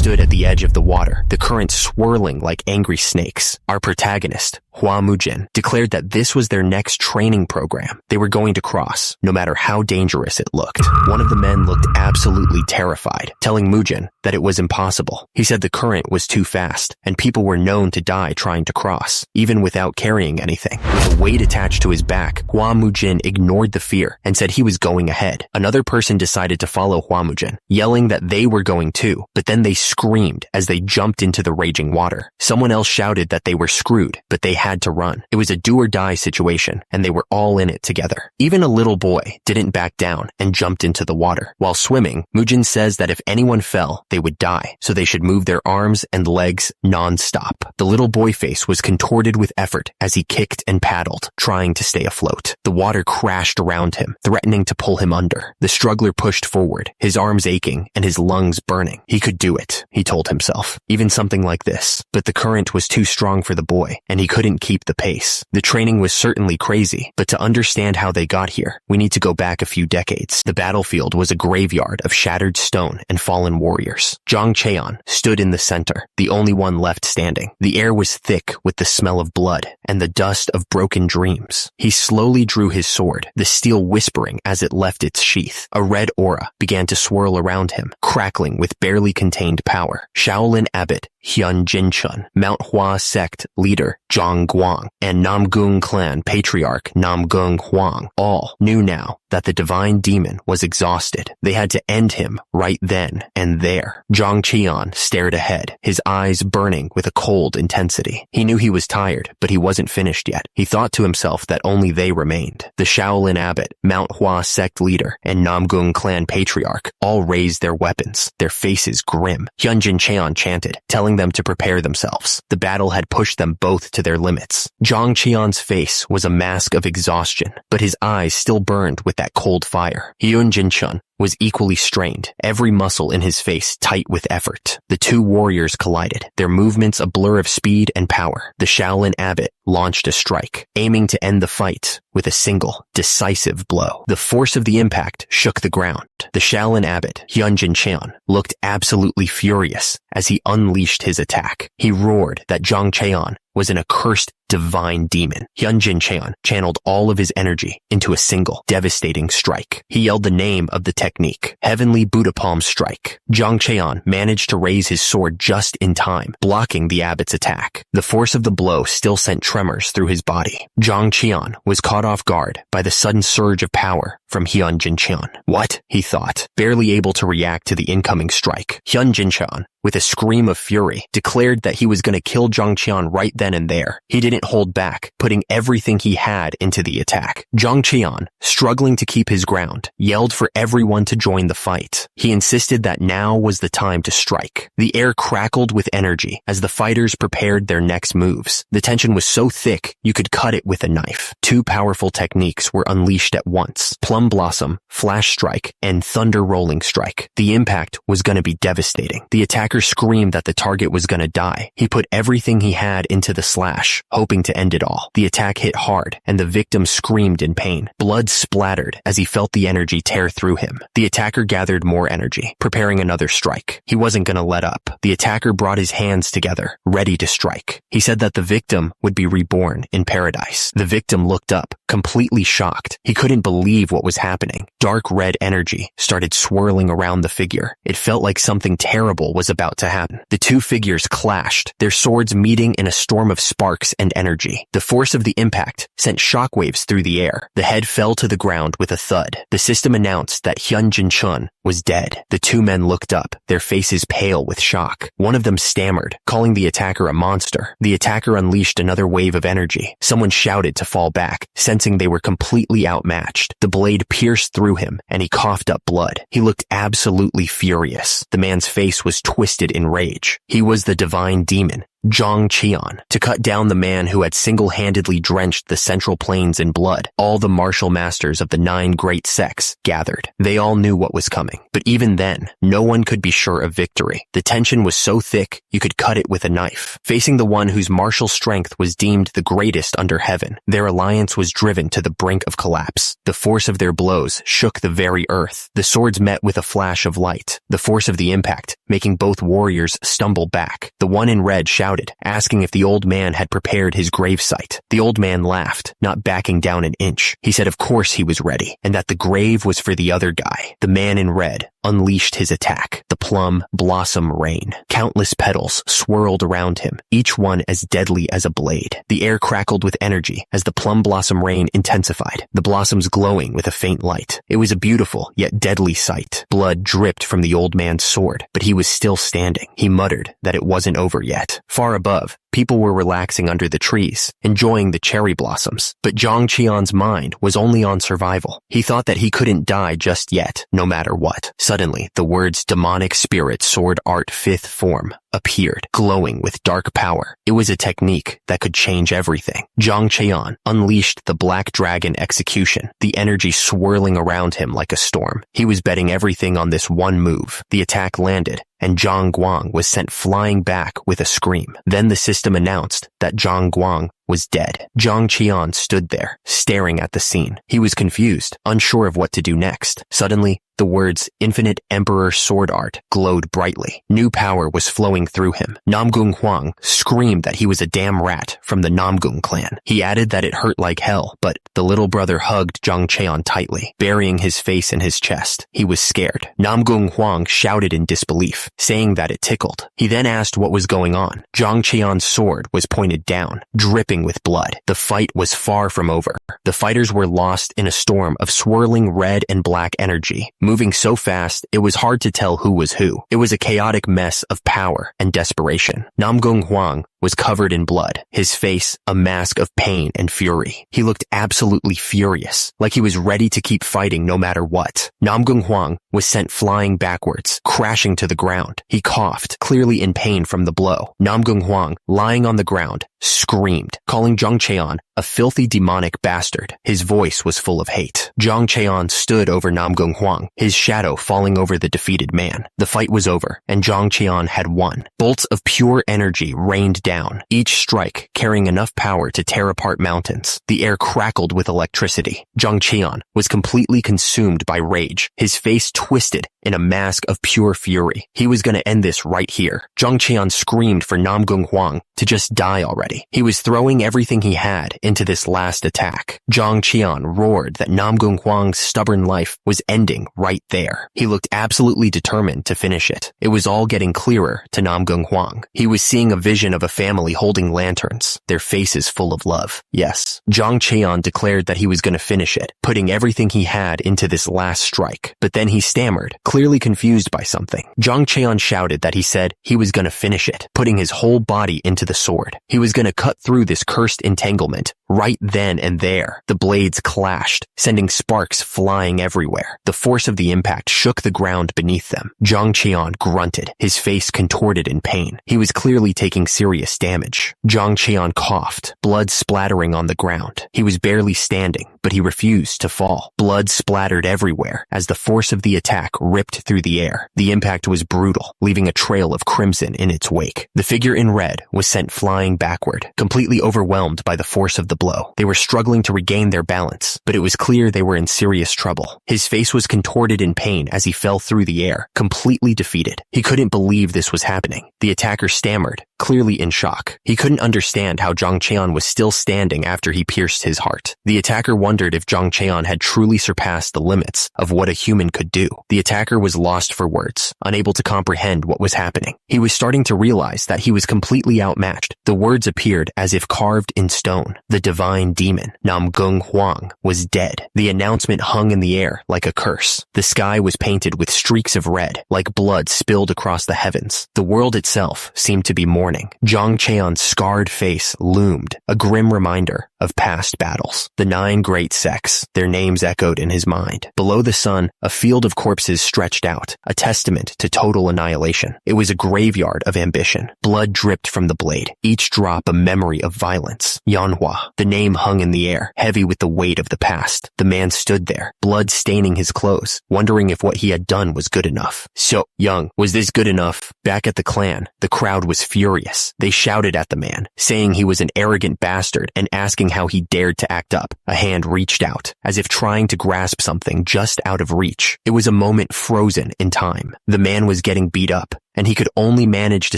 stood at the edge of the water, the current swirling like angry snakes. Our protagonist, Hua Mujin, declared that this was their next training program. They were going to cross, no matter how dangerous it looked. One of the men looked absolutely terrified, telling Mujin that it was impossible. He said the current was too fast, and people were known to die trying to cross, even without carrying anything. With a weight attached to his back, Hua Mujin ignored the fear and said he was going ahead. Another person decided to follow Hua Mujin, yelling that they were going too, but then they screamed as they jumped into the raging water. Someone else shouted that they were screwed, but they had to run. It was a do-or-die situation, and they were all in it together. Even a little boy didn't back down and jumped into the water. While swimming, Mujin says that if anyone fell, they would die, so they should move their arms and legs non-stop. The little boy face was contorted with effort as he kicked and paddled, trying to stay afloat. The water crashed around him, threatening to pull him under. The struggler pushed forward, his arms aching and his lungs burning. He could do it, he told himself. Even something like this. But the current was too strong for the boy, and he couldn't keep the pace. The training was certainly crazy, but to understand how they got here, we need to go back a few decades. The battlefield was a graveyard of shattered stone and fallen warriors. Zhang Cheon stood in the center, the only one left standing. The air was thick with the smell of blood and the dust of broken dreams. He slowly drew his sword, the steel whispering as it left its sheath. A red aura began to swirl around him, crackling with barely contained power. Shaolin Abbot Hyun Jinchun, Mount Hua sect leader Zhang Guang, and Namgung clan patriarch Namgung Huang all knew now that the divine demon was exhausted. They had to end him right then and there. Zhang Qian stared ahead, his eyes burning with a cold intensity. He knew he was tired, but he wasn't finished yet. He thought to himself that only they remained. The Shaolin Abbot, Mount Hua sect leader, and Namgung clan patriarch all raised their weapons, their faces grim. Hyunjin Cheon chanted, telling them to prepare themselves. The battle had pushed them both to their limits. Zhang Qian's face was a mask of exhaustion, but his eyes still burned with that cold fire. Hyun Jinchun was equally strained, every muscle in his face tight with effort. The two warriors collided, their movements a blur of speed and power. The Shaolin Abbot launched a strike, aiming to end the fight with a single, decisive blow. The force of the impact shook the ground. The Shaolin Abbot, Hyunjin Cheon, looked absolutely furious as he unleashed his attack. He roared that Zhang Cheon was an accursed divine demon. Hyunjin Cheon channeled all of his energy into a single, devastating strike. He yelled the name of the technique, Heavenly Buddha Palm Strike. Zhang Cheon managed to raise his sword just in time, blocking the abbot's attack. The force of the blow still sent tremors through his body. Zhang Cheon was caught off guard by the sudden surge of power from Hyunjin Cheon. What? He thought, barely able to react to the incoming strike. Hyunjin Cheon, with a scream of fury, declared that he was going to kill Zhang Cheon right then and there. He didn't hold back, putting everything he had into the attack. Zhang Cheon, struggling to keep his ground, yelled for everyone to join the fight. He insisted that now was the time to strike. The air crackled with energy as the fighters prepared their next moves. The tension was so thick, you could cut it with a knife. Two powerful techniques were unleashed at once: Plum Blossom, Flash Strike, and Thunder Rolling Strike. The impact was going to be devastating. The attacker screamed that the target was going to die. He put everything he had into the slash, hoping to end it all. The attack hit hard, and the victim screamed in pain. Blood splattered as he felt the energy tear through him. The attacker gathered more energy, preparing another strike. He wasn't going to let up. The attacker brought his hands together, ready to strike. He said that the victim would be reborn in paradise. The victim looked up, completely shocked. He couldn't believe what was happening. Dark red energy started swirling around the figure. It felt like something terrible was about to happen. The two figures clashed, their swords meeting in a storm of sparks and energy. The force of the impact sent shockwaves through the air. The head fell to the ground with a thud. The system announced that Hyunjin Chun was dead. The two men looked up, their faces pale with shock. One of them stammered, calling the attacker a monster. The attacker unleashed another wave of energy. Someone shouted to fall back, sensing they were completely outmatched. The blade pierced through him, and he coughed up blood. He looked absolutely furious. The man's face was twisted in rage. He was the divine demon, Zhang Qian. To cut down the man who had single-handedly drenched the Central Plains in blood, all the martial masters of the 9 great sects gathered. They all knew what was coming, but even then, no one could be sure of victory. The tension was so thick, you could cut it with a knife. Facing the one whose martial strength was deemed the greatest under heaven, their alliance was driven to the brink of collapse. The force of their blows shook the very earth. The swords met with a flash of light. The force of the impact making both warriors stumble back. The one in red shouted, asking if the old man had prepared his gravesite. The old man laughed, not backing down an inch. He said of course he was ready, and that the grave was for the other guy. The man in red unleashed his attack, the plum blossom rain. Countless petals swirled around him, each one as deadly as a blade. The air crackled with energy as the plum blossom rain intensified, the blossoms glowing with a faint light. It was a beautiful yet deadly sight. Blood dripped from the old man's sword, but he was still standing. He muttered that it wasn't over yet. Far above, people were relaxing under the trees, enjoying the cherry blossoms. But Zhang Qian's mind was only on survival. He thought that he couldn't die just yet, no matter what. Suddenly, the words demonic spirit sword art 5th form appeared, glowing with dark power. It was a technique that could change everything. Zhang Qian unleashed the black dragon execution, the energy swirling around him like a storm. He was betting everything on this one move. The attack landed, and Zhang Guang was sent flying back with a scream. Then the system announced that Zhang Guang was dead. Zhang Qian stood there, staring at the scene. He was confused, unsure of what to do next. Suddenly, the words Infinite Emperor Sword Art glowed brightly. New power was flowing through him. Namgung Huang screamed that he was a damn rat from the Namgung clan. He added that it hurt like hell, but the little brother hugged Zhang Qian tightly, burying his face in his chest. He was scared. Namgung Huang shouted in disbelief, saying that it tickled. He then asked what was going on. Zhang Qian's sword was pointed down, dripping with blood. The fight was far from over. The fighters were lost in a storm of swirling red and black energy, moving so fast it was hard to tell who was who. It was a chaotic mess of power and desperation. Namgung Huang was covered in blood, his face a mask of pain and fury. He looked absolutely furious, like he was ready to keep fighting no matter what. Namgung Huang was sent flying backwards, crashing to the ground. He coughed, clearly in pain from the blow. Namgung Huang, lying on the ground, screamed, calling Zhang Qian a filthy demonic bastard. His voice was full of hate. Zhang Qian stood over Namgung Huang, his shadow falling over the defeated man. The fight was over, and Zhang Qian had won. Bolts of pure energy rained down, each strike carrying enough power to tear apart mountains. The air crackled with electricity. Zhang Qian was completely consumed by rage, his face twisted in a mask of pure fury. He was going to end this right here. Zhang Qian screamed for Namgung Huang to just die already. He was throwing everything he had into this last attack. Zhang Qian roared that Namgung Huang's stubborn life was ending right there. He looked absolutely determined to finish it. It was all getting clearer to Namgung Huang. He was seeing a vision of a family holding lanterns, their faces full of love. Yes, Zhang Qian declared that he was going to finish it, putting everything he had into this last strike. But then he stammered, clearly confused by something. Zhang Qian shouted that he said he was going to finish it, putting his whole body into the sword. He was going to cut through this cursed entanglement. Right then and there, the blades clashed, sending sparks flying everywhere. The force of the impact shook the ground beneath them. Zhang Qian grunted, his face contorted in pain. He was clearly taking serious damage. Zhang Qian coughed, blood splattering on the ground. He was barely standing, but he refused to fall. Blood splattered everywhere as the force of the attack ripped through the air. The impact was brutal, leaving a trail of crimson in its wake. The figure in red was sent flying backward, completely overwhelmed by the force of the blow. They were struggling to regain their balance, but it was clear they were in serious trouble. His face was contorted in pain as he fell through the air, completely defeated. He couldn't believe this was happening. The attacker stammered, clearly in shock. He couldn't understand how Zhang Qian was still standing after he pierced his heart. The attacker wondered if Zhang Qian had truly surpassed the limits of what a human could do. The attacker was lost for words, unable to comprehend what was happening. He was starting to realize that he was completely outmatched. The words appeared as if carved in stone. The divine demon, Namgung Huang, was dead. The announcement hung in the air like a curse. The sky was painted with streaks of red, like blood spilled across the heavens. The world itself seemed to be mourning. Zhang Qian's scarred face loomed, a grim reminder of past battles. The 9 great sects, their names echoed in his mind. Below the sun, a field of corpses stretched out, a testament to total annihilation. It was a graveyard of ambition. Blood dripped from the blade, each drop a memory of violence. Manhwa, the name hung in the air, heavy with the weight of the past. The man stood there, blood staining his clothes, wondering if what he had done was good enough. So, Young, was this good enough? Back at the clan, the crowd was furious. They shouted at the man, saying he was an arrogant bastard and asking how he dared to act up. A hand reached out, as if trying to grasp something just out of reach. It was a moment frozen in time. The man was getting beat up, and he could only manage to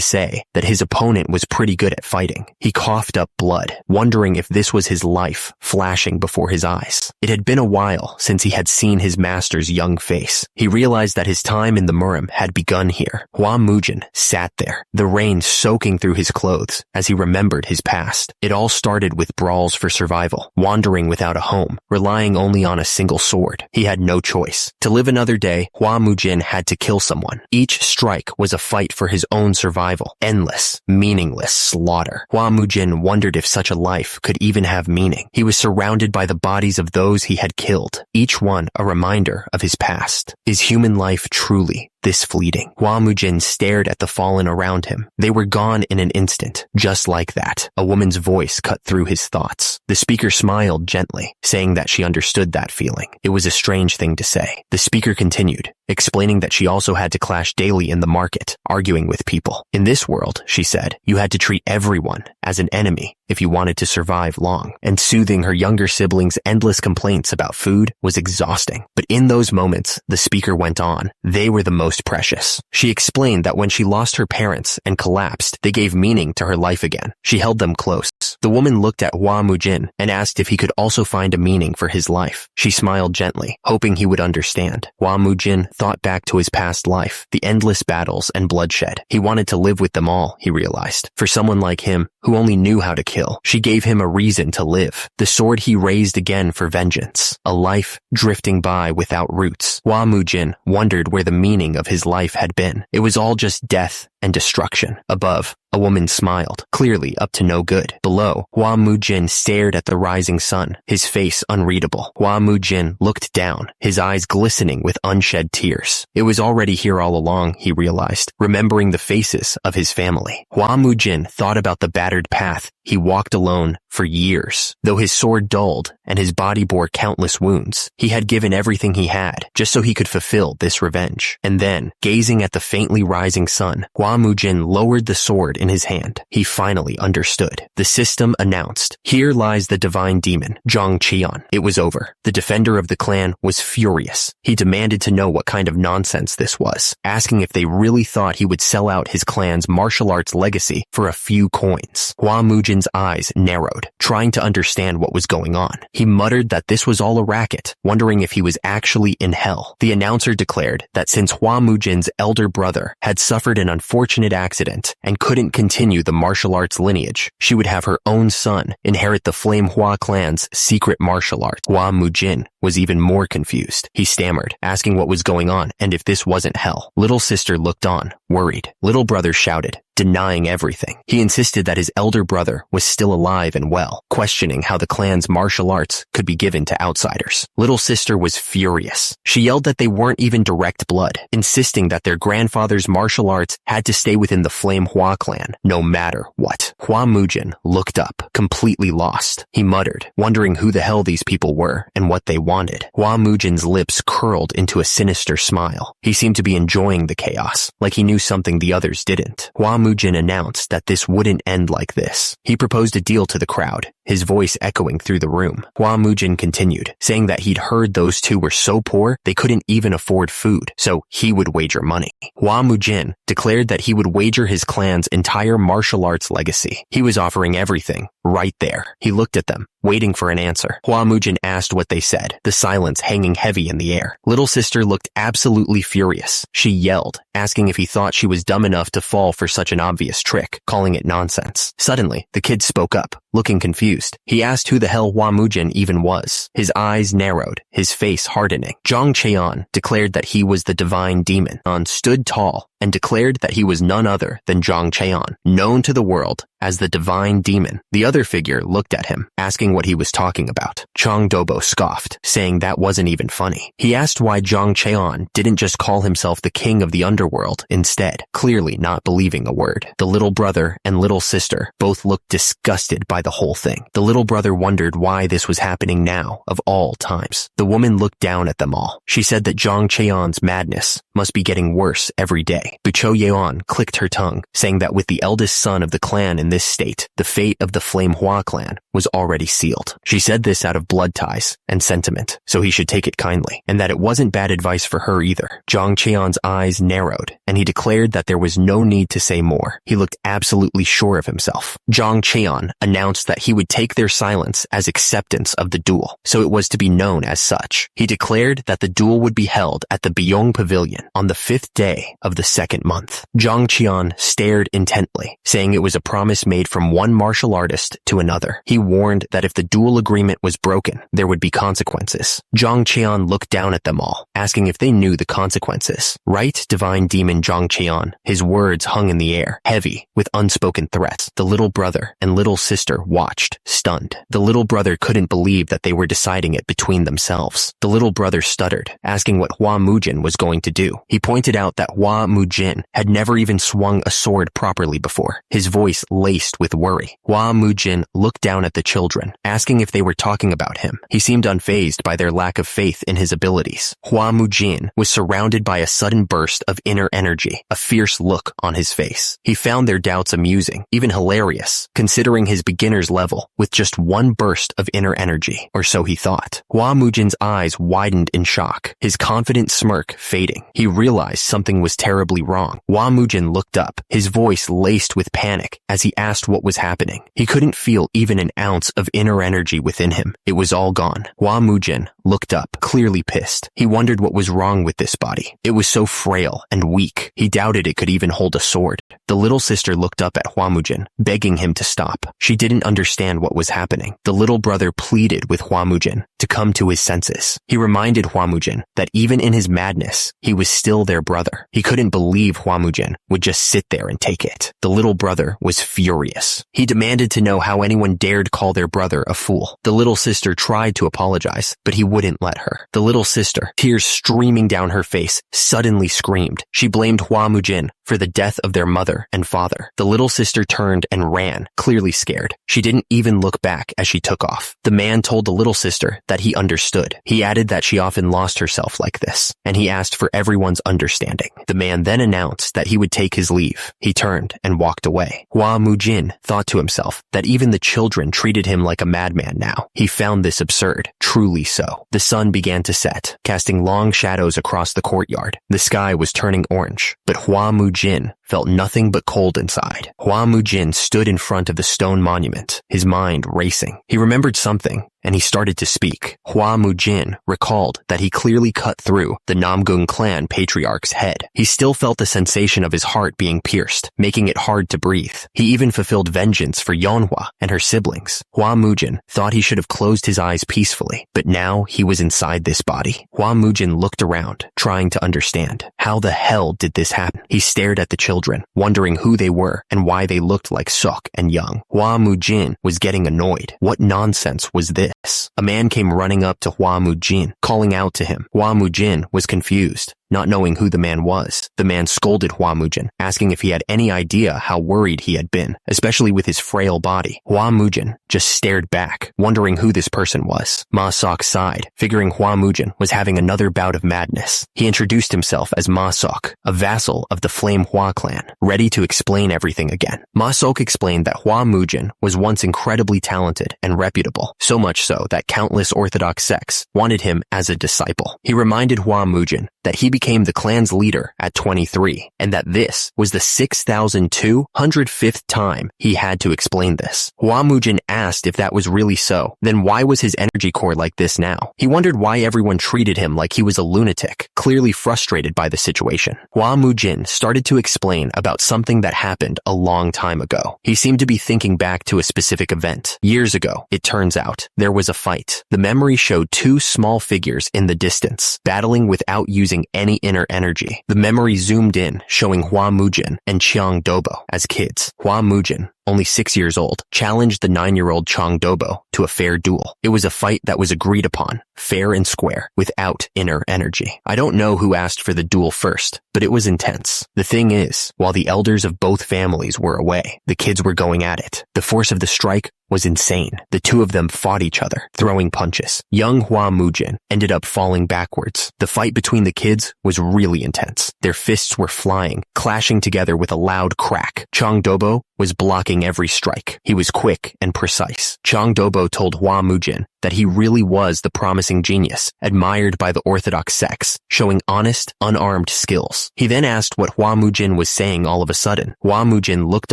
say that his opponent was pretty good at fighting. He coughed up blood, wondering if this was his life flashing before his eyes. It had been a while since he had seen his master's young face. He realized that his time in the Murim had begun here. Hua Mujin sat there, the rain soaking through his clothes as he remembered his past. It all started with brawls for survival, wandering without a home, relying only on a single sword. He had no choice. To live another day, Hua Mujin had to kill someone. Each strike was a fight for his own survival. Endless, meaningless slaughter. Hua Mujin wondered if such a life could even have meaning. He was surrounded by the bodies of those he had killed, each one a reminder of his past. Is human life truly this fleeting? Hua Mujin stared at the fallen around him. They were gone in an instant, just like that. A woman's voice cut through his thoughts. The speaker smiled gently, saying that she understood that feeling. It was a strange thing to say. The speaker continued, explaining that she also had to clash daily in the market, arguing with people. In this world, she said, you had to treat everyone as an enemy if you wanted to survive long. And soothing her younger siblings' endless complaints about food was exhausting. But in those moments, the speaker went on. They were the most precious. She explained that when she lost her parents and collapsed, they gave meaning to her life again. She held them close. The woman looked at Hua Mujin and asked if he could also find a meaning for his life. She smiled gently, hoping he would understand. Hua Mujin thought back to his past life, the endless battles and bloodshed. He wanted to live with them all, he realized. For someone like him, who only knew how to kill, she gave him a reason to live. The sword he raised again for vengeance. A life drifting by without roots. Hua Mujin wondered where the meaning of his life had been. It was all just death and destruction. Above, a woman smiled, clearly up to no good. Below, Hua Mujin stared at the rising sun, his face unreadable. Hua Mujin looked down, his eyes glistening with unshed tears. It was already here all along, he realized, remembering the faces of his family. Hua Mujin thought about the battered path he walked alone for years. Though his sword dulled and his body bore countless wounds, he had given everything he had just so he could fulfill this revenge. And then, gazing at the faintly rising sun, Hua Mujin lowered the sword in his hand. He finally understood. The system announced, "Here lies the divine demon, Zhang Qian." It was over. The defender of the clan was furious. He demanded to know what kind of nonsense this was, asking if they really thought he would sell out his clan's martial arts legacy for a few coins. Hua Mujin's eyes narrowed, trying to understand what was going on. He muttered that this was all a racket, wondering if he was actually in hell. The announcer declared that since Hua Mujin's elder brother had suffered an unfortunate accident and couldn't continue the martial arts lineage, she would have her own son inherit the Flame Hua clan's secret martial arts. Hua Mujin was even more confused. He stammered, asking what was going on and if this wasn't hell. Little sister looked on, worried. Little brother shouted, denying everything. He insisted that his elder brother was still alive and well, questioning how the clan's martial arts could be given to outsiders. Little sister was furious. She yelled that they weren't even direct blood, insisting that their grandfather's martial arts had to stay within the Flame Hua clan, no matter what. Hua Mujin looked up, completely lost. He muttered, wondering who the hell these people were and what they wanted. Hua Mujin's lips curled into a sinister smile. He seemed to be enjoying the chaos, like he knew something the others didn't. Hua Mujin announced that this wouldn't end like this. He proposed a deal to the crowd, his voice echoing through the room. Hua Mujin continued, saying that he'd heard those two were so poor they couldn't even afford food, so he would wager money. Hua Mujin declared that he would wager his clan's entire martial arts legacy. He was offering everything, right there. He looked at them, waiting for an answer. Hua Mujin asked what they said, the silence hanging heavy in the air. Little sister looked absolutely furious. She yelled, asking if he thought she was dumb enough to fall for such an obvious trick, calling it nonsense. Suddenly, the kid spoke up, looking confused. He asked who the hell Hua Mujin even was. His eyes narrowed, his face hardening. Zhang Qian declared that he was the divine demon. An stood tall and declared that he was none other than Zhang Qian, known to the world as the divine demon. The other figure looked at him, asking what he was talking about. Chang Dobo scoffed, saying that wasn't even funny. He asked why Zhang Qian didn't just call himself the king of the underworld instead, clearly not believing a word. The little brother and little sister both looked disgusted by the whole thing. The little brother wondered why this was happening now, of all times. The woman looked down at them all. She said that Zhang Qian's madness must be getting worse every day. quietly. Bucho Yeon clicked her tongue, saying that with the eldest son of the clan in this state, the fate of the Flame Hua clan was already sealed. She said this out of blood ties and sentiment, so he should take it kindly, and that it wasn't bad advice for her either. Zhang Cheon's eyes narrowed, and he declared that there was no need to say more. He looked absolutely sure of himself. Zhang Cheon announced that he would take their silence as acceptance of the duel, so it was to be known as such. He declared that the duel would be held at the Byong Pavilion on the 5th day of the 2nd month. Zhang Cheon stared intently, saying it was a promise made from one martial artist to another. He warned that if the duel agreement was broken, there would be consequences. Zhang Cheon looked down at them all, asking if they knew the consequences. Right, divine demon Zhang Cheon? His words hung in the air, heavy with unspoken threats. The little brother and little sister watched, stunned. The little brother couldn't believe that they were deciding it between themselves. The little brother stuttered, asking what Hua Mujin was going to do. He pointed out that Hua Mujin had never even swung a sword properly before, his voice laced with worry. Hua Mujin looked down at the children, asking if they were talking about him. He seemed unfazed by their lack of faith in his abilities. Hua Mujin was surrounded by a sudden burst of inner energy, a fierce look on his face. He found their doubts amusing, even hilarious, considering his beginner's level, with just one burst of inner energy, or so he thought. Hua Mujin's eyes widened in shock, his confident smirk fading. He realized something was terribly wrong. Hua Mujin looked up, his voice laced with panic as he asked what was happening. He couldn't feel even an ounce of inner energy within him. It was all gone. Hua Mujin looked up, clearly pissed. He wondered what was wrong with this body. It was so frail and weak. He doubted it could even hold a sword. The little sister looked up at Hua Mujin, begging him to stop. She didn't understand what was happening. The little brother pleaded with Hua Mujin to come to his senses. He reminded Hua Mujin that even in his madness, he was still their brother. He couldn't believe Hua Mujin would just sit there and take it. The little brother was furious. He demanded to know how anyone dared call their brother a fool. The little sister tried to apologize, but he wouldn't let her. The little sister, tears streaming down her face, suddenly screamed. She blamed Hua Mujin for the death of their mother and father. The little sister turned and ran, clearly scared. She didn't even look back as she took off. The man told the little sister that he understood. He added that she often lost herself like this, and he asked for everyone's understanding. The man then announced that he would take his leave. He turned and walked away. Hua Mujin thought to himself that even the children treated him like a madman now. He found this absurd, truly so. The sun began to set, casting long shadows across the courtyard. The sky was turning orange, but Hua Mujin felt nothing but cold inside. Hua Mujin stood in front of the stone monument, his mind racing. He remembered something, and he started to speak. Hua Mujin recalled that he clearly cut through the Namgung clan patriarch's head. He still felt the sensation of his heart being pierced, making it hard to breathe. He even fulfilled vengeance for Yeonhwa and her siblings. Hua Mujin thought he should have closed his eyes peacefully, but now he was inside this body. Hua Mujin looked around, trying to understand. How the hell did this happen? He stared at the children, wondering who they were and why they looked like Sok and Young. Hua Mujin was getting annoyed. What nonsense was this? A man came running up to Hua Mujin, calling out to him. Hua Mujin was confused, not knowing who the man was. The man scolded Hua Mujin, asking if he had any idea how worried he had been, especially with his frail body. Hua Mujin just stared back, wondering who this person was. Ma Sok sighed, figuring Hua Mujin was having another bout of madness. He introduced himself as Ma Sok, a vassal of the Flame Hua clan, ready to explain everything again. Ma Sok explained that Hua Mujin was once incredibly talented and reputable, so much so that countless Orthodox sects wanted him as a disciple. He reminded Hua Mujin that he became the clan's leader at 23, and that this was the 6,205th time he had to explain this. Hua Mujin asked if that was really so. Then why was his energy core like this now? He wondered why everyone treated him like he was a lunatic, clearly frustrated by the situation. Hua Mujin started to explain about something that happened a long time ago. He seemed to be thinking back to a specific event. Years ago, it turns out, there was a fight. The memory showed two small figures in the distance, battling without using any inner energy. The memory zoomed in, showing Hua Mujin and Chiang Dobo as kids. Hua Mujin only 6 years old, challenged the 9-year-old Chang Dobo to a fair duel. It was a fight that was agreed upon, fair and square, without inner energy. I don't know who asked for the duel first, but it was intense. The thing is, while the elders of both families were away, the kids were going at it. The force of the strike was insane. The two of them fought each other, throwing punches. Young Hua Mujin ended up falling backwards. The fight between the kids was really intense. Their fists were flying, clashing together with a loud crack. Chang Dobo was blocking every strike. He was quick and precise. Chang Dobo told Hua Mujin that he really was the promising genius, admired by the orthodox sects, showing honest, unarmed skills. He then asked what Hua Mujin was saying all of a sudden. Hua Mujin looked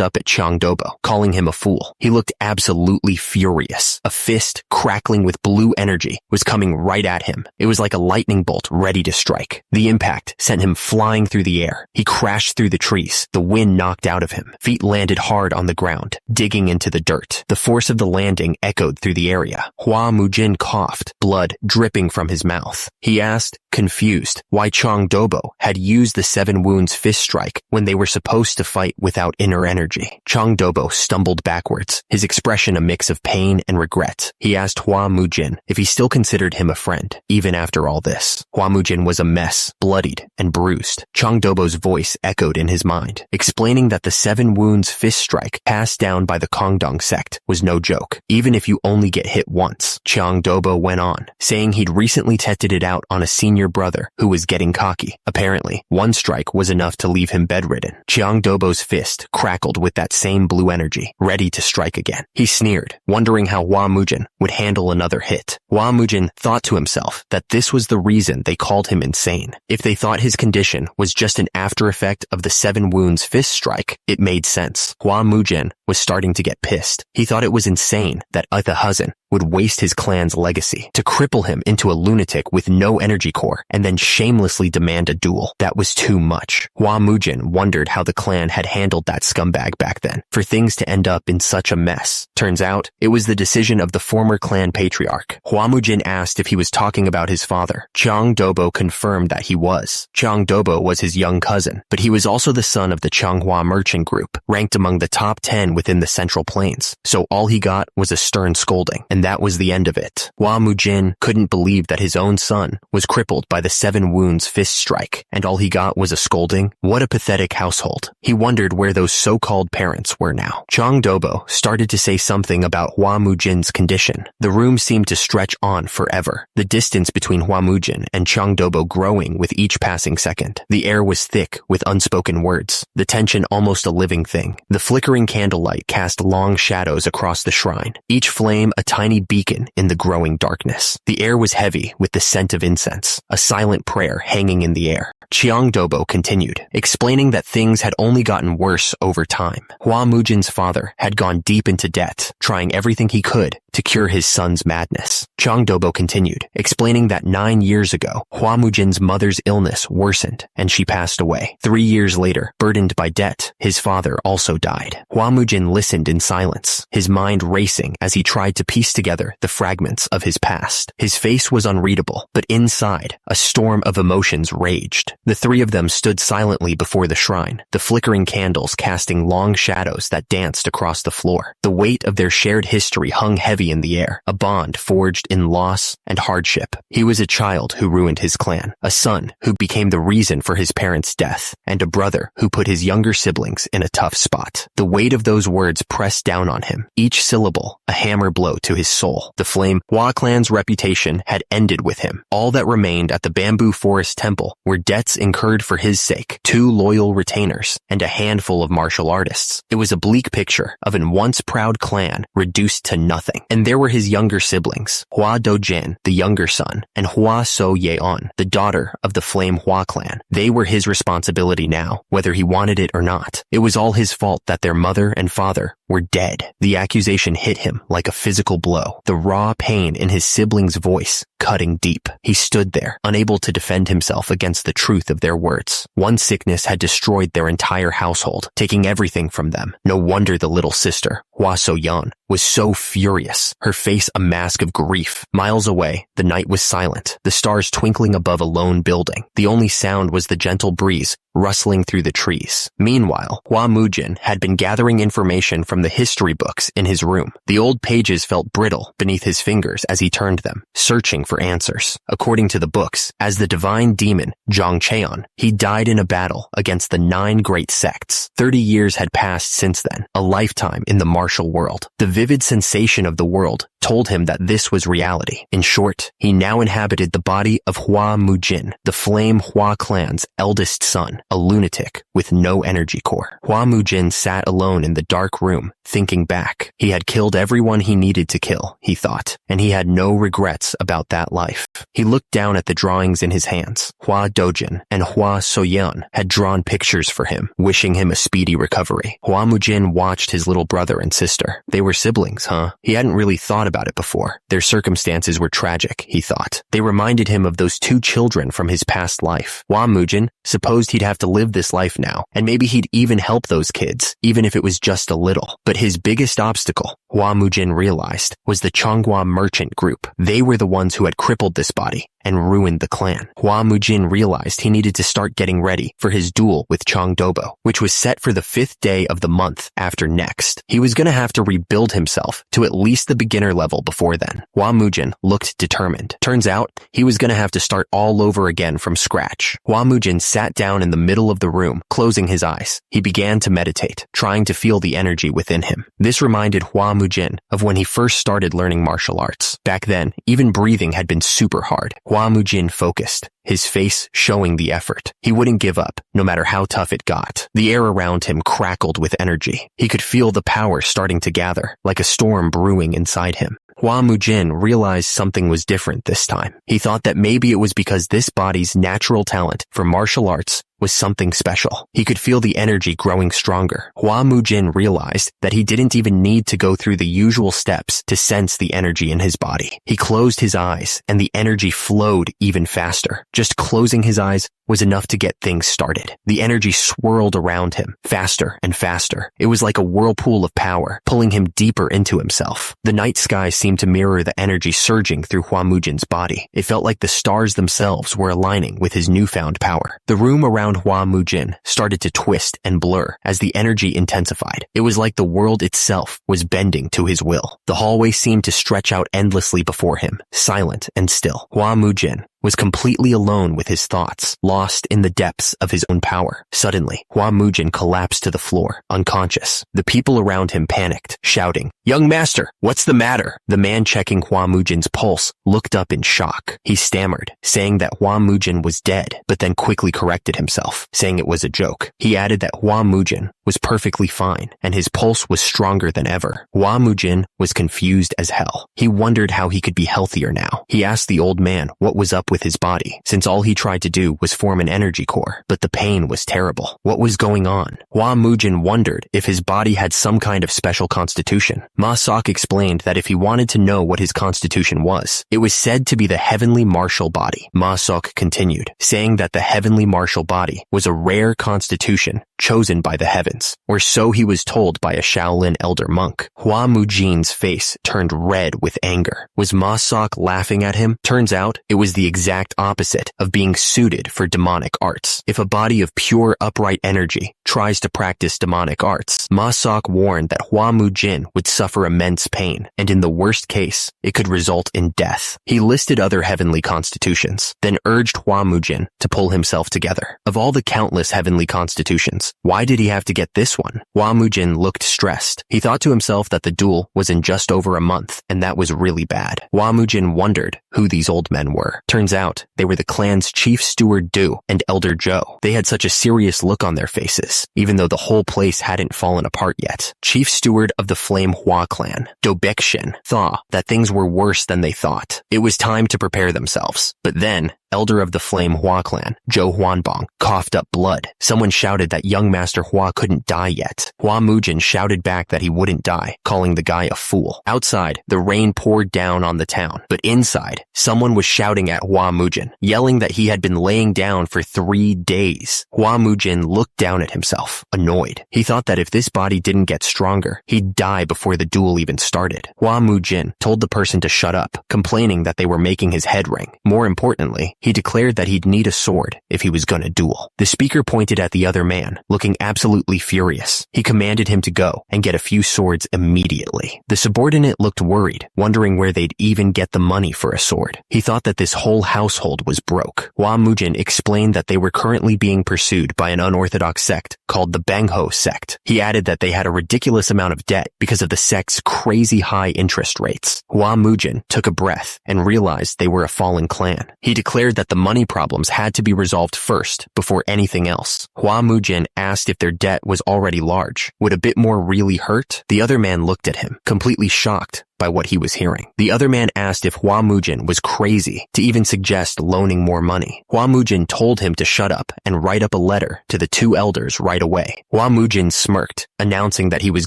up at Chang Dobo, calling him a fool. He looked absolutely furious. A fist, crackling with blue energy, was coming right at him. It was like a lightning bolt ready to strike. The impact sent him flying through the air. He crashed through the trees. The wind knocked out of him. Feet landed hard on the ground, digging into the dirt. The force of the landing echoed through the area. Hua Mujin coughed, blood dripping from his mouth. He asked, confused, why Chang Dobo had used the 7 wounds fist strike when they were supposed to fight without inner energy. Chang Dobo stumbled backwards, his expression a mix of pain and regret. He asked Hua Mujin if he still considered him a friend, even after all this. Hua Mujin was a mess, bloodied and bruised. Chang Dobo's voice echoed in his mind, explaining that the 7 wounds fist strike passed down by the Kongdong sect was no joke. Even if you only get hit once, Chang Dobo went on, saying he'd recently tested it out on a senior brother who was getting cocky. Apparently, 1 strike was enough to leave him bedridden. Chang Dobo's fist crackled with that same blue energy, ready to strike again. He sneered, wondering how Hua Mujin would handle another hit. Hua Mujin thought to himself that this was the reason they called him insane. If they thought his condition was just an after effect of the 7 wounds fist strike, it made sense. Hua Mujin was starting to get pissed. He thought it was insane that Ithahusin would waste his clan's legacy to cripple him into a lunatic with no energy core and then shamelessly demand a duel. That was too much. Hua Mujin wondered how the clan had handled that scumbag back then, for things to end up in such a mess. Turns out, it was the decision of the former clan patriarch. Hua Mujin asked if he was talking about his father. Chang Dobo confirmed that he was. Chang Dobo was his young cousin, but he was also the son of the Changhua merchant group, ranked among the top 10 within the Central Plains. So all he got was a stern scolding, and that was the end of it. Hua Mujin couldn't believe that his own son was crippled by the 7 wounds fist strike, and all he got was a scolding. What a pathetic household. He wondered where those so-called parents were now. Chang Dobo started to say something about Hua Mujin's condition. The room seemed to stretch on forever, the distance between Hua Mujin and Chang Dobo growing with each passing second. The air was thick with unspoken words, the tension almost a living thing. The flickering candlelight cast long shadows across the shrine, each flame a tiny beacon in the growing darkness. The air was heavy with the scent of incense, a silent prayer hanging in the air. Chang Dobo continued, explaining that things had only gotten worse over time. Hua Mujin's father had gone deep into debt, trying everything he could to cure his son's madness. Chang Dobo continued, explaining that 9 years ago, Hua Mujin's mother's illness worsened and she passed away. 3 years later, burdened by debt, his father also died. Hua Mujin listened in silence, his mind racing as he tried to piece together the fragments of his past. His face was unreadable, but inside, a storm of emotions raged. The 3 of them stood silently before the shrine, the flickering candles casting long shadows that danced across the floor. The weight of their shared history hung heavy in the air, a bond forged in loss and hardship. He was a child who ruined his clan, a son who became the reason for his parents' death, and a brother who put his younger siblings in a tough spot. The weight of those words pressed down on him, each syllable a hammer blow to his soul. The flame Hua clan's reputation had ended with him. All that remained at the Bamboo Forest Temple were debts incurred for his sake, 2 loyal retainers, and a handful of martial artists. It was a bleak picture of an once proud clan reduced to nothing. And there were his younger siblings, Hua Dojin, the younger son, and Hua So Yeon, the daughter of the Flame Hua clan. They were his responsibility now, whether he wanted it or not. It was all his fault that their mother and father were dead. The accusation hit him like a physical blow, the raw pain in his sibling's voice cutting deep. He stood there, unable to defend himself against the truth of their words. One sickness had destroyed their entire household, taking everything from them. No wonder the little sister, Hua So-yeon, was so furious, her face a mask of grief. Miles away, the night was silent, the stars twinkling above a lone building. The only sound was the gentle breeze rustling through the trees. Meanwhile, Hua Mujin had been gathering information from the history books in his room. The old pages felt brittle beneath his fingers as he turned them, searching for answers. According to the books, as the divine demon, Zhang Cheon, he died in a battle against the 9 great sects. 30 years had passed since then, a lifetime in the martial world. The vivid sensation of the world told him that this was reality. In short, he now inhabited the body of Hua Mujin, the Flame Hua clan's eldest son, a lunatic with no energy core. Hua Mujin sat alone in the dark room, thinking back. He had killed everyone he needed to kill, he thought, and he had no regrets about that life. He looked down at the drawings in his hands. Hua Dojin and Hua Soyeon had drawn pictures for him, wishing him a speedy recovery. Hua Mujin watched his little brother and sister. They were siblings, huh? He hadn't really thought about it before. Their circumstances were tragic, he thought. They reminded him of those 2 children from his past life. Hua Mujin supposed he'd have to live this life now, and maybe he'd even help those kids, even if it was just a little. But his biggest obstacle, Hua Mujin realized, was the Changhua merchant group. They were the ones who had crippled this body and ruined the clan. Hua Mujin realized he needed to start getting ready for his duel with Chang Dobo, which was set for the 5th day of the month after next. He was going to have to rebuild himself to at least the beginner level before then. Hua Mujin looked determined. Turns out, he was going to have to start all over again from scratch. Hua Mujin sat down in the middle of the room, closing his eyes. He began to meditate, trying to feel the energy within him. This reminded Hua Mujin of when he first started learning martial arts. Back then, even breathing had been super hard. Hua Mujin focused, his face showing the effort. He wouldn't give up, no matter how tough it got. The air around him crackled with energy. He could feel the power starting to gather, like a storm brewing inside him. Hua Mujin realized something was different this time. He thought that maybe it was because this body's natural talent for martial arts was something special. He could feel the energy growing stronger. Hua Mujin realized that he didn't even need to go through the usual steps to sense the energy in his body. He closed his eyes, and the energy flowed even faster. Just closing his eyes was enough to get things started. The energy swirled around him, faster and faster. It was like a whirlpool of power, pulling him deeper into himself. The night sky seemed to mirror the energy surging through Hua Mujin's body. It felt like the stars themselves were aligning with his newfound power. The room around Hua Mujin started to twist and blur as the energy intensified. It was like the world itself was bending to his will. The hallway seemed to stretch out endlessly before him, silent and still. Hua Mujin was completely alone with his thoughts, lost in the depths of his own power. Suddenly, Hua Mujin collapsed to the floor, unconscious. The people around him panicked, shouting, "Young master, what's the matter?" The man checking Hua Mujin's pulse looked up in shock. He stammered, saying that Hua Mujin was dead, but then quickly corrected himself, saying it was a joke. He added that Hua Mujin was perfectly fine, and his pulse was stronger than ever. Hua Mujin was confused as hell. He wondered how he could be healthier now. He asked the old man what was up with his body, since all he tried to do was form an energy core, but the pain was terrible. What was going on? Hua Mujin wondered if his body had some kind of special constitution. Ma Sok explained that if he wanted to know what his constitution was, it was said to be the heavenly martial body. Ma Sok continued, saying that the heavenly martial body was a rare constitution chosen by the heavens, or so he was told by a Shaolin elder monk. Hua Mujin's face turned red with anger. Was Ma Sok laughing at him? Turns out it was the exact opposite of being suited for demonic arts. If a body of pure upright energy tries to practice demonic arts, Ma Sok warned that Hua Mujin would suffer immense pain, and in the worst case, it could result in death. He listed other heavenly constitutions, then urged Hua Mujin to pull himself together. Of all the countless heavenly constitutions, why did he have to get this one? Hua Mujin looked stressed. He thought to himself that the duel was in just over a month, and that was really bad. Hua Mujin wondered who these old men were. Turns out, they were the clan's chief steward Du and elder Zhou. They had such a serious look on their faces, even though the whole place hadn't fallen apart yet. Chief steward of the Flame Hua clan, Do Baekshin, thought that things were worse than they thought. It was time to prepare themselves. But then, elder of the Flame Hua clan, Zhou Huanbong, coughed up blood. Someone shouted that young Master Hua couldn't die yet. Hua Mujin shouted back that he wouldn't die, calling the guy a fool. Outside, the rain poured down on the town, but inside, someone was shouting at Hua Mujin, yelling that he had been laying down for 3 days. Hua Mujin looked down at himself, annoyed. He thought that if this body didn't get stronger, he'd die before the duel even started. Hua Mujin told the person to shut up, complaining that they were making his head ring. More importantly, He declared that he'd need a sword if he was gonna duel. The speaker pointed at the other man, looking absolutely furious. He commanded him to go and get a few swords immediately. The subordinate looked worried, wondering where they'd even get the money for a sword. He thought that this whole household was broke. Hua Mujin explained that they were currently being pursued by an unorthodox sect called the Bangho sect. He added that they had a ridiculous amount of debt because of the sect's crazy high interest rates. Hua Mujin took a breath and realized they were a fallen clan. He declared that the money problems had to be resolved first before anything else. Hua Mujin asked if their debt was already large. Would a bit more really hurt? The other man looked at him, completely shocked by what he was hearing. The other man asked if Hua Mujin was crazy to even suggest loaning more money. Hua Mujin told him to shut up and write up a letter to the two elders right away. Hua Mujin smirked, announcing that he was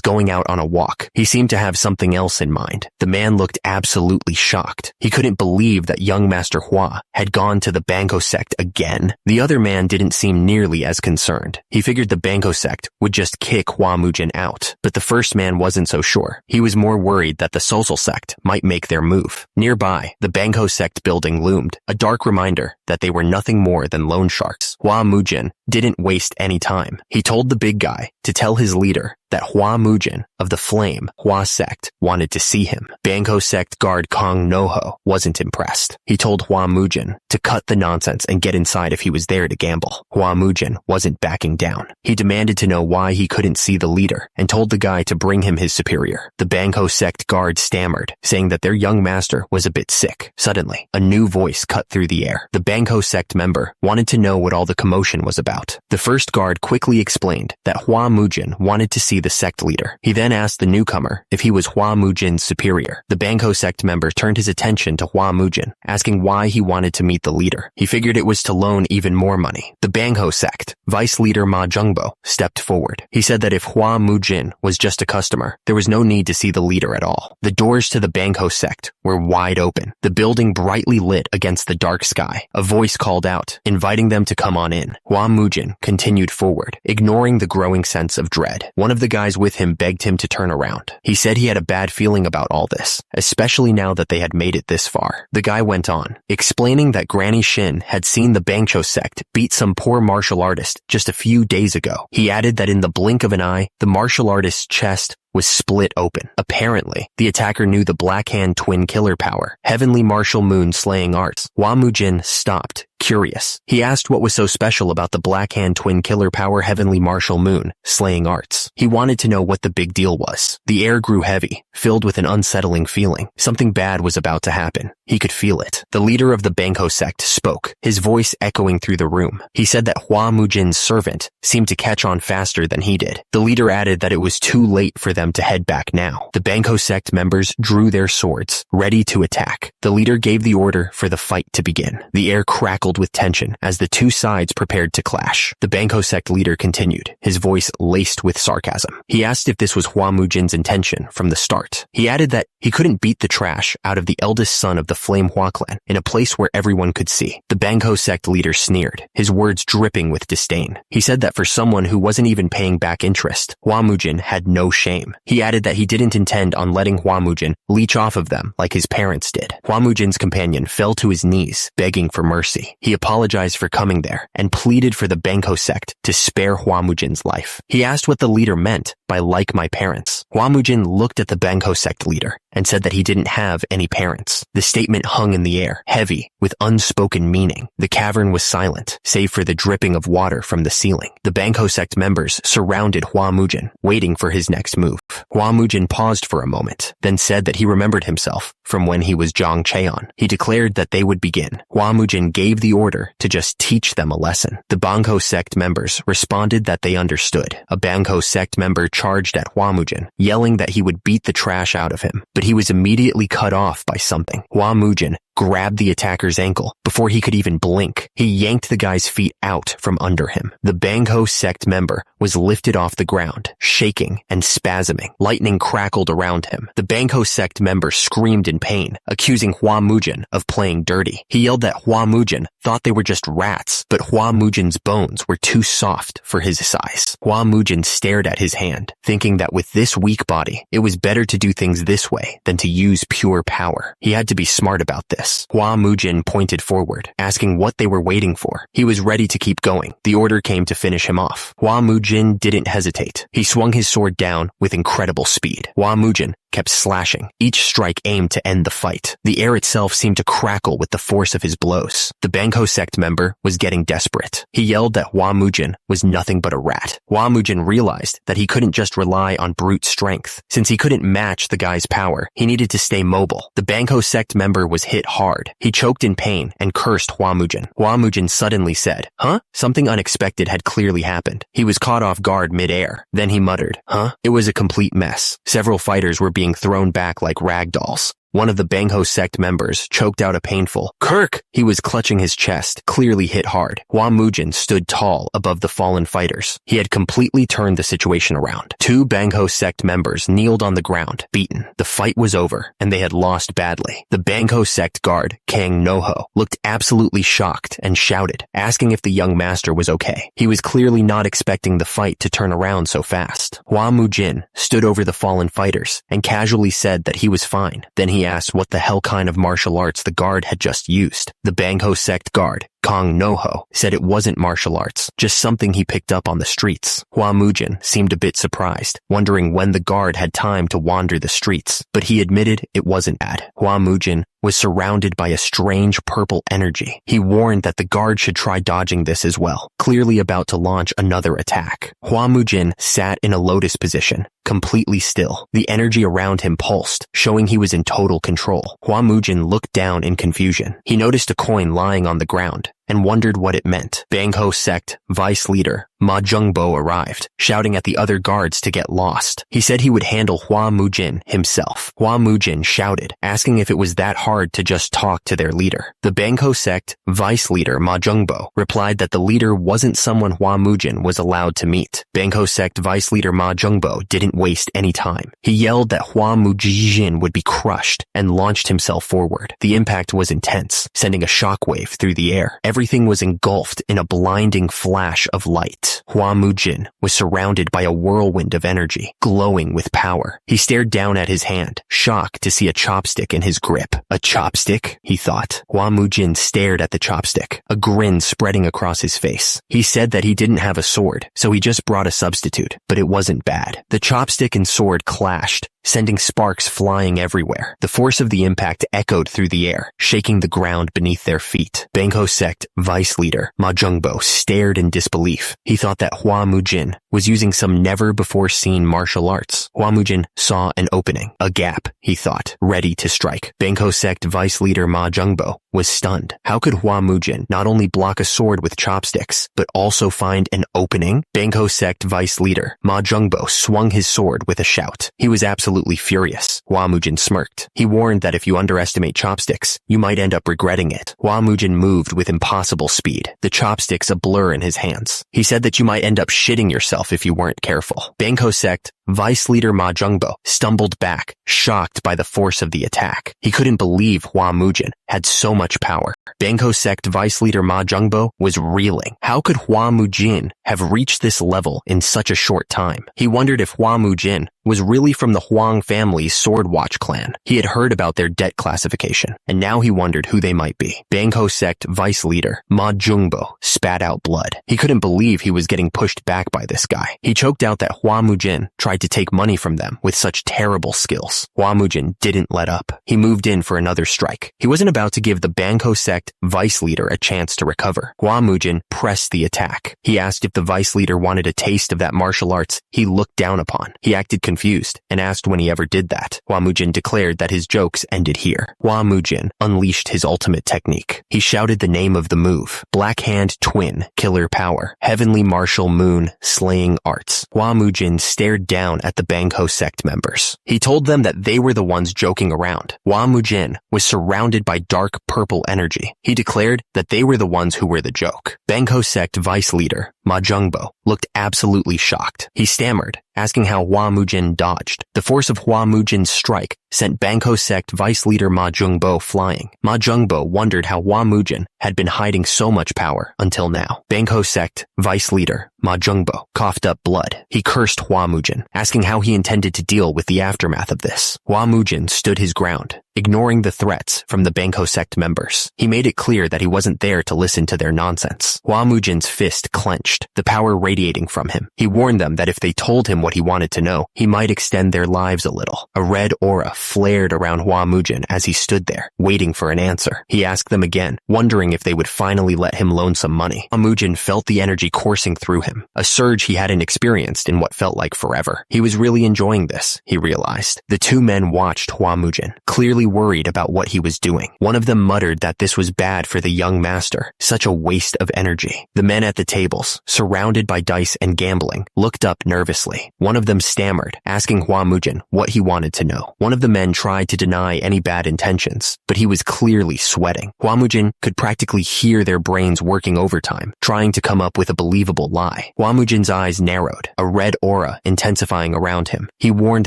going out on a walk. He seemed to have something else in mind. The man looked absolutely shocked. He couldn't believe that young Master Hua had gone to the Bangho sect again. The other man didn't seem nearly as concerned. He figured the Bangho sect would just kick Hua Mujin out, but the first man wasn't so sure. He was more worried that the social sect might make their move. Nearby, the Bangho sect building loomed, a dark reminder that they were nothing more than loan sharks. Hua Mujin didn't waste any time. He told the big guy to tell his leader that Hua Mujin of the Flame Hua sect wanted to see him. Bangho sect guard Kong Noho wasn't impressed. He told Hua Mujin to cut the nonsense and get inside if he was there to gamble. Hua Mujin wasn't backing down. He demanded to know why he couldn't see the leader and told the guy to bring him his superior. The Bangho sect guard stammered, saying that their young master was a bit sick. Suddenly, a new voice cut through the air. The Bangho sect member wanted to know what all the commotion was about. The first guard quickly explained that Hua Mujin wanted to see the sect leader. He then asked the newcomer if he was Hua Mujin's superior. The Bangho sect member turned his attention to Hua Mujin, asking why he wanted to meet the leader. He figured it was to loan even more money. The Bangho sect vice leader Ma Jungbo stepped forward. He said that if Hua Mujin was just a customer, there was no need to see the leader at all. The doors to the Bangho sect were wide open, the building brightly lit against the dark sky. A voice called out, inviting them to come on in. Hua Mujin continued forward, ignoring the growing sense of dread. One of the guys with him begged him to turn around. He said he had a bad feeling about all this, especially now that they had made it this far. The guy went on, explaining that Granny Shin had seen the Bangcho sect beat some poor martial artist just a few days ago. He added that in the blink of an eye, the martial artist's chest was split open. Apparently, the attacker knew the Black Hand Twin Killer power, Heavenly Martial Moon Slaying Arts. Hua Mujin stopped, curious. He asked what was so special about the Black Hand Twin Killer power Heavenly Martial Moon Slaying Arts. He wanted to know what the big deal was. The air grew heavy, filled with an unsettling feeling. Something bad was about to happen. He could feel it. The leader of the Bangho sect spoke, his voice echoing through the room. He said that Hua Mujin's servant seemed to catch on faster than he did. The leader added that it was too late for them to head back now. The Bangho sect members drew their swords, ready to attack. The leader gave the order for the fight to begin. The air crackled with tension as the two sides prepared to clash. The Bangho sect leader continued, his voice laced with sarcasm. He asked if this was Hua Mujin's intention from the start. He added that he couldn't beat the trash out of the eldest son of the Flame Hua clan in a place where everyone could see. The Bangho sect leader sneered, his words dripping with disdain. He said that for someone who wasn't even paying back interest, Hua Mujin had no shame. He added that he didn't intend on letting Hua Mujin leech off of them like his parents did. Hua Mujin's companion fell to his knees, begging for mercy. He apologized for coming there and pleaded for the Bangho sect to spare Hua Mujin's life. He asked what the leader meant by like my parents. Hua Mujin looked at the Bangho sect leader and said that he didn't have any parents. The statement hung in the air, heavy, with unspoken meaning. The cavern was silent, save for the dripping of water from the ceiling. The Bangho sect members surrounded Hua Mujin, waiting for his next move. Hua Mujin paused for a moment, then said that he remembered himself from when he was Zhang Cheon. He declared that they would begin. Hua Mujin gave the order to just teach them a lesson. The Bangho sect members responded that they understood. A Bangho sect member charged at Hua Mujin, yelling that he would beat the trash out of him, but he was immediately cut off by something. Hua Mujin grabbed the attacker's ankle before he could even blink. He yanked the guy's feet out from under him. The Bangho sect member was lifted off the ground, shaking and spasming. Lightning crackled around him. The Bangho sect member screamed in pain, accusing Hua Mujin of playing dirty. He yelled that Hua Mujin thought they were just rats, but Hua Mujin's bones were too soft for his size. Hua Mujin stared at his hand, thinking that with this weak body, it was better to do things this way than to use pure power. He had to be smart about this. mess. Hua Mujin pointed forward, asking what they were waiting for. He was ready to keep going. The order came to finish him off. Hua Mujin didn't hesitate. He swung his sword down with incredible speed. Hua Mujin kept slashing, each strike aimed to end the fight. The air itself seemed to crackle with the force of his blows. The Bangho sect member was getting desperate. He yelled that Hua Mujin was nothing but a rat. Hua Mujin realized that he couldn't just rely on brute strength. Since he couldn't match the guy's power, he needed to stay mobile. The Bangho sect member was hit hard. He choked in pain and cursed Hua Mujin. Hua Mujin suddenly said, "Huh?" Something unexpected had clearly happened. He was caught off guard mid-air. Then he muttered, "Huh?" It was a complete mess. Several fighters were being thrown back like rag dolls. One of the Bangho sect members choked out a painful "Kirk!" He was clutching his chest, clearly hit hard. Hua Mujin stood tall above the fallen fighters. He had completely turned the situation around. Two Bangho sect members kneeled on the ground, beaten. The fight was over, and they had lost badly. The Bangho sect guard, Kang Noho, looked absolutely shocked and shouted, asking if the young master was okay. He was clearly not expecting the fight to turn around so fast. Hua Mujin stood over the fallen fighters and casually said that he was fine. Then he asked what the hell kind of martial arts the guard had just used. The Bangho sect guard, Kang Noho, said it wasn't martial arts, just something he picked up on the streets. Hua Mujin seemed a bit surprised, wondering when the guard had time to wander the streets, but he admitted it wasn't bad. Hua Mujin was surrounded by a strange purple energy. He warned that the guard should try dodging this as well, clearly about to launch another attack. Hua Mujin sat in a lotus position, completely still. The energy around him pulsed, showing he was in total control. Hua Mujin looked down in confusion. He noticed a coin lying on the ground and wondered what it meant. Bangho sect vice leader Ma Jungbo arrived, shouting at the other guards to get lost. He said he would handle Hua Mujin himself. Hua Mujin shouted, asking if it was that hard to just talk to their leader. The Bangho sect vice leader Ma Jungbo replied that the leader wasn't someone Hua Mujin was allowed to meet. Bangho sect vice leader Ma Jungbo didn't waste any time. He yelled that Hua Mujin would be crushed and launched himself forward. The impact was intense, sending a shockwave through the air. Everything was engulfed in a blinding flash of light. Hua Mujin was surrounded by a whirlwind of energy, glowing with power. He stared down at his hand, shocked to see a chopstick in his grip. A chopstick? He thought. Hua Mujin stared at the chopstick, a grin spreading across his face. He said that he didn't have a sword, so he just brought a substitute, but it wasn't bad. The chopstick and sword clashed, sending sparks flying everywhere. The force of the impact echoed through the air, shaking the ground beneath their feet. Bangho sect vice leader Ma Jungbo stared in disbelief. He thought that Hua Mujin was using some never-before-seen martial arts. Hua Mujin saw an opening, a gap, he thought, ready to strike. Bangho sect vice leader Ma Jungbo was stunned. How could Hua Mujin not only block a sword with chopsticks, but also find an opening? Bangho sect vice leader Ma Jungbo swung his sword with a shout. He was absolutely furious. Hua Mujin smirked. He warned that if you underestimate chopsticks, you might end up regretting it. Hua Mujin moved with impossible speed, the chopsticks a blur in his hands. He said that you might end up shitting yourself if you weren't careful. Bangho sect vice leader Ma Jungbo stumbled back, shocked by the force of the attack. He couldn't believe Hua Mujin had so much power. Bangho sect vice leader Ma Jungbo was reeling. How could Hua Mujin have reached this level in such a short time? He wondered if Hua Mujin was really from the Huang family's Sword Watch clan. He had heard about their debt classification, and now he wondered who they might be. Bangho sect vice leader Ma Jungbo spat out blood. He couldn't believe he was getting pushed back by this guy. He choked out that Hua Mujin tried to take money from them with such terrible skills. Hua Mujin didn't let up. He moved in for another strike. He wasn't about to give the Bangho sect vice leader a chance to recover. Hua Mujin pressed the attack. He asked if the vice leader wanted a taste of that martial arts he looked down upon. He acted confused and asked when he ever did that. Hua Mujin declared that his jokes ended here. Hua Mujin unleashed his ultimate technique. He shouted the name of the move: Black Hand Twin, Killer Power, Heavenly Martial Moon, Slaying Arts. Hua Mujin stared down at the Bangho sect members. He told them that they were the ones joking around. Hua Mujin was surrounded by dark purple energy. He declared that they were the ones who were the joke. Bangho sect vice leader Ma Jungbo, looked absolutely shocked. He stammered, asking how Hua Mujin dodged. The force of Hua Mujin's strike sent Bangko sect vice leader Ma Jungbo flying. Ma Jungbo wondered how Hua Mujin had been hiding so much power until now. Bangko sect vice leader Ma Jungbo coughed up blood. He cursed Hua Mujin, asking how he intended to deal with the aftermath of this. Hua Mujin stood his ground, ignoring the threats from the Bangko sect members. He made it clear that he wasn't there to listen to their nonsense. Hua Mujin's fist clenched, the power radiating from him. He warned them that if they told him what he wanted to know, he might extend their lives a little. A red aura flared around Hua Mujin as he stood there, waiting for an answer. He asked them again, wondering if they would finally let him loan some money. Hua Mujin felt the energy coursing through him, a surge he hadn't experienced in what felt like forever. He was really enjoying this, he realized. The two men watched Hua Mujin, clearly worried about what he was doing. One of them muttered that this was bad for the young master, such a waste of energy. The men at the tables, surrounded by dice and gambling, looked up nervously. One of them stammered, asking Hua Mujin what he wanted to know. One of the men tried to deny any bad intentions, but he was clearly sweating. Hua Mujin could practically hear their brains working overtime, trying to come up with a believable lie. Hua Mujin's eyes narrowed, a red aura intensifying around him. He warned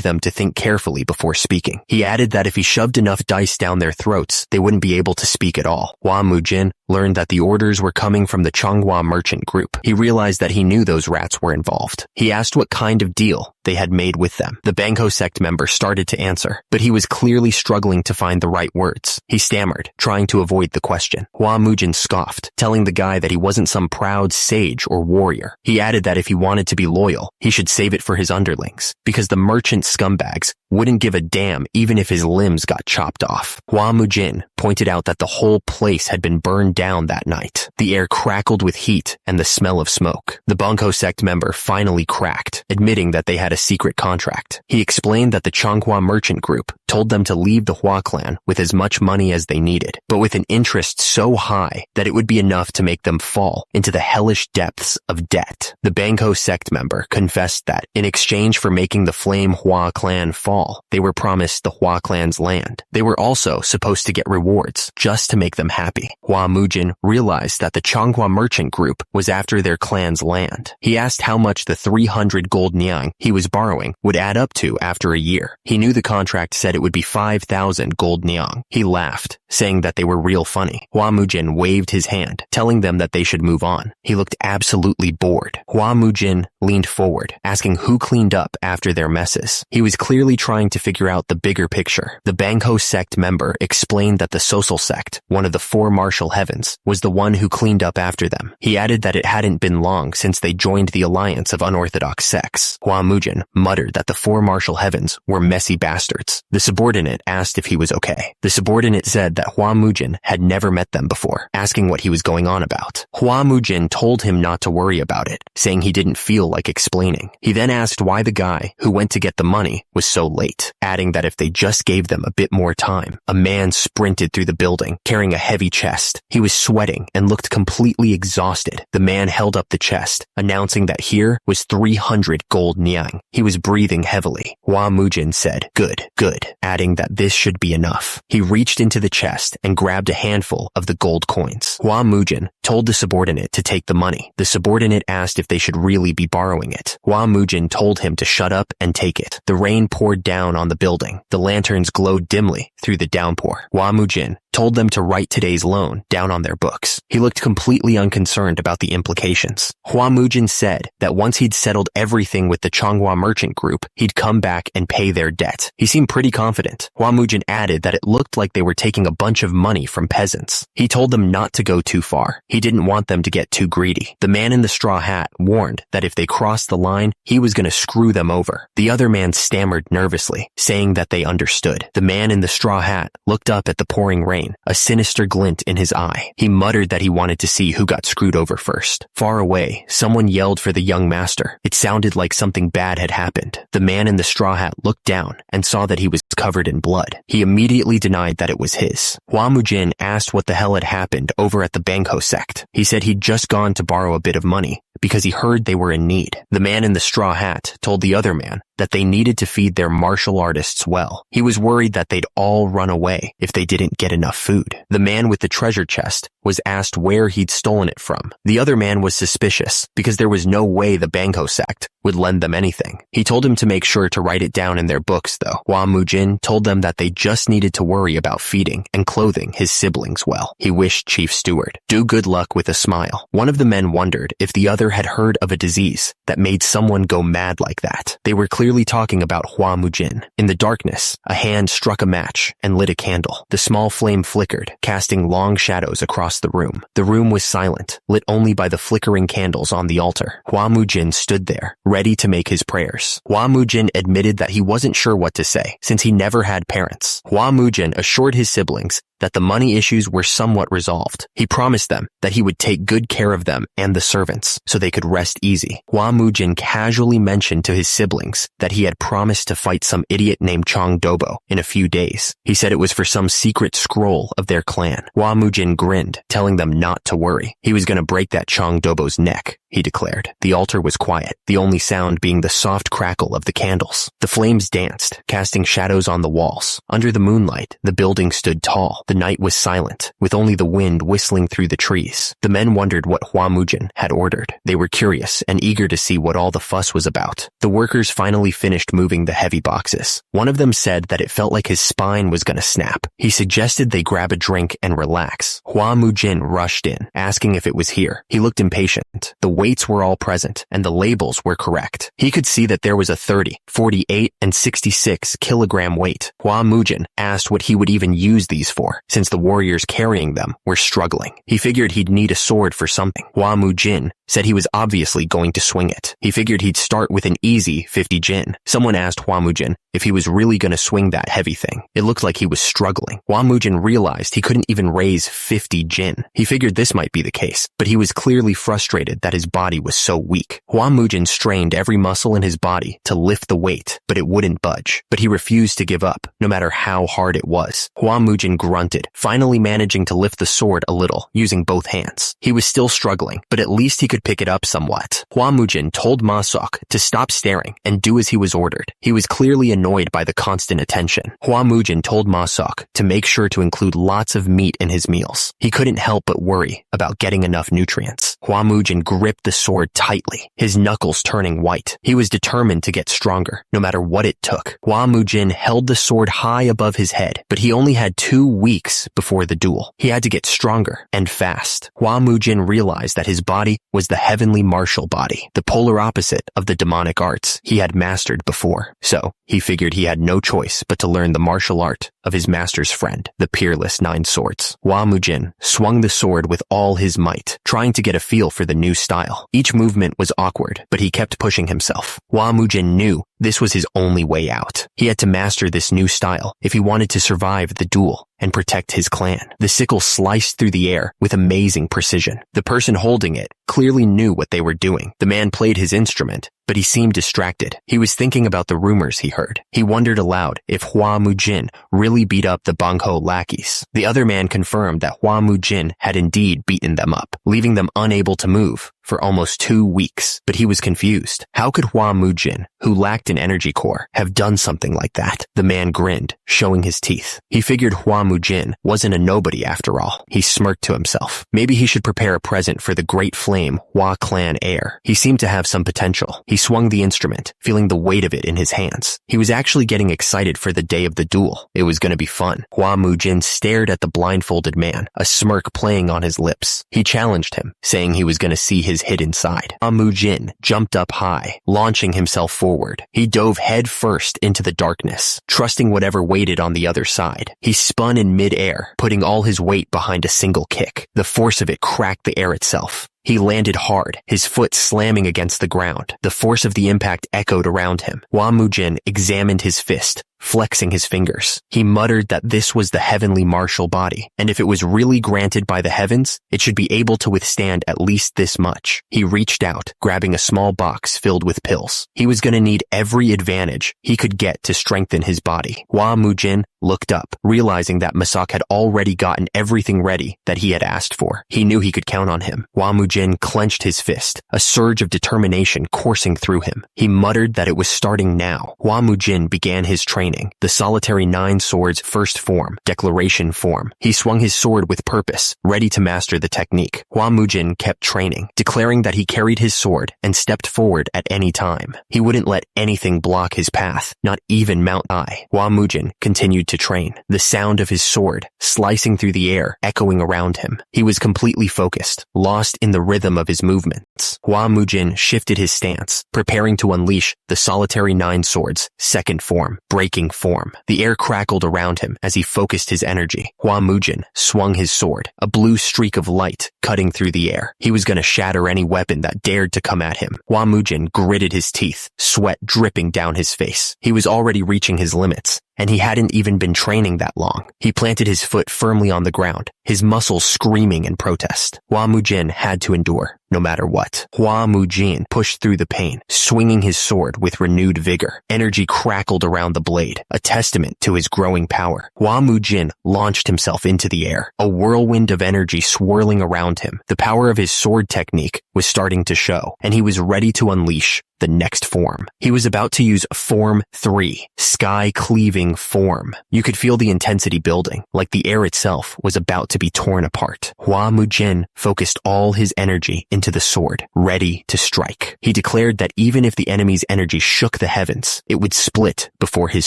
them to think carefully before speaking. He added that if he shoved enough dice down their throats, they wouldn't be able to speak at all. Hua Mujin learned that the orders were coming from the Changhua merchant group. He realized that he knew those rats were involved. He asked what kind of deal they had made with them. The Bangko sect member started to answer, but he was clearly struggling to find the right words. He stammered, trying to avoid the question. Hua Mujin scoffed, telling the guy that he wasn't some proud sage or warrior. He added that if he wanted to be loyal, he should save it for his underlings, because the merchant scumbags wouldn't give a damn even if his limbs got chopped off. Hua Mujin pointed out that the whole place had been burned down that night. The air crackled with heat and the smell of smoke. The Bangko sect member finally cracked, admitting that they had a secret contract. He explained that the Changhua merchant group told them to leave the Hua clan with as much money as they needed, but with an interest so high that it would be enough to make them fall into the hellish depths of debt. The Bangko sect member confessed that, in exchange for making the Flame Hua clan fall, they were promised the Hua clan's land. They were also supposed to get rewards just to make them happy. Hua Mujin realized that the Changhua merchant group was after their clan's land. He asked how much the 300 gold niang he was borrowing would add up to after a year. He knew the contract said it would be 5,000 gold niang. He laughed, saying that they were real funny. Hua Mujin waved his hand, telling them that they should move on. He looked absolutely bored. Hua Mujin leaned forward, asking who cleaned up after their messes. He was clearly trying to figure out the bigger picture. The Bangko sect member explained that the Sosal sect, one of the four martial heavens, was the one who cleaned up after them. He added that it hadn't been long since they joined the alliance of unorthodox sects. Hua Mujin muttered that the four martial heavens were messy bastards. The subordinate asked if he was okay. The subordinate said that Hua Mujin had never met them before, asking what he was going on about. Hua Mujin told him not to worry about it, saying he didn't feel like explaining. He then asked why the guy who went to get the money was so late, adding that if they just gave them a bit more time. A man sprinted through the building, carrying a heavy chest. He was sweating and looked completely exhausted. The man held up the chest, announcing that here was 300 gold niang. He was breathing heavily. Hua Mujin said, "Good, good," adding that this should be enough. He reached into the chest and grabbed a handful of the gold coins. Hua Mujin told the subordinate to take the money. The subordinate asked if they should really be borrowing it. Hua Mujin told him to shut up and take it. The rain poured down on the building. The lanterns glowed dimly through the downpour. Hua Mujin told them to write today's loan down on their books. He looked completely unconcerned about the implications. Hua Mujin said that once he'd settled everything with the Changhua merchant group, he'd come back and pay their debt. He seemed pretty confident. Hua Mujin added that it looked like they were taking a bunch of money from peasants. He told them not to go too far. He didn't want them to get too greedy. The man in the straw hat warned that if they crossed the line, he was going to screw them over. The other man stammered nervously, saying that they understood. The man in the straw hat looked up at the pouring rain, a sinister glint in his eye. He muttered that he wanted to see who got screwed over first. Far away, someone yelled for the young master. It sounded like something bad had happened. The man in the straw hat looked down and saw that he was covered in blood. He immediately denied that it was his. Hua Mujin asked what the hell had happened over at the Bangko sect. He said he'd just gone to borrow a bit of money because he heard they were in need. The man in the straw hat told the other man that they needed to feed their martial artists well. He was worried that they'd all run away if they didn't get enough food. The man with the treasure chest was asked where he'd stolen it from. The other man was suspicious because there was no way the Bangho sect would lend them anything. He told him to make sure to write it down in their books, though. Hua Mujin told them that they just needed to worry about feeding and clothing his siblings well. He wished Chief Steward good luck with a smile. One of the men wondered if the other had heard of a disease that made someone go mad like that. They were clearly talking about Hua Mujin. In the darkness, a hand struck a match and lit a candle. The small flame flickered, casting long shadows across the room. The room was silent, lit only by the flickering candles on the altar. Hua Mujin stood there, ready to make his prayers. Hua Mujin admitted that he wasn't sure what to say, since he never had parents. Hua Mujin assured his siblings that the money issues were somewhat resolved. He promised them that he would take good care of them and the servants so they could rest easy. Hua Mujin casually mentioned to his siblings that he had promised to fight some idiot named Chong Dobo in a few days. He said it was for some secret scroll of their clan. Hua Mujin grinned, telling them not to worry. He was going to break that Chong Dobo's neck, he declared. The altar was quiet, the only sound being the soft crackle of the candles. The flames danced, casting shadows on the walls. Under the moonlight, the building stood tall. The night was silent, with only the wind whistling through the trees. The men wondered what Hua Mujin had ordered. They were curious and eager to see what all the fuss was about. The workers finally finished moving the heavy boxes. One of them said that it felt like his spine was going to snap. He suggested they grab a drink and relax. Hua Mujin rushed in, asking if it was here. He looked impatient. The weights were all present, and the labels were correct. He could see that there was a 30, 48, and 66 kilogram weight. Hua Mujin asked what he would even use these for, since the warriors carrying them were struggling. He figured he'd need a sword for something. Hua Mujin said he was obviously going to swing it. He figured he'd start with an easy 50 jin. Someone asked Hua Mujin if he was really going to swing that heavy thing. It looked like he was struggling. Hua Mujin realized he couldn't even raise 50 jin. He figured this might be the case, but he was clearly frustrated that his body was so weak. Hua Mujin strained every muscle in his body to lift the weight, but it wouldn't budge. But he refused to give up, no matter how hard it was. Hua Mujin grunted, finally managing to lift the sword a little, using both hands. He was still struggling, but at least he could pick it up somewhat. Hua Mujin told Ma Sok to stop staring and do as he was ordered. He was clearly annoyed by the constant attention. Hua Mujin told Ma Sok to make sure to include lots of meat in his meals. He couldn't help but worry about getting enough nutrients. Hua Mujin gripped the sword tightly, his knuckles turning white. He was determined to get stronger, no matter what it took. Hua Mujin held the sword high above his head, but he only had 2 weeks before the duel. He had to get stronger and fast. Hua Mujin realized that his body was the heavenly martial body, the polar opposite of the demonic arts he had mastered before. So, he figured he had no choice but to learn the martial art of his master's friend, the peerless 9 swords. Hua Mujin swung the sword with all his might, trying to get a feel for the new style. Each movement was awkward, but he kept pushing himself. Hua Mujin knew this was his only way out. He had to master this new style if he wanted to survive the duel and protect his clan. The sickle sliced through the air with amazing precision. The person holding it clearly knew what they were doing. The man played his instrument, but he seemed distracted. He was thinking about the rumors he heard. He wondered aloud if Hua Mujin really beat up the Bangho lackeys. The other man confirmed that Hua Mujin had indeed beaten them up, leaving them unable to move for almost 2 weeks. But he was confused. How could Hua Mujin, who lacked an energy core, have done something like that? The man grinned, showing his teeth. He figured Hua Mujin wasn't a nobody after all. He smirked to himself. Maybe he should prepare a present for the great flame Hua clan heir. He seemed to have some potential. He swung the instrument, feeling the weight of it in his hands. He was actually getting excited for the day of the duel. It was going to be fun. Hua Mujin stared at the blindfolded man, a smirk playing on his lips. He challenged him, saying he was going to see his hidden side. Hua Mujin jumped up high, launching himself forward. He dove head first into the darkness, trusting whatever waited on the other side. He spun in mid-air, putting all his weight behind a single kick. The force of it cracked the air itself. He landed hard, his foot slamming against the ground. The force of the impact echoed around him. Hua Mujin examined his fist, flexing his fingers. He muttered that this was the heavenly martial body, and if it was really granted by the heavens, it should be able to withstand at least this much. He reached out, grabbing a small box filled with pills. He was going to need every advantage he could get to strengthen his body. Hua Mujin looked up, realizing that Masak had already gotten everything ready that he had asked for. He knew he could count on him. Hua Mujin clenched his fist, a surge of determination coursing through him. He muttered that it was starting now. Hua Mujin began his training, the solitary 9 swords first form, declaration form. He swung his sword with purpose, ready to master the technique. Hua Mujin kept training, declaring that he carried his sword and stepped forward at any time. He wouldn't let anything block his path, not even Mount I. Hua Mujin continued to train, the sound of his sword slicing through the air echoing around him. He was completely focused, lost in the rhythm of his movements. Hua Mujin shifted his stance, preparing to unleash the solitary 9 swords, second form, breaking form. The air crackled around him as he focused his energy. Hua Mujin swung his sword, a blue streak of light cutting through the air. He was going to shatter any weapon that dared to come at him. Hua Mujin gritted his teeth, sweat dripping down his face. He was already reaching his limits, and he hadn't even been training that long. He planted his foot firmly on the ground, his muscles screaming in protest. Hua Mujin had to endure, no matter what. Hua Mujin pushed through the pain, swinging his sword with renewed vigor. Energy crackled around the blade, a testament to his growing power. Hua Mujin launched himself into the air, a whirlwind of energy swirling around him. The power of his sword technique was starting to show, and he was ready to unleash the next form. He was about to use Form 3, Sky-Cleaving Form. You could feel the intensity building, like the air itself was about to be torn apart. Hua Mujin focused all his energy into the sword, ready to strike. He declared that even if the enemy's energy shook the heavens, it would split before his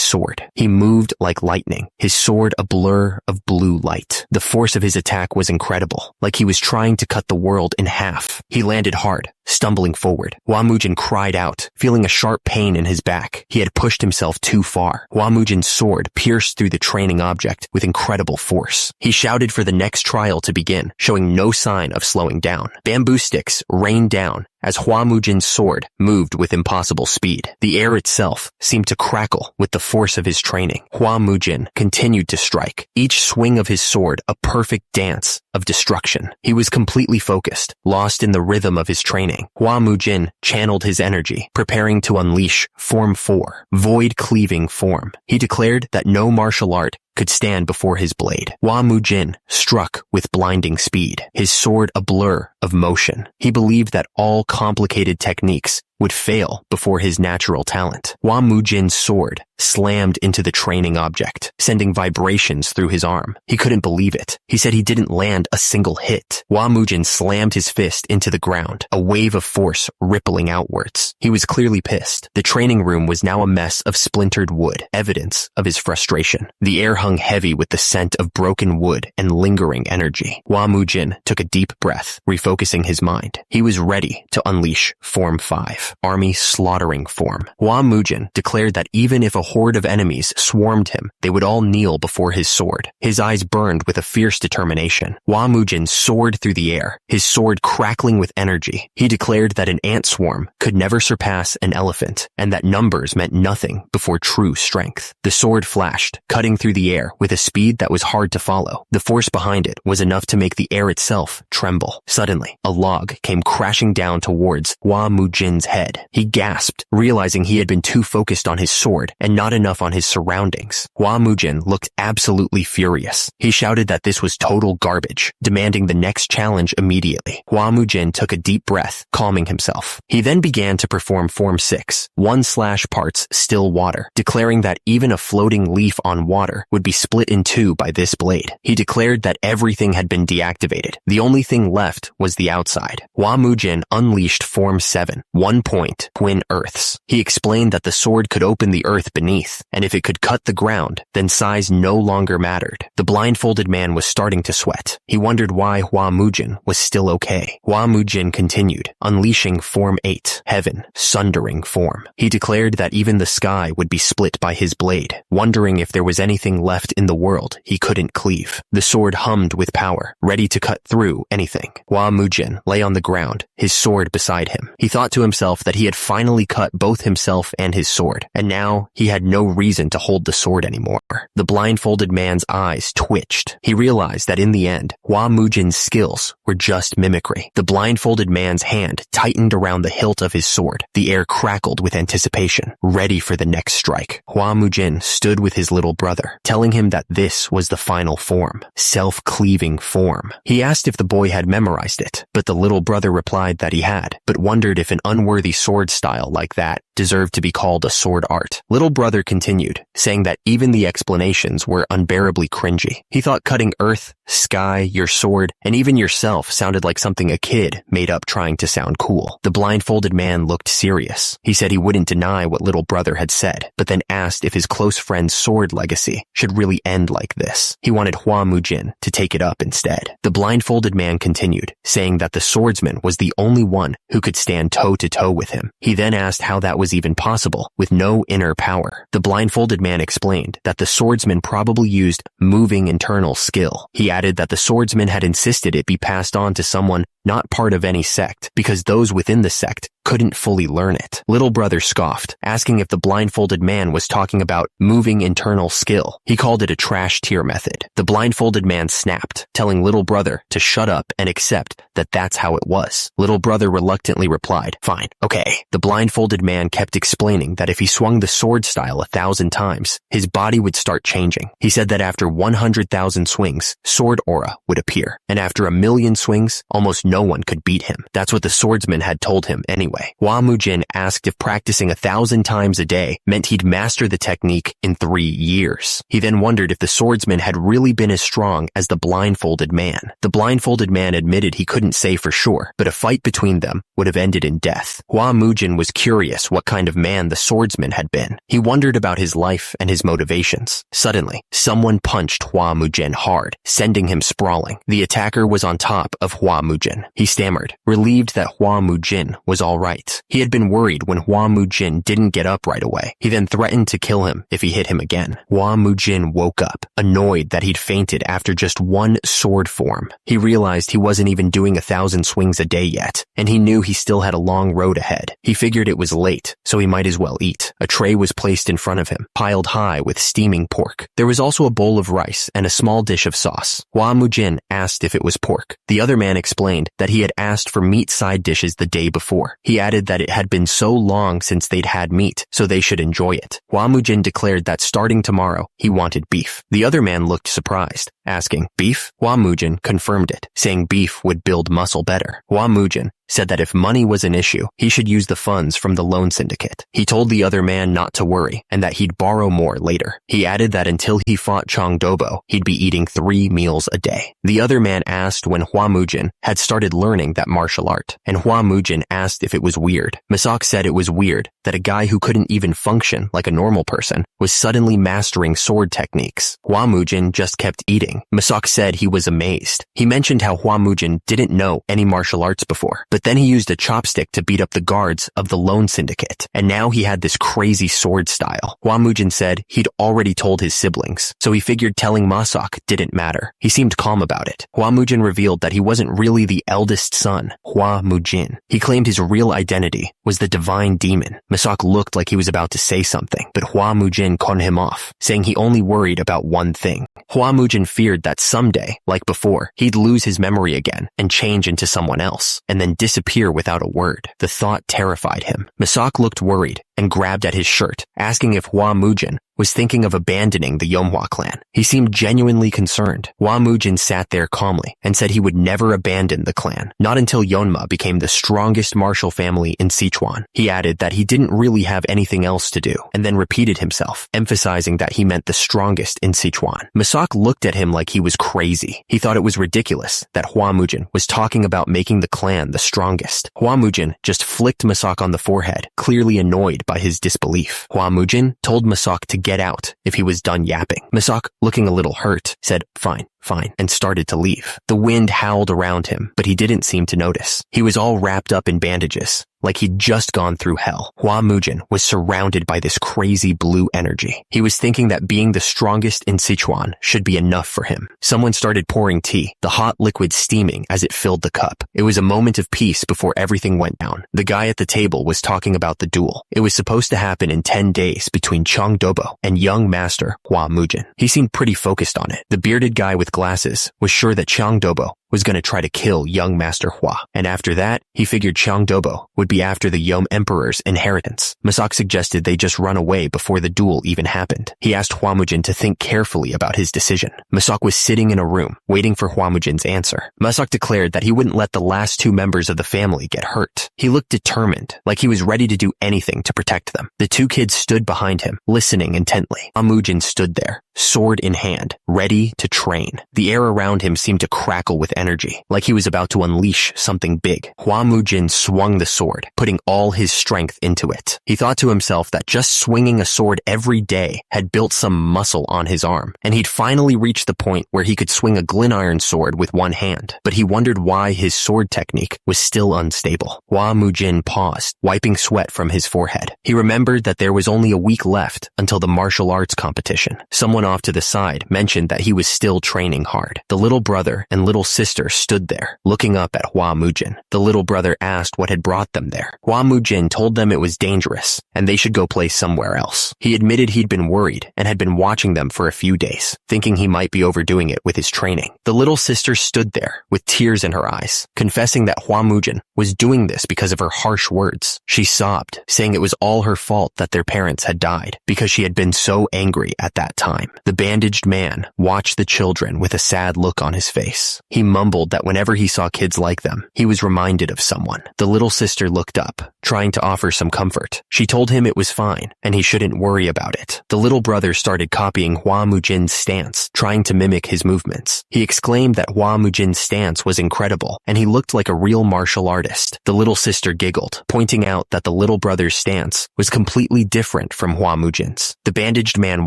sword. He moved like lightning, his sword a blur of blue light. The force of his attack was incredible, like he was trying to cut the world in half. He landed hard, stumbling forward. Hua Mujin cried out, feeling a sharp pain in his back. He had pushed himself too far. Hua Mujin's sword pierced through the training object with incredible force. He shouted for the next trial to begin, showing no sign of slowing down. Bamboo sticks rained down as Hua Mujin's sword moved with impossible speed. The air itself seemed to crackle with the force of his training. Hua Mujin continued to strike, each swing of his sword a perfect dance of destruction. He was completely focused, lost in the rhythm of his training. Hua Mujin channeled his energy, preparing to unleash Form 4, Void Cleaving Form. He declared that no martial art could stand before his blade. Hua Mujin struck with blinding speed, his sword a blur of motion. He believed that all complicated techniques would fail before his natural talent. Hua Mujin's sword slammed into the training object, sending vibrations through his arm. He couldn't believe it. He said he didn't land a single hit. Hua Mujin slammed his fist into the ground, a wave of force rippling outwards. He was clearly pissed. The training room was now a mess of splintered wood, evidence of his frustration. The air hung heavy with the scent of broken wood and lingering energy. Hua Mujin took a deep breath, refocusing his mind. He was ready to unleash Form 5, Army Slaughtering Form. Hua Mujin declared that even if a horde of enemies swarmed him, they would all kneel before his sword. His eyes burned with a fierce determination. Hua Mujin soared through the air, his sword crackling with energy. He declared that an ant swarm could never surpass an elephant, and that numbers meant nothing before true strength. The sword flashed, cutting through the air with a speed that was hard to follow. The force behind it was enough to make the air itself tremble. Suddenly, a log came crashing down towards Hua Mujin's head. He gasped, realizing he had been too focused on his sword and not enough on his surroundings. Hua Mujin looked absolutely furious. He shouted that this was total garbage, demanding the next challenge immediately. Hua Mujin took a deep breath, calming himself. He then began to perform Form 6, 1/ parts still water, declaring that even a floating leaf on water would be split in two by this blade. He declared that everything had been deactivated. The only thing left was the outside. Hua Mujin unleashed Form 7, 1 point, Twin Earths. He explained that the sword could open the earth beneath, and if it could cut the ground, then size no longer mattered. The blindfolded man was starting to sweat. He wondered why Hua Mujin was still okay. Hua Mujin continued, unleashing Form 8, Heaven, Sundering Form. He declared that even the sky would be split by his blade, wondering if there was anything left in the world he couldn't cleave. The sword hummed with power, ready to cut through anything. Hua Mujin lay on the ground, his sword beside him. He thought to himself that he had finally cut both himself and his sword, and now he had had no reason to hold the sword anymore. The blindfolded man's eyes twitched. He realized that in the end, Hua Mujin's skills were just mimicry. The blindfolded man's hand tightened around the hilt of his sword. The air crackled with anticipation, ready for the next strike. Hua Mujin stood with his little brother, telling him that this was the final form, self-cleaving form. He asked if the boy had memorized it, but the little brother replied that he had, but wondered if an unworthy sword style like that deserved to be called a sword art. Little brother continued, saying that even the explanations were unbearably cringy. He thought cutting earth, sky, your sword, and even yourself sounded like something a kid made up trying to sound cool. The blindfolded man looked serious. He said he wouldn't deny what little brother had said, but then asked if his close friend's sword legacy should really end like this. He wanted Hua Mujin to take it up instead. The blindfolded man continued, saying that the swordsman was the only one who could stand toe-to-toe with him. He then asked how that was even possible with no inner power. The blindfolded man explained that the swordsman probably used moving internal skill. He added that the swordsman had insisted it be passed on to someone not part of any sect, because those within the sect couldn't fully learn it. Little brother scoffed, asking if the blindfolded man was talking about moving internal skill. He called it a trash tier method. The blindfolded man snapped, telling little brother to shut up and accept that that's how it was. Little brother reluctantly replied, "Fine, okay." The blindfolded man kept explaining that if he swung the sword style 1,000 times, his body would start changing. He said that after 100,000 swings, sword aura would appear, and after 1,000,000 swings, almost no one could beat him. That's what the swordsman had told him anyway. Hua Mujin asked if practicing 1,000 times a day meant he'd master the technique in 3 years. He then wondered if the swordsman had really been as strong as the blindfolded man. The blindfolded man admitted he couldn't say for sure, but a fight between them would have ended in death. Hua Mujin was curious what kind of man the swordsman had been. He wondered about his life and his motivations. Suddenly, someone punched Hua Mujin hard, sending him sprawling. The attacker was on top of Hua Mujin. He stammered, relieved that Hua Mujin was all right. He had been worried when Hua Mujin didn't get up right away. He then threatened to kill him if he hit him again. Hua Mujin woke up, annoyed that he'd fainted after just one sword form. He realized he wasn't even doing 1,000 swings a day yet, and he knew he still had a long road ahead. He figured it was late, so he might as well eat. A tray was placed in front of him, piled high with steaming pork. There was also a bowl of rice and a small dish of sauce. Hua Mujin asked if it was pork. The other man explained that he had asked for meat side dishes the day before. He added that it had been so long since they'd had meat, so they should enjoy it. Hua Mujin declared that starting tomorrow, he wanted beef. The other man looked surprised, asking, "Beef?" Hua Mujin confirmed it, saying beef would build muscle better. Hua Mujin said that if money was an issue, he should use the funds from the loan syndicate. He told the other man not to worry and that he'd borrow more later. He added that until he fought Chong Dobo, he'd be eating 3 meals a day. The other man asked when Hua Mujin had started learning that martial art, and Hua Mujin asked if it was weird. Masak said it was weird that a guy who couldn't even function like a normal person was suddenly mastering sword techniques. Hua Mujin just kept eating. Masak said he was amazed. He mentioned how Hua Mujin didn't know any martial arts before, but then he used a chopstick to beat up the guards of the loan syndicate, and now he had this crazy sword style. Hua Mujin said he'd already told his siblings, so he figured telling Masak didn't matter. He seemed calm about it. Hua Mujin revealed that he wasn't really the eldest son, Hua Mujin. He claimed his real identity was the divine demon. Masak looked like he was about to say something, but Hua Mujin cut him off, saying he only worried about one thing. Hua Mujin feared that someday, like before, he'd lose his memory again and change into someone else, and then disappear without a word. The thought terrified him. Masak looked worried and grabbed at his shirt, asking if Hua Mujin was thinking of abandoning the Yomhwa clan. He seemed genuinely concerned. Hua Mujin sat there calmly and said he would never abandon the clan, not until Yonma became the strongest martial family in Sichuan. He added that he didn't really have anything else to do, and then repeated himself, emphasizing that he meant the strongest in Sichuan. Masak looked at him like he was crazy. He thought it was ridiculous that Hua Mujin was talking about making the clan the strongest. Hua Mujin just flicked Masak on the forehead, clearly annoyed by his disbelief. Hua Mujin told Masak to get out if he was done yapping. Masak, looking a little hurt, said, "Fine, fine, and started to leave. The wind howled around him, but he didn't seem to notice. He was all wrapped up in bandages, like he'd just gone through hell. Hua Mujin was surrounded by this crazy blue energy. He was thinking that being the strongest in Sichuan should be enough for him. Someone started pouring tea, the hot liquid steaming as it filled the cup. It was a moment of peace before everything went down. The guy at the table was talking about the duel. It was supposed to happen in 10 days between Chang Dobo and young master Hua Mujin. He seemed pretty focused on it. The bearded guy with glasses was sure that Chang Dobo was going to try to kill young Master Hua, and after that, he figured Chang Dobo would be after the Yom Emperor's inheritance. Masak suggested they just run away before the duel even happened. He asked Hua Mujin to think carefully about his decision. Masak was sitting in a room, waiting for Hua Mujin's answer. Masak declared that he wouldn't let the last two members of the family get hurt. He looked determined, like he was ready to do anything to protect them. The two kids stood behind him, listening intently. Hua Mujin stood there, sword in hand, ready to train. The air around him seemed to crackle with energy, like he was about to unleash something big. Hua Mujin swung the sword, putting all his strength into it. He thought to himself that just swinging a sword every day had built some muscle on his arm, and he'd finally reached the point where he could swing a gliniron sword with one hand. But he wondered why his sword technique was still unstable. Hua Mujin paused, wiping sweat from his forehead. He remembered that there was only a week left until the martial arts competition. Someone off to the side mentioned that he was still training hard. The little brother and little sister stood there, looking up at Hua Mujin. The little brother asked what had brought them there. Hua Mujin told them it was dangerous, and they should go play somewhere else. He admitted he'd been worried and had been watching them for a few days, thinking he might be overdoing it with his training. The little sister stood there, with tears in her eyes, confessing that Hua Mujin was doing this because of her harsh words. She sobbed, saying it was all her fault that their parents had died, because she had been so angry at that time. The bandaged man watched the children with a sad look on his face. He mumbled that whenever he saw kids like them, he was reminded of someone. The little sister looked up, trying to offer some comfort. She told him it was fine, and he shouldn't worry about it. The little brother started copying Hua Mujin's stance, trying to mimic his movements. He exclaimed that Hua Mujin's stance was incredible, and he looked like a real martial artist. The little sister giggled, pointing out that the little brother's stance was completely different from Hua Mujin's. The bandaged man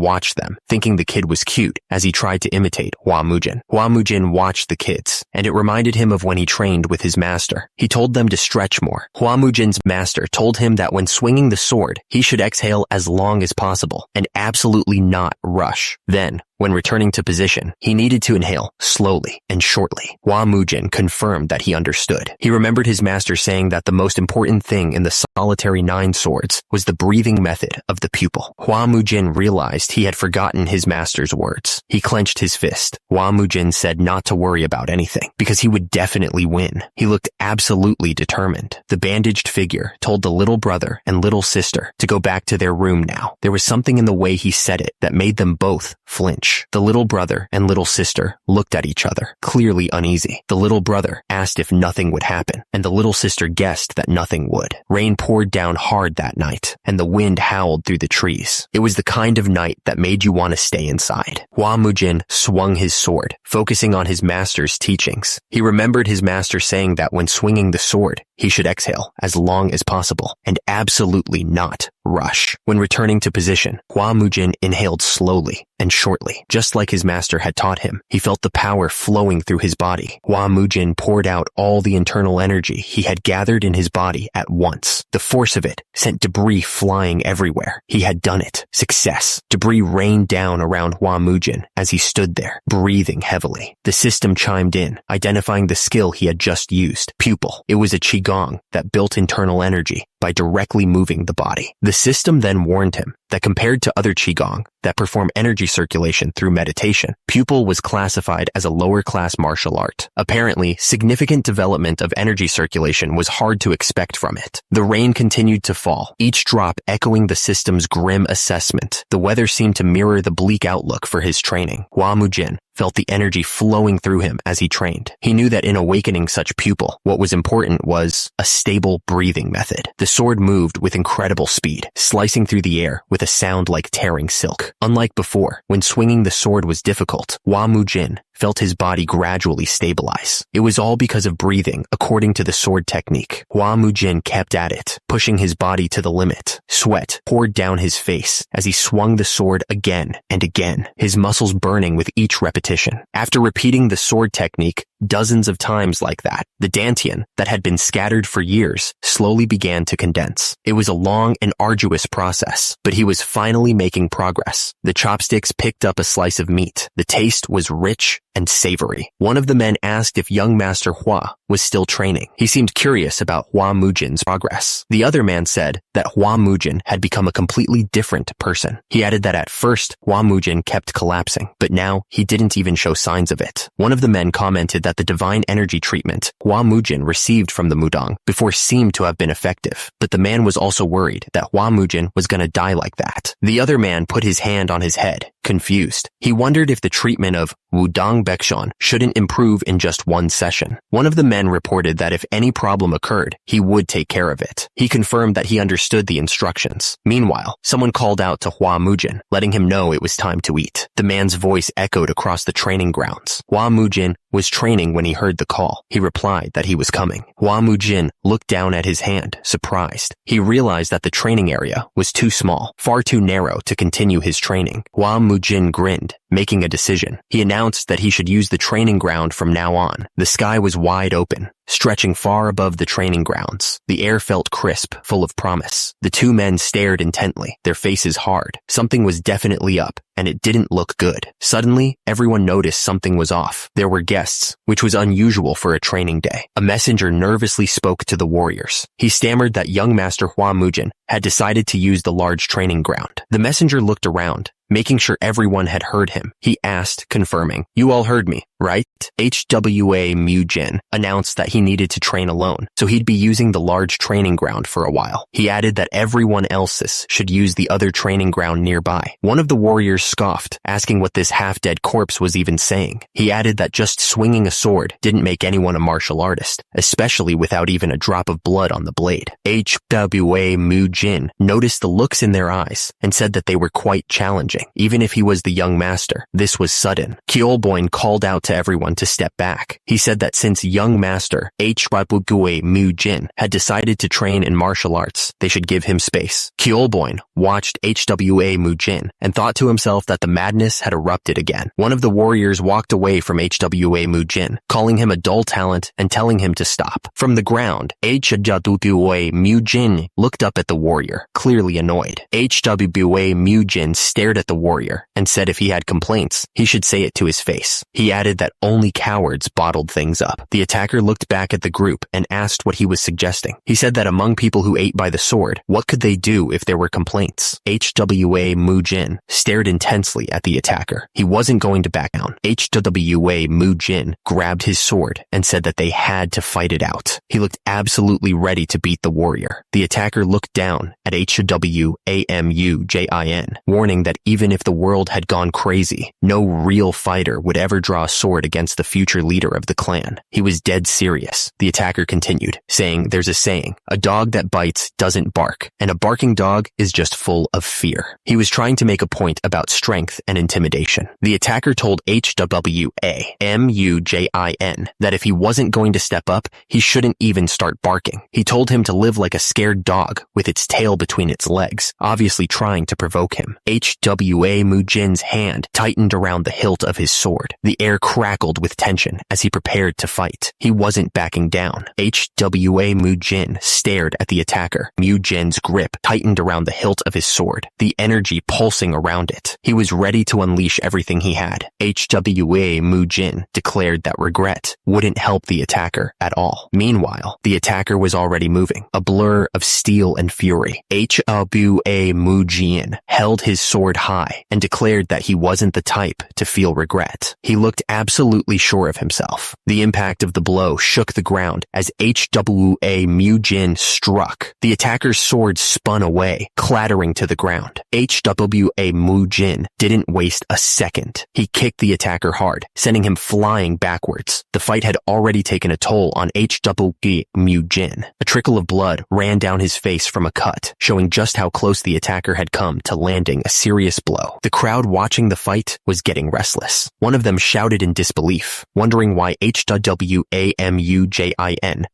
watched them, thinking the kid was cute, as he tried to imitate Hua Mujin. Hua Mujin watched the kids, and it reminded him of when he trained with his master. He told them to stretch more. Hua Mujin's master told him that when swinging the sword, he should exhale as long as possible and absolutely not rush. Then, when returning to position, he needed to inhale slowly and shortly. Hua Mujin confirmed that he understood. He remembered his master saying that the most important thing in the solitary 9 swords was the breathing method of the pupil. Hua Mujin realized he had forgotten his master's words. He clenched his fist. Hua Mujin said not to worry about anything, because he would definitely win. He looked absolutely determined. The bandaged figure told the little brother and little sister to go back to their room now. There was something in the way he said it that made them both flinch. The little brother and little sister looked at each other, clearly uneasy. The little brother asked if nothing would happen, and the little sister guessed that nothing would. Rain poured down hard that night, and the wind howled through the trees. It was the kind of night that made you want to stay inside. Hua Mujin swung his sword, focusing on his master's teachings. He remembered his master saying that when swinging the sword, he should exhale as long as possible, and absolutely not rush. When returning to position, Hua Mujin inhaled slowly and shortly, just like his master had taught him. He felt the power flowing through his body. Hua Mujin poured out all the internal energy he had gathered in his body at once. The force of it sent debris flying everywhere. He had done it. Success. Debris rained down around Hua Mujin as he stood there, breathing heavily. The system chimed in, identifying the skill he had just used. Pupil. It was a qigong that built internal energy by directly moving the body. The system then warned him that compared to other qigong that perform energy circulation through meditation, pupil was classified as a lower-class martial art. Apparently, significant development of energy circulation was hard to expect from it. The rain continued to fall, each drop echoing the system's grim assessment. The weather seemed to mirror the bleak outlook for his training. Hua Mujin felt the energy flowing through him as he trained. He knew that in awakening such pupil, what was important was a stable breathing method. The sword moved with incredible speed, slicing through the air with a sound like tearing silk. Unlike before, when swinging the sword was difficult, Hua Mujin felt his body gradually stabilize. It was all because of breathing, according to the sword technique. Hua Mujin kept at it, pushing his body to the limit. Sweat poured down his face as he swung the sword again and again, his muscles burning with each repetition. After repeating the sword technique dozens of times like that, the dantian that had been scattered for years slowly began to condense. It was a long and arduous process, but he was finally making progress. The chopsticks picked up a slice of meat. The taste was rich and savory. One of the men asked if young Master Hua was still training. He seemed curious about Hua Mujin's progress. The other man said that Hua Mujin had become a completely different person. He added that at first, Hua Mujin kept collapsing, but now he didn't even show signs of it. One of the men commented that the divine energy treatment Hua Mujin received from the Mudang before seemed to have been effective, but the man was also worried that Hua Mujin was going to die like that. The other man put his hand on his head, confused. He wondered if the treatment of Wudang Baekshon shouldn't improve in just one session. One of the men reported that if any problem occurred, he would take care of it. He confirmed that he understood the instructions. Meanwhile, someone called out to Hua Mujin, letting him know it was time to eat. The man's voice echoed across the training grounds. Hua Mujin was training when he heard the call. He replied that he was coming. Hua Mujin looked down at his hand, surprised. He realized that the training area was too small, far too narrow to continue his training. Hua Mujin grinned, making a decision. He announced that he should use the training ground from now on. The sky was wide open, stretching far above the training grounds. The air felt crisp, full of promise. The two men stared intently, their faces hard. Something was definitely up, and it didn't look good. Suddenly, everyone noticed something was off. There were guests, which was unusual for a training day. A messenger nervously spoke to the warriors. He stammered that young Master Hua Mujin had decided to use the large training ground. The messenger looked around, making sure everyone had heard him. He asked, confirming, "You all heard me, right?" HWA Mujin announced that he needed to train alone, so he'd be using the large training ground for a while. He added that everyone else's should use the other training ground nearby. One of the warriors scoffed, asking what this half-dead corpse was even saying. He added that just swinging a sword didn't make anyone a martial artist, especially without even a drop of blood on the blade. HWA Mujin noticed the looks in their eyes and said that they were quite challenging. Even if he was the young master, this was sudden. Kyeolboin called out to everyone to step back. He said that since young master HWA Mujin had decided to train in martial arts, they should give him space. Kyeolboin watched HWA Mujin and thought to himself that the madness had erupted again. One of the warriors walked away from HWA Mujin, calling him a dull talent and telling him to stop. From the ground, HWA Mujin looked up at the warrior, clearly annoyed. HWA Mujin stared at the warrior and said if he had complaints, he should say it to his face. He added that only cowards bottled things up. The attacker looked back at the group and asked what he was suggesting. He said that among people who ate by the sword, what could they do if there were complaints? HWA Mujin stared intensely at the attacker. He wasn't going to back down. HWA Mujin grabbed his sword and said that they had to fight it out. He looked absolutely ready to beat the warrior. The attacker looked down at HWA Mujin, warning that even if the world had gone crazy, no real fighter would ever draw a sword against the future leader of the clan. He was dead serious. The attacker continued, saying there's a saying, a dog that bites doesn't bark, and a barking dog is just full of fear. He was trying to make a point about strength and intimidation. The attacker told HWA Mujin that if he wasn't going to step up, he shouldn't even start barking. He told him to live like a scared dog with its tail between its legs, obviously trying to provoke him. HWA Mujin's hand tightened around the hilt of his sword. The air crackled with tension as he prepared to fight. He wasn't backing down. HWA Mujin stared at the attacker. Mujin's grip tightened around the hilt of his sword, the energy pulsing around it. He was ready to unleash everything he had. HWA Mujin declared that regret wouldn't help the attacker at all. Meanwhile, the attacker was already moving, a blur of steel and fury. HWA Mujin held his sword high and declared that he wasn't the type to feel regret. He looked absolutely sure of himself. The impact of the blow shook the ground as HWA Mujin struck. The attacker's sword spun away, clattering to the ground. HWA Mujin didn't waste a second. He kicked the attacker hard, sending him flying backwards. The fight had already taken a toll on HWA Mujin. A trickle of blood ran down his face from a cut, showing just how close the attacker had come to landing a serious blow. The crowd watching the fight was getting restless. One of them shouted in in disbelief, wondering why Hwamujin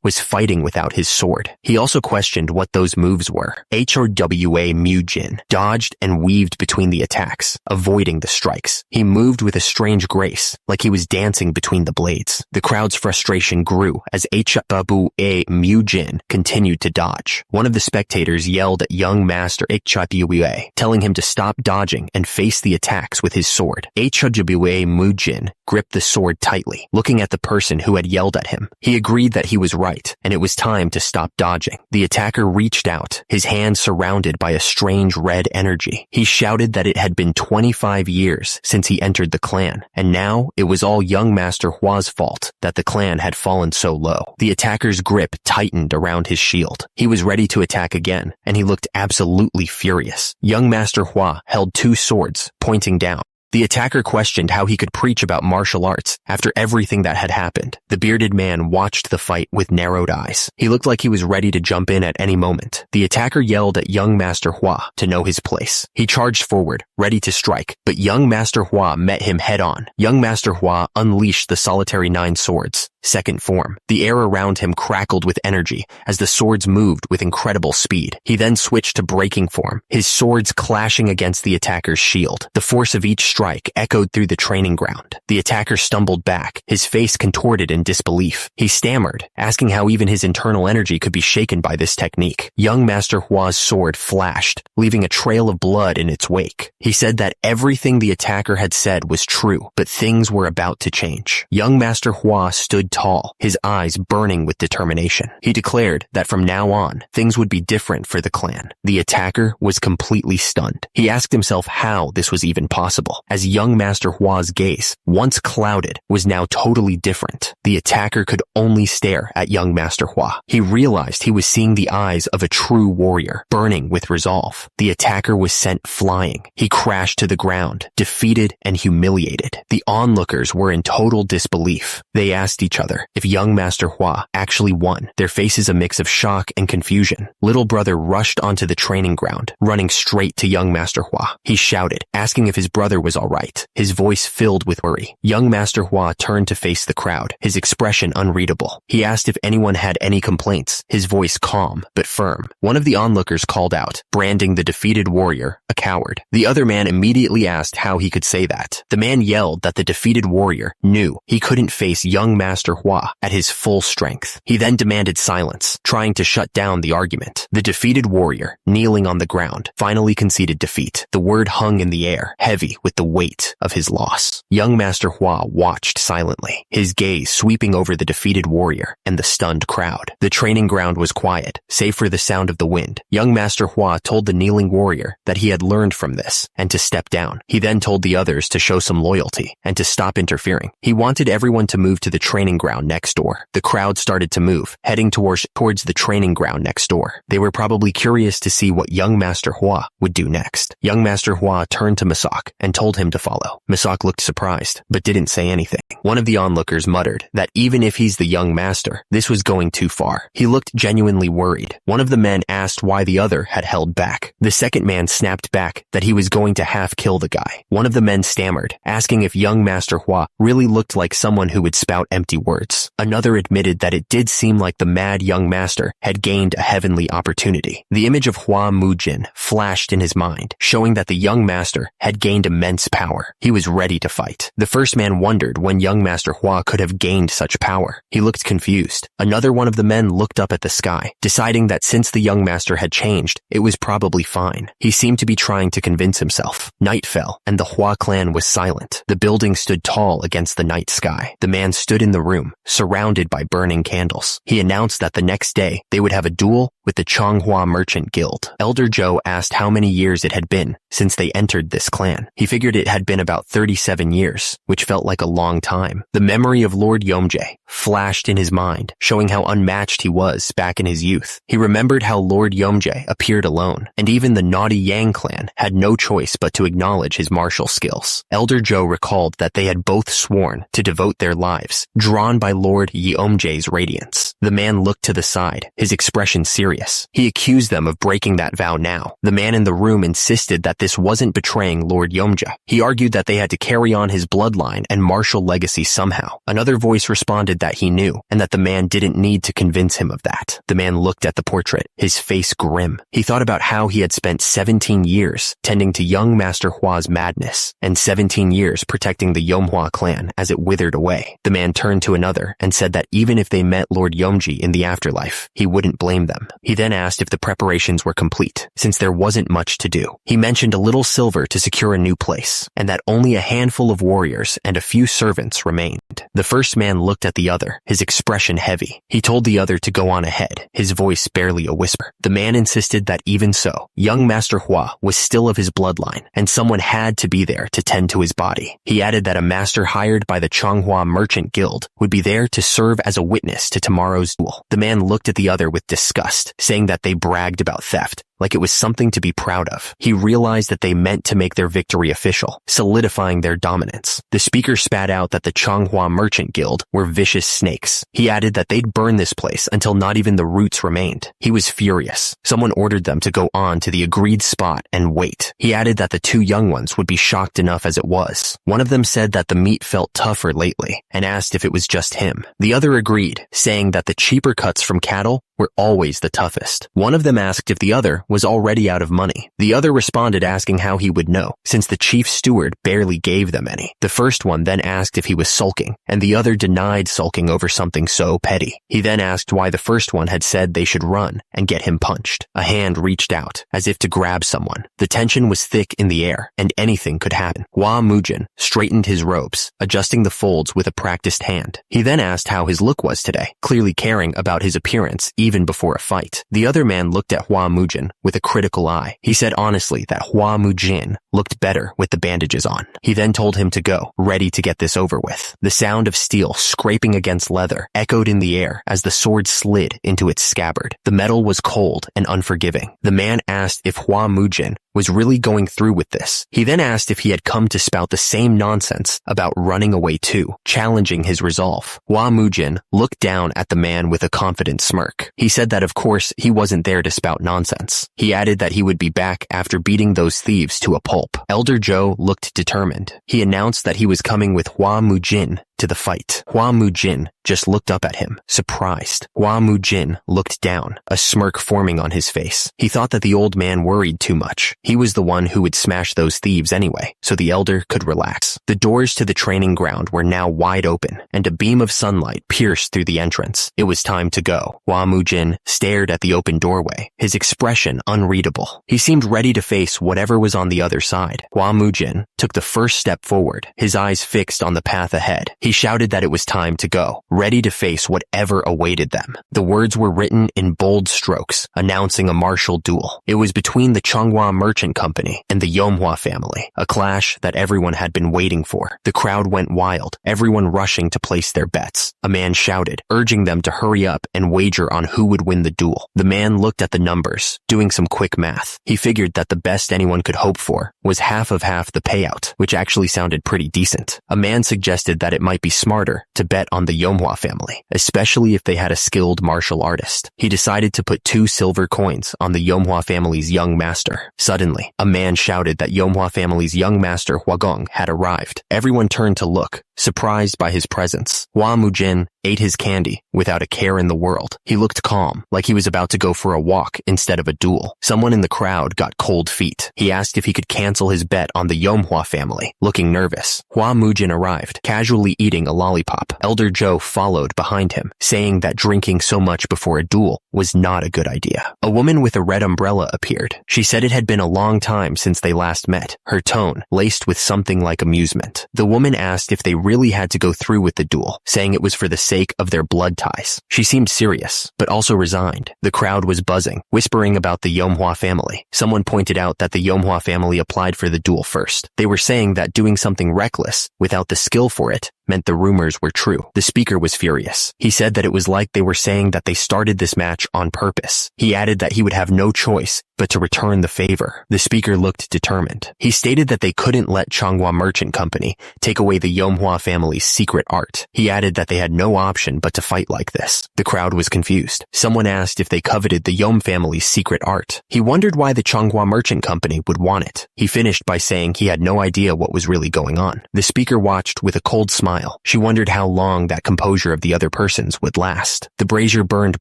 was fighting without his sword. He also questioned what those moves were. Hwamujin dodged and weaved between the attacks, avoiding the strikes. He moved with a strange grace, like he was dancing between the blades. The crowd's frustration grew as Hwamujin continued to dodge. One of the spectators yelled at young master Hwamujin, telling him to stop dodging and face the attacks with his sword. Hwamujin gripped the sword tightly, looking at the person who had yelled at him. He agreed that he was right, and it was time to stop dodging. The attacker reached out, his hand surrounded by a strange red energy. He shouted that it had been 25 years since he entered the clan, and now it was all young Master Hwa's fault that the clan had fallen so low. The attacker's grip tightened around his shield. He was ready to attack again, and he looked absolutely furious. Young Master Hwa held two swords, pointing down. The attacker questioned how he could preach about martial arts after everything that had happened. The bearded man watched the fight with narrowed eyes. He looked like he was ready to jump in at any moment. The attacker yelled at young Master Hwa to know his place. He charged forward, ready to strike, but young Master Hwa met him head on. Young Master Hwa unleashed the solitary 9 swords, second form. The air around him crackled with energy as the swords moved with incredible speed. He then switched to breaking form, his swords clashing against the attacker's shield. The force of each strike echoed through the training ground. The attacker stumbled back, his face contorted in disbelief. He stammered, asking how even his internal energy could be shaken by this technique. Young Master Hwa's sword flashed, leaving a trail of blood in its wake. He said that everything the attacker had said was true, but things were about to change. Young Master Hwa stood tall, his eyes burning with determination. He declared that from now on, things would be different for the clan. The attacker was completely stunned. He asked himself how this was even possible, as young Master Hwa's gaze, once clouded, was now totally different. The attacker could only stare at young Master Hwa. He realized he was seeing the eyes of a true warrior, burning with resolve. The attacker was sent flying. He crashed to the ground, defeated and humiliated. The onlookers were in total disbelief. They asked each other if young Master Hwa actually won, their faces a mix of shock and confusion. Little brother rushed onto the training ground, running straight to young Master Hwa. He shouted, asking if his brother was all right, his voice filled with worry. Young Master Hwa turned to face the crowd, his expression unreadable. He asked if anyone had any complaints, his voice calm but firm. One of the onlookers called out, branding the defeated warrior a coward. The other man immediately asked how he could say that. The man yelled that the defeated warrior knew he couldn't face young Master Hwa at his full strength. He then demanded silence, trying to shut down the argument. The defeated warrior, kneeling on the ground, finally conceded defeat. The word hung in the air, heavy with the weight of his loss. Young Master Hwa watched silently, his gaze sweeping over the defeated warrior and the stunned crowd. The training ground was quiet, save for the sound of the wind. Young Master Hwa told the kneeling warrior that he had learned from this and to step down. He then told the others to show some loyalty and to stop interfering. He wanted everyone to move to the training ground next door. The crowd started to move, heading towards the training ground next door. They were probably curious to see what young Master Hwa would do next. Young Master Hwa turned to Masak and told him to follow. Masak looked surprised, but didn't say anything. One of the onlookers muttered that even if he's the young master, this was going too far. He looked genuinely worried. One of the men asked why the other had held back. The second man snapped back that he was going to half kill the guy. One of the men stammered, asking if young Master Hwa really looked like someone who would spout empty words. Another admitted that it did seem like the mad young master had gained a heavenly opportunity. The image of Hwamujin flashed in his mind, showing that the young master had gained immense power. He was ready to fight. The first man wondered when young Master Hwa could have gained such power. He looked confused. Another one of the men looked up at the sky, deciding that since the young master had changed, it was probably fine. He seemed to be trying to convince himself. Night fell, and the Hwa clan was silent. The building stood tall against the night sky. The man stood in the room, surrounded by burning candles. He announced that the next day, they would have a duel with the Changhua Merchant Guild. Elder Joe asked how many years it had been since they entered this clan. He figured it had been about 37 years, which felt like a long time. The memory of Lord Yomjae flashed in his mind, showing how unmatched he was back in his youth. He remembered how Lord Yomjae appeared alone, and even the naughty Yang clan had no choice but to acknowledge his martial skills. Elder Joe recalled that they had both sworn to devote their lives, drawn by Lord Yomjae's radiance. The man looked to the side, his expression serious. He accused them of breaking that vow now. The man in the room insisted that this wasn't betraying Lord Yomja. He argued that they had to carry on his bloodline and martial legacy somehow. Another voice responded that he knew, and that the man didn't need to convince him of that. The man looked at the portrait, his face grim. He thought about how he had spent 17 years tending to young Master Hua's madness, and 17 years protecting the Yomhua clan as it withered away. The man turned to another and said that even if they met Lord Yomji in the afterlife, he wouldn't blame them. He then asked if the preparations were complete, since there wasn't much to do. He mentioned a little silver to secure a new place, and that only a handful of warriors and a few servants remained. The first man looked at the other, his expression heavy. He told the other to go on ahead, his voice barely a whisper. The man insisted that even so, young Master Hua was still of his bloodline, and someone had to be there to tend to his body. He added that a master hired by the Changhua Merchant Guild would be there to serve as a witness to tomorrow's duel. The man looked at the other with disgust, saying that they bragged about theft, like it was something to be proud of. He realized that they meant to make their victory official, solidifying their dominance. The speaker spat out that the Changhua Merchant Guild were vicious snakes. He added that they'd burn this place until not even the roots remained. He was furious. Someone ordered them to go on to the agreed spot and wait. He added that the two young ones would be shocked enough as it was. One of them said that the meat felt tougher lately, and asked if it was just him. The other agreed, saying that the cheaper cuts from cattle were always the toughest. One of them asked if the other was already out of money. The other responded asking how he would know, since the chief steward barely gave them any. The first one then asked if he was sulking, and the other denied sulking over something so petty. He then asked why the first one had said they should run and get him punched. A hand reached out, as if to grab someone. The tension was thick in the air, and anything could happen. Hua Mujin straightened his robes, adjusting the folds with a practiced hand. He then asked how his look was today, clearly caring about his appearance even before a fight. The other man looked at Hua Mujin with a critical eye. He said honestly that Hua Mujin looked better with the bandages on. He then told him to go, ready to get this over with. The sound of steel scraping against leather echoed in the air as the sword slid into its scabbard. The metal was cold and unforgiving. The man asked if Hua Mujin was really going through with this. He then asked if he had come to spout the same nonsense about running away too, challenging his resolve. Hua Mujin looked down at the man with a confident smirk. He said that of course he wasn't there to spout nonsense. He added that he would be back after beating those thieves to a pulp. Elder Zhou looked determined. He announced that he was coming with Hua Mujin to the fight. Hua Mujin just looked up at him, surprised. Hua Mujin looked down, a smirk forming on his face. He thought that the old man worried too much. He was the one who would smash those thieves anyway, so the elder could relax. The doors to the training ground were now wide open, and a beam of sunlight pierced through the entrance. It was time to go. Hua Mujin stared at the open doorway, his expression unreadable. He seemed ready to face whatever was on the other side. Hua Mujin took the first step forward, his eyes fixed on the path ahead. He shouted that it was time to go, ready to face whatever awaited them. The words were written in bold strokes, announcing a martial duel. It was between the Changhua Merchant Company and the Yomhua family, a clash that everyone had been waiting for. The crowd went wild, everyone rushing to place their bets. A man shouted, urging them to hurry up and wager on who would win the duel. The man looked at the numbers, doing some quick math. He figured that the best anyone could hope for was half of half the payout, which actually sounded pretty decent. A man suggested that it might be smarter to bet on the Yomhua family, especially if they had a skilled martial artist. He decided to put 2 silver coins on the Yomhua family's young master. Suddenly, a man shouted that Yomhua family's young master Huagong had arrived. Everyone turned to look, surprised by his presence. Hua Mujin ate his candy without a care in the world. He looked calm, like he was about to go for a walk instead of a duel. Someone in the crowd got cold feet. He asked if he could cancel his bet on the Yomhua family, looking nervous. Hua Mujin arrived, casually eating a lollipop. Elder Zhou followed behind him, saying that drinking so much before a duel was not a good idea. A woman with a red umbrella appeared. She said it had been a long time since they last met, her tone laced with something like amusement. The woman asked if they really had to go through with the duel, saying it was for the sake of their blood ties. She seemed serious, but also resigned. The crowd was buzzing, whispering about the Yomhua family. Someone pointed out that the Yomhua family applied for the duel first. They were saying that doing something reckless, without the skill for it, meant the rumors were true. The speaker was furious. He said that it was like they were saying that they started this match on purpose. He added that he would have no choice but to return the favor. The speaker looked determined. He stated that they couldn't let Changhua Merchant Company take away the Yomhua family's secret art. He added that they had no option but to fight like this. The crowd was confused. Someone asked if they coveted the Yom family's secret art. He wondered why the Changhua Merchant Company would want it. He finished by saying he had no idea what was really going on. The speaker watched with a cold smile. She wondered how long that composure of the other person's would last. The brazier burned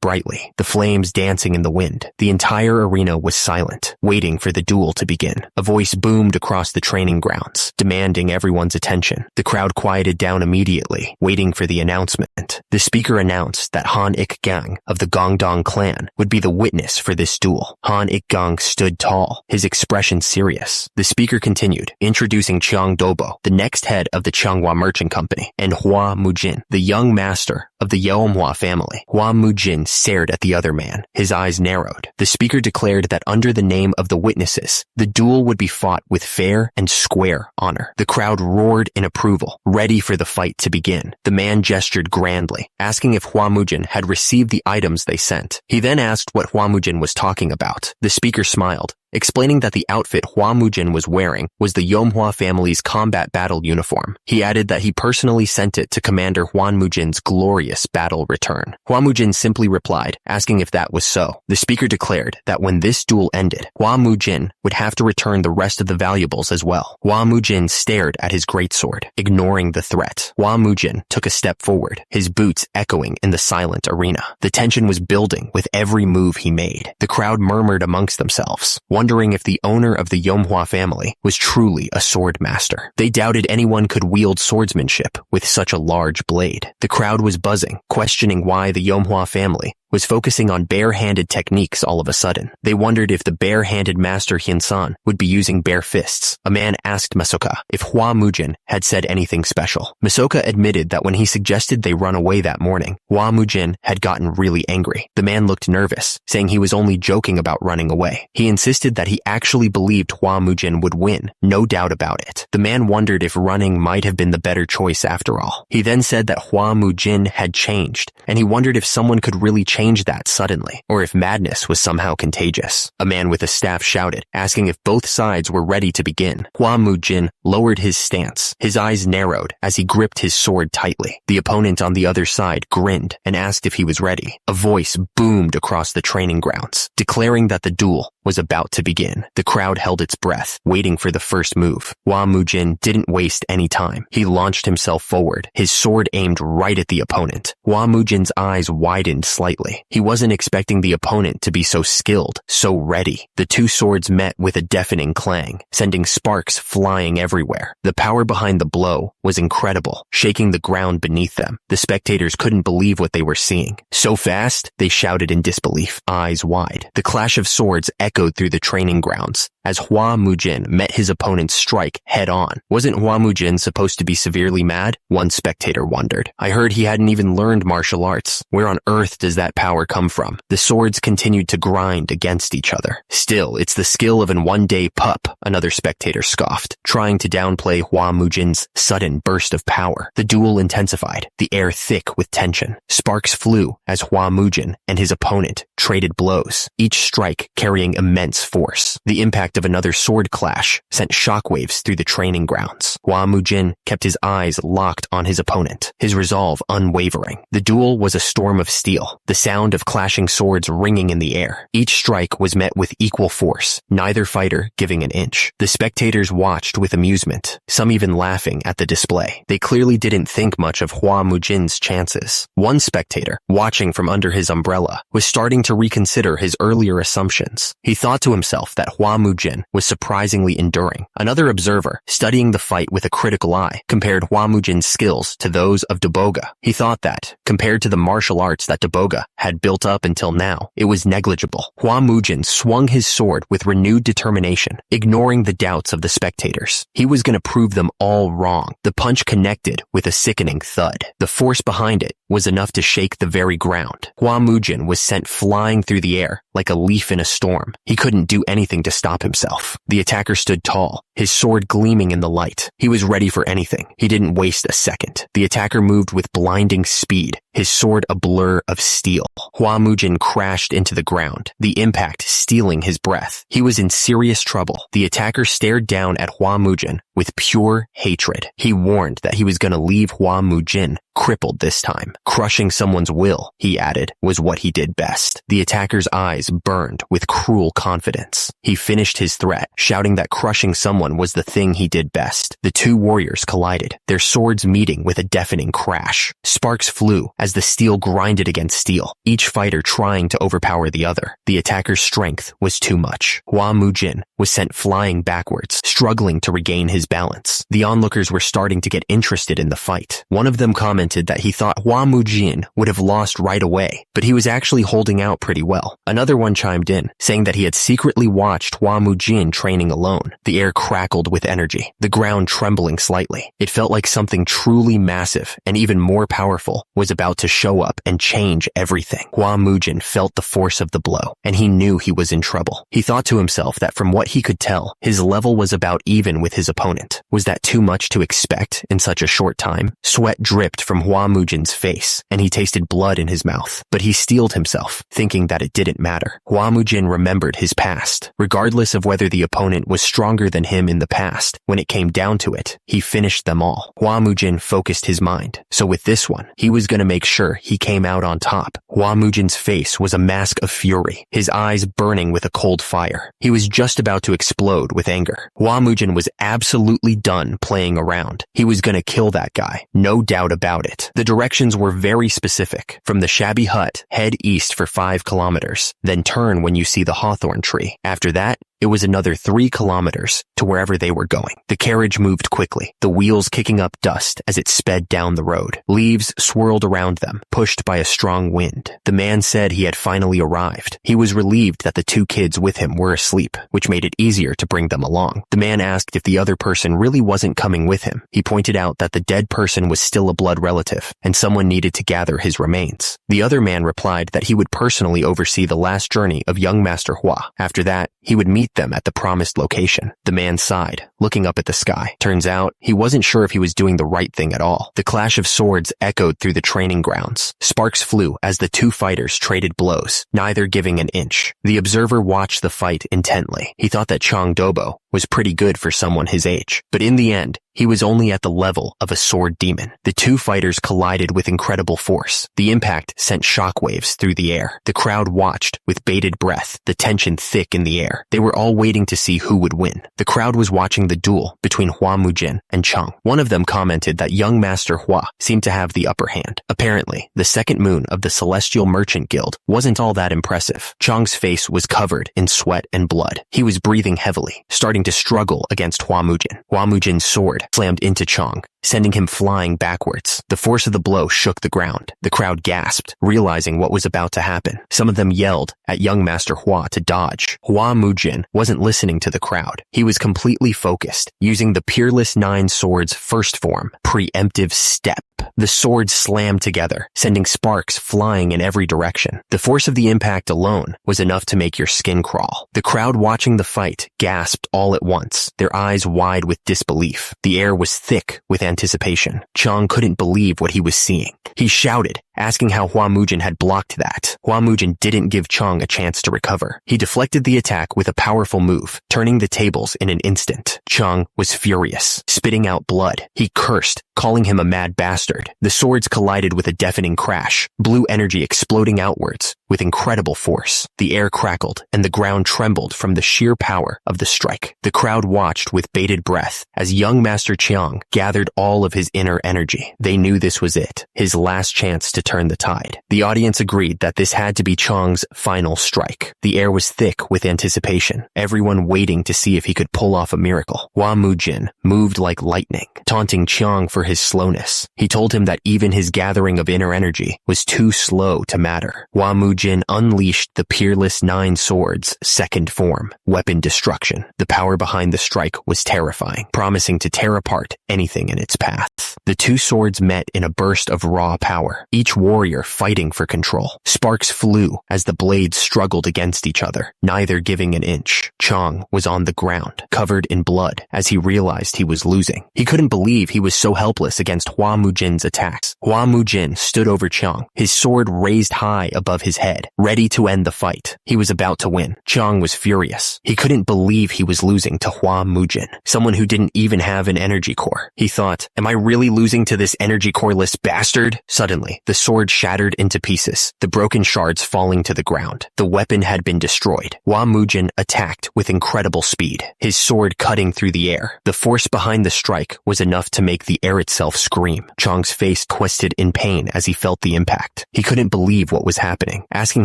brightly, the flames dancing in the wind. The entire arena was silent, waiting for the duel to begin. A voice boomed across the training grounds, demanding everyone's attention. The crowd quieted down immediately, waiting for the announcement. The speaker announced that Han Ik-gang of the Gongdong clan would be the witness for this duel. Han Ik-gang stood tall, his expression serious. The speaker continued, introducing Chiang Dobo, the next head of the Changhua Merchant Company, and Hua Mujin, the young master of the Yeomhua family. Hua Mujin stared at the other man, his eyes narrowed. The speaker declared that under the name of the witnesses, the duel would be fought with fair and square honor. The crowd roared in approval, ready for the fight to begin. The man gestured grandly, asking if Hua Mujin had received the items they sent. He then asked what Hua Mujin was talking about. The speaker smiled, explaining that the outfit Hua Mujin was wearing was the Yomhua family's combat battle uniform. He added that he personally sent it to Commander Huan Mujin's glorious battle return. Hua Mujin simply replied, asking if that was so. The speaker declared that when this duel ended, Hua Mujin would have to return the rest of the valuables as well. Hua Mujin stared at his greatsword, ignoring the threat. Hua Mujin took a step forward, his boots echoing in the silent arena. The tension was building with every move he made. The crowd murmured amongst themselves, wondering if the owner of the Yomhua family was truly a sword master. They doubted anyone could wield swordsmanship with such a large blade. The crowd was buzzing, questioning why the Yomhua family was focusing on bare-handed techniques all of a sudden. They wondered if the bare-handed master Hyun-san would be using bare fists. A man asked Masoka if Hua Mujin had said anything special. Masoka admitted that when he suggested they run away that morning, Hua Mujin had gotten really angry. The man looked nervous, saying he was only joking about running away. He insisted that he actually believed Hua Mujin would win, no doubt about it. The man wondered if running might have been the better choice after all. He then said that Hua Mujin had changed, and he wondered if someone could really change that suddenly, or if madness was somehow contagious. A man with a staff shouted, asking if both sides were ready to begin. Hua Mujin lowered his stance. His eyes narrowed as he gripped his sword tightly. The opponent on the other side grinned and asked if he was ready. A voice boomed across the training grounds, declaring that the duel was about to begin. The crowd held its breath, waiting for the first move. Hua Mujin didn't waste any time. He launched himself forward, his sword aimed right at the opponent. Hua Mujin's eyes widened slightly. He wasn't expecting the opponent to be so skilled, so ready. The two swords met with a deafening clang, sending sparks flying everywhere. The power behind the blow was incredible, shaking the ground beneath them. The spectators couldn't believe what they were seeing. So fast, they shouted in disbelief, eyes wide. The clash of swords echoed through the training grounds as Hua Mujin met his opponent's strike head-on. Wasn't Hua Mujin supposed to be severely mad? One spectator wondered. I heard he hadn't even learned martial arts. Where on earth does that power come from? The swords continued to grind against each other. Still, it's the skill of an one-day pup, another spectator scoffed, trying to downplay Hua Mujin's sudden burst of power. The duel intensified, the air thick with tension. Sparks flew as Hua Mujin and his opponent traded blows, each strike carrying immense force. The impact of another sword clash sent shockwaves through the training grounds. Hua Mujin kept his eyes locked on his opponent, his resolve unwavering. The duel was a storm of steel, the sound of clashing swords ringing in the air. Each strike was met with equal force, neither fighter giving an inch. The spectators watched with amusement, some even laughing at the display. They clearly didn't think much of Hua Mujin's chances. One spectator, watching from under his umbrella, was starting to reconsider his earlier assumptions. He thought to himself that Hua Mujin was surprisingly enduring. Another observer, studying the fight with a critical eye, compared Hua Mujin's skills to those of Daboga. He thought that, compared to the martial arts that Daboga had built up until now, it was negligible. Hua Mujin swung his sword with renewed determination, ignoring the doubts of the spectators. He was going to prove them all wrong. The punch connected with a sickening thud. The force behind it was enough to shake the very ground. Hua Mujin was sent flying through the air like a leaf in a storm. He couldn't do anything to stop himself. The attacker stood tall, his sword gleaming in the light. He was ready for anything. He didn't waste a second. The attacker moved with blinding speed, his sword a blur of steel. Hua Mujin crashed into the ground, the impact stealing his breath. He was in serious trouble. The attacker stared down at Hua Mujin with pure hatred. He warned that he was going to leave Hua Mujin crippled this time. Crushing someone's will, he added, was what he did best. The attacker's eyes burned with cruel confidence. He finished his threat, shouting that crushing someone was the thing he did best. The two warriors collided, their swords meeting with a deafening crash. Sparks flew as the steel grinded against steel, each fighter trying to overpower the other. The attacker's strength was too much. Hua Mujin was sent flying backwards, struggling to regain his balance. The onlookers were starting to get interested in the fight. One of them commented that he thought Hua Mujin would have lost right away, but he was actually holding out pretty well. Another one chimed in, saying that he had secretly watched Hua Mujin training alone. The air crackled with energy, the ground trembling slightly. It felt like something truly massive and even more powerful was about to show up and change everything. Hua Mujin felt the force of the blow, and he knew he was in trouble. He thought to himself that from what he could tell, his level was about even with his opponent. Was that too much to expect in such a short time? Sweat dripped from Hua Mujin's face, and he tasted blood in his mouth, but he steeled himself, thinking that it didn't matter. Hua Mujin remembered his past. Regardless of whether the opponent was stronger than him in the past, when it came down to it, he finished them all. Hua Mujin focused his mind, so with this one, he was going to make sure he came out on top. Hua Mujin's face was a mask of fury, his eyes burning with a cold fire. He was just about to explode with anger. Hua Mujin was absolutely done playing around. He was going to kill that guy, no doubt about it. The directions were very specific. From the shabby hut, head east for 5 kilometers, then turn when you see the hawthorn tree. After that, it was another 3 kilometers to wherever they were going. The carriage moved quickly, the wheels kicking up dust as it sped down the road. Leaves swirled around them, pushed by a strong wind. The man said he had finally arrived. He was relieved that the 2 kids with him were asleep, which made it easier to bring them along. The man asked if the other person really wasn't coming with him. He pointed out that the dead person was still a blood relative, and someone needed to gather his remains. The other man replied that he would personally oversee the last journey of young Master Hua. After that, he would meet them at the promised location. The man sighed, looking up at the sky. Turns out, he wasn't sure if he was doing the right thing at all. The clash of swords echoed through the training grounds. Sparks flew as the 2 fighters traded blows, neither giving an inch. The observer watched the fight intently. He thought that Chang Dobo was pretty good for someone his age, but in the end, he was only at the level of a sword demon. The 2 fighters collided with incredible force. The impact sent shockwaves through the air. The crowd watched with bated breath, the tension thick in the air. They were all waiting to see who would win. The crowd was watching the duel between Hua Mujin and Chang. One of them commented that young Master Hua seemed to have the upper hand. Apparently, the second moon of the Celestial Merchant Guild wasn't all that impressive. Chang's face was covered in sweat and blood. He was breathing heavily, starting to struggle against Hua Mujin. Hua Mujin's sword slammed into Chang, sending him flying backwards. The force of the blow shook the ground. The crowd gasped, realizing what was about to happen. Some of them yelled at young Master Hua to dodge. Hua Mujin wasn't listening to the crowd. He was completely focused, using the Peerless 9 Swords first form, preemptive step. The swords slammed together, sending sparks flying in every direction. The force of the impact alone was enough to make your skin crawl. The crowd watching the fight gasped all at once, their eyes wide with disbelief. The air was thick with anticipation. Chang couldn't believe what he was seeing. He shouted, asking how Hua Mujin had blocked that. Hua Mujin didn't give Chang a chance to recover. He deflected the attack with a powerful move, turning the tables in an instant. Chang was furious, spitting out blood. He cursed, calling him a mad bastard. The swords collided with a deafening crash, blue energy exploding outwards with incredible force. The air crackled, and the ground trembled from the sheer power of the strike. The crowd watched with bated breath as young Master Chiang gathered all of his inner energy. They knew this was it, his last chance to turn the tide. The audience agreed that this had to be Chang's final strike. The air was thick with anticipation, everyone waiting to see if he could pull off a miracle. Hua Mujin moved like lightning, taunting Chiang for his slowness. He told him that even his gathering of inner energy was too slow to matter. Hua Mujin unleashed the Peerless 9 Swords second form, weapon destruction. The power behind the strike was terrifying, promising to tear apart anything in its path. The 2 swords met in a burst of raw power, each warrior fighting for control. Sparks flew as the blades struggled against each other, neither giving an inch. Chang was on the ground, covered in blood, as he realized he was losing. He couldn't believe he was so helpless against Hua Mujin's attacks. Hua Mujin stood over Chang, his sword raised high above his head, ready to end the fight. He was about to win. Chang was furious. He couldn't believe he was losing to Hua Mujin, someone who didn't even have an energy core. He thought, am I really losing to this energy coreless bastard? Suddenly, the sword shattered into pieces, the broken shards falling to the ground. The weapon had been destroyed. Hua Mujin attacked with incredible speed, his sword cutting through the air. The force behind the strike was enough to make the air itself scream. Chang's face twisted in pain as he felt the impact. He couldn't believe what was happening, asking